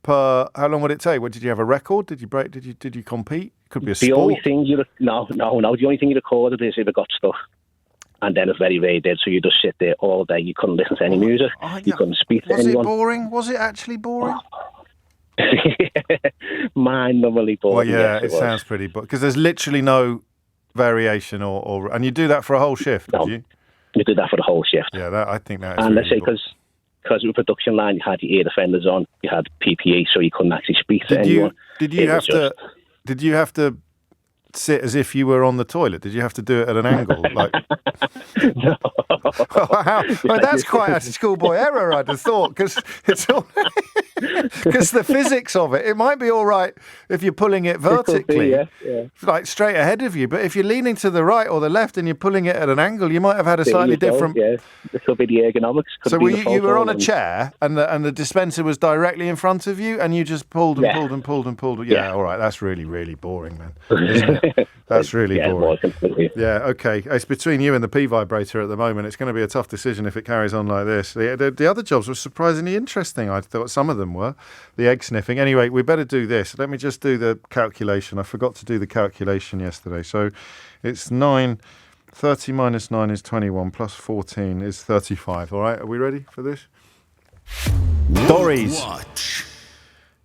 How long would it take? What did you have a record? Did you break? Did you compete? Could be a sport. The only thing no. The only thing you recorded is if it got stuck, and then it very rarely did. So you just sit there all day. You couldn't listen to any music. You couldn't speak to anyone. Was it boring? Was it actually boring? Mind-numbingly boring. Well, yeah, it sounds pretty boring because there's literally no variation, and you do that for a whole shift, No. do you? You do that for the whole shift. Yeah, I think that is And really let's say, because with production line, you had your ear defenders on, you had PPE, so you couldn't actually speak to anyone. Did you have to sit as if you were on the toilet? Did you have to do it at an angle? Like, no. Well, that's quite a schoolboy error, I'd have thought, because it's all because the physics of it. It might be all right if you're pulling it vertically, like straight ahead of you. But if you're leaning to the right or the left and you're pulling it at an angle, you might have had a slightly different. Yeah, it could be the ergonomics. So you were on a chair and the dispenser was directly in front of you, and you just pulled and pulled and pulled and pulled. Yeah, all right. That's really, really boring, man. Isn't it? That's really boring. Yeah, okay. It's between you and the P vibrator at the moment. It's going to be a tough decision if it carries on like this. The other jobs were surprisingly interesting. I thought some of them were. The egg sniffing. Anyway, we better do this. Let me just do the calculation. I forgot to do the calculation yesterday. So it's 9. 30 minus 9 is 21, plus 14 is 35. All right, are we ready for this? Dorries. Watch.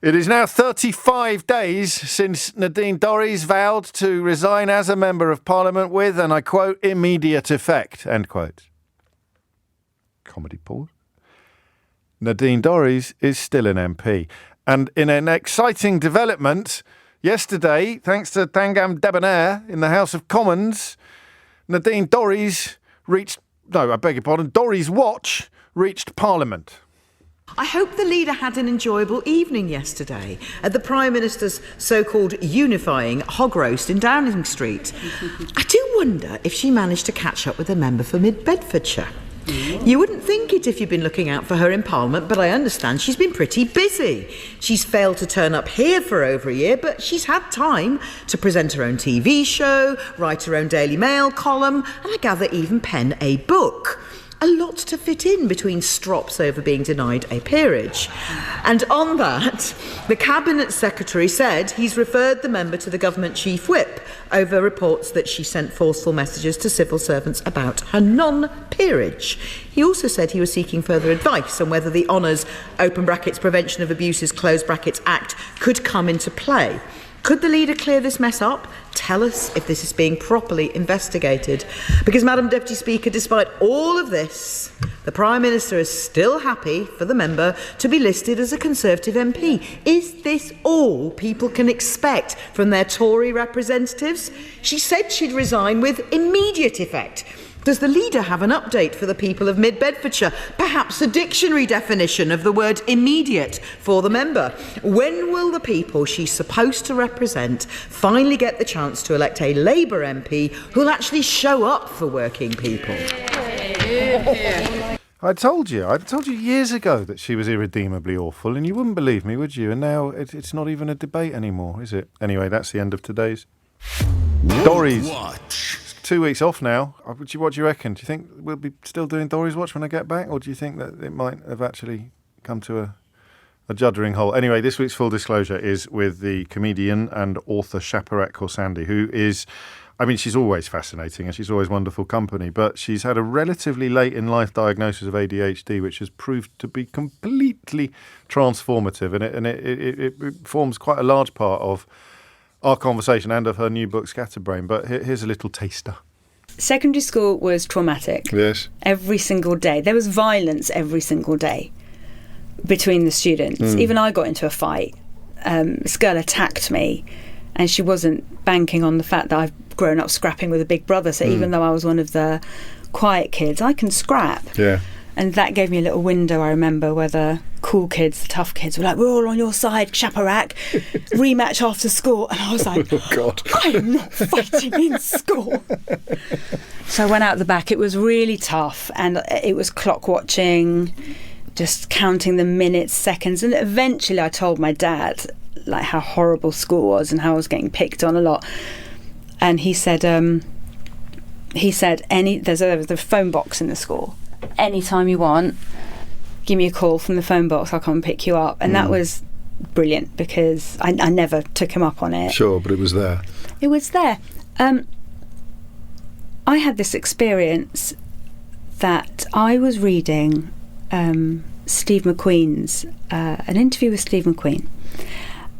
It is now 35 days since Nadine Dorries vowed to resign as a Member of Parliament with, and I quote, immediate effect, end quote. Comedy pause. Nadine Dorries is still an MP. And in an exciting development, yesterday, thanks to Tangam Debonair in the House of Commons, Nadine Dorries Dorries' watch reached Parliament. I hope the leader had an enjoyable evening yesterday at the Prime Minister's so-called unifying hog roast in Downing Street. I do wonder if she managed to catch up with a member for Mid-Bedfordshire. You wouldn't think it if you've been looking out for her in Parliament, but I understand she's been pretty busy. She's failed to turn up here for over a year, but she's had time to present her own TV show, write her own Daily Mail column, and I gather even pen a book. A lot to fit in between strops over being denied a peerage. And on that, the Cabinet Secretary said he's referred the member to the Government Chief Whip over reports that she sent forceful messages to civil servants about her non-peerage. He also said he was seeking further advice on whether the Honours (open brackets Prevention of Abuses close brackets Act could come into play. Could the leader clear this mess up? Tell us if this is being properly investigated. Because, Madam Deputy Speaker, despite all of this, the Prime Minister is still happy for the member to be listed as a Conservative MP. Is this all people can expect from their Tory representatives? She said she'd resign with immediate effect. Does the leader have an update for the people of Mid-Bedfordshire? Perhaps a dictionary definition of the word immediate for the member? When will the people she's supposed to represent finally get the chance to elect a Labour MP who'll actually show up for working people? I told you years ago that she was irredeemably awful, and you wouldn't believe me, would you? And now it's not even a debate anymore, is it? Anyway, that's the end of today's Dorries. Watch. 2 weeks off now. What do you reckon? Do you think we'll be still doing Dorries Watch when I get back, or do you think that it might have actually come to a juddering halt? Anyway, this week's Full Disclosure is with the comedian and author Shaparak Khorsandi, who is, I mean, she's always fascinating and she's always wonderful company, but she's had a relatively late in life diagnosis of ADHD, which has proved to be completely transformative, and it forms quite a large part of our conversation and of her new book, Scatterbrain. But here's a little taster. Secondary school was traumatic. Yes. Every single day. There was violence every single day between the students. Even I got into a fight. This girl attacked me, and she wasn't banking on the fact that I've grown up scrapping with a big brother. So even though I was one of the quiet kids, I can scrap. Yeah. And that gave me a little window, I remember, where the cool kids, the tough kids, were like, we're all on your side, Shaparak, rematch after school. And I was like, oh, God. I am not fighting in school. So I went out the back. It was really tough, and it was clock watching, just counting the minutes, seconds. And eventually I told my dad like how horrible school was and how I was getting picked on a lot. And he said, there's a phone box in the school. Anytime you want, give me a call from the phone box, I'll come and pick you up. And that was brilliant, because I never took him up on it. Sure, but it was there. It was there. I had this experience that I was reading Steve McQueen's, an interview with Steve McQueen,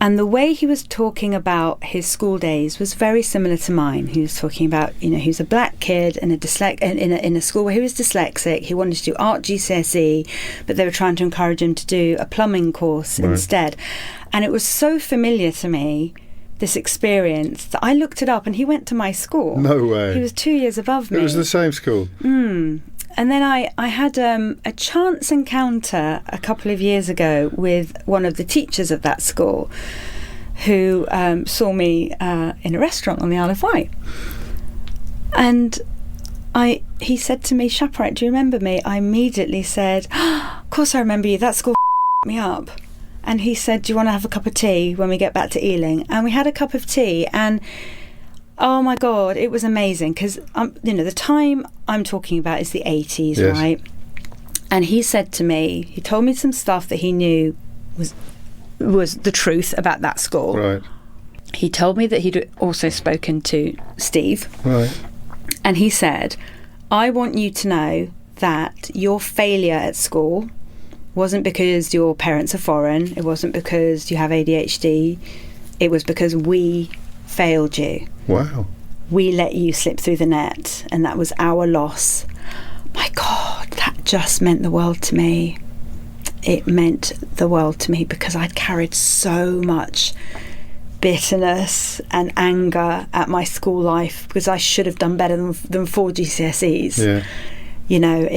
And the way he was talking about his school days was very similar to mine. He was talking about, he was a black kid in a school where he was dyslexic. He wanted to do art GCSE, but they were trying to encourage him to do a plumbing course instead. And it was so familiar to me, this experience, that I looked it up, and he went to my school. No way. He was 2 years above me. It was the same school. And then I had a chance encounter a couple of years ago with one of the teachers of that school, who saw me in a restaurant on the Isle of Wight. And he said to me, "Chaperette, do you remember me?" I immediately said, "Of course I remember you. That school me up." And he said, "Do you want to have a cup of tea when we get back to Ealing?" And we had a cup of tea, and oh my God, it was amazing, because the time I'm talking about is the 80s, yes. Right? And he said to me, he told me some stuff that he knew was the truth about that school. Right. He told me that he'd also spoken to Steve. Right. And he said, "I want you to know that your failure at school wasn't because your parents are foreign. It wasn't because you have ADHD. It was because we failed you. Wow. We let you slip through the net, and that was our loss." My God, that just meant the world to me. It meant the world to me, because I'd carried so much bitterness and anger at my school life, because I should have done better than 4 GCSEs. Yeah.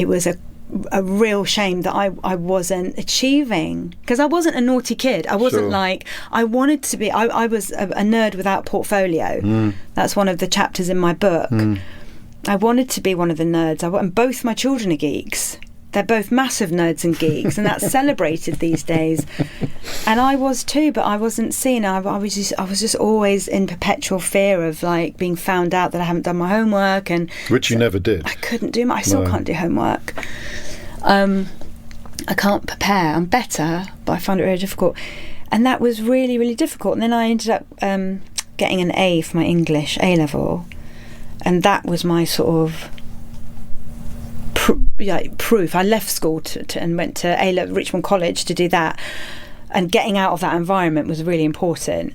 It was a real shame that I wasn't achieving, because I wasn't a naughty kid. I wasn't I wanted to be. I was a nerd without portfolio. That's one of the chapters in my book. I wanted to be one of the nerds. And both my children are geeks. They're both massive nerds and geeks, and that's celebrated these days. And I was too, but I wasn't seen. I was just always in perpetual fear of being found out that I haven't done my homework, and which you never did. I couldn't do. I still can't do homework. I can't prepare. I'm better, but I found it very difficult, and that was really, really difficult. And then I ended up getting an A for my English A level, and that was my sort of proof. I left school and went to Richmond College to do that, and getting out of that environment was really important.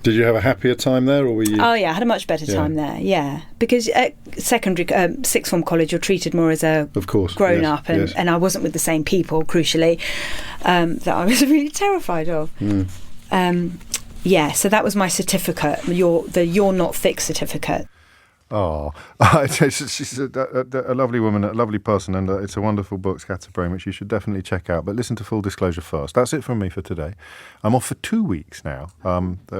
Did you have a happier time there, or were you? Oh yeah, I had a much better time there. Yeah, because at secondary, sixth form college, you're treated more as a grown up, and I wasn't with the same people. Crucially, that I was really terrified of. So that was my certificate. You're not thick certificate. Oh, she's a lovely woman, a lovely person, and it's a wonderful book, Scatterbrain, which you should definitely check out. But listen to Full Disclosure first. That's it from me for today. I'm off for 2 weeks now,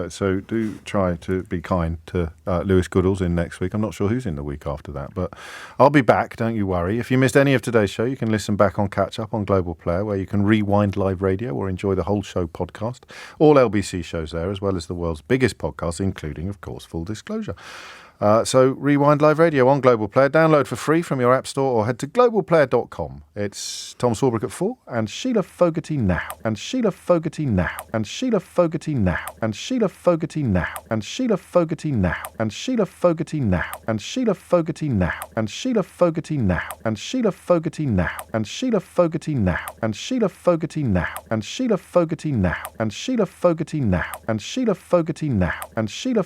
so do try to be kind to Lewis Goodall's in next week. I'm not sure who's in the week after that, but I'll be back, don't you worry. If you missed any of today's show, you can listen back on Catch Up on Global Player, where you can rewind live radio or enjoy the whole show podcast. All LBC shows there, as well as the world's biggest podcast, including, of course, Full Disclosure. So rewind live radio on Global Player. Download for free from your app store or head to globalplayer.com. It's Tom Swarbrick at 4 and Sheila Fogarty now. And Sheila Fogarty now. And Sheila Fogarty now. And Sheila Fogarty now. And Sheila Fogarty now. And Sheila Fogarty now. And Sheila Fogarty now. And Sheila Fogarty now. And Sheila Fogarty now. And Sheila Fogarty now. And Sheila Fogarty now. And Sheila Fogarty now. And Sheila Fogarty now. And Sheila Fogarty now. And Sheila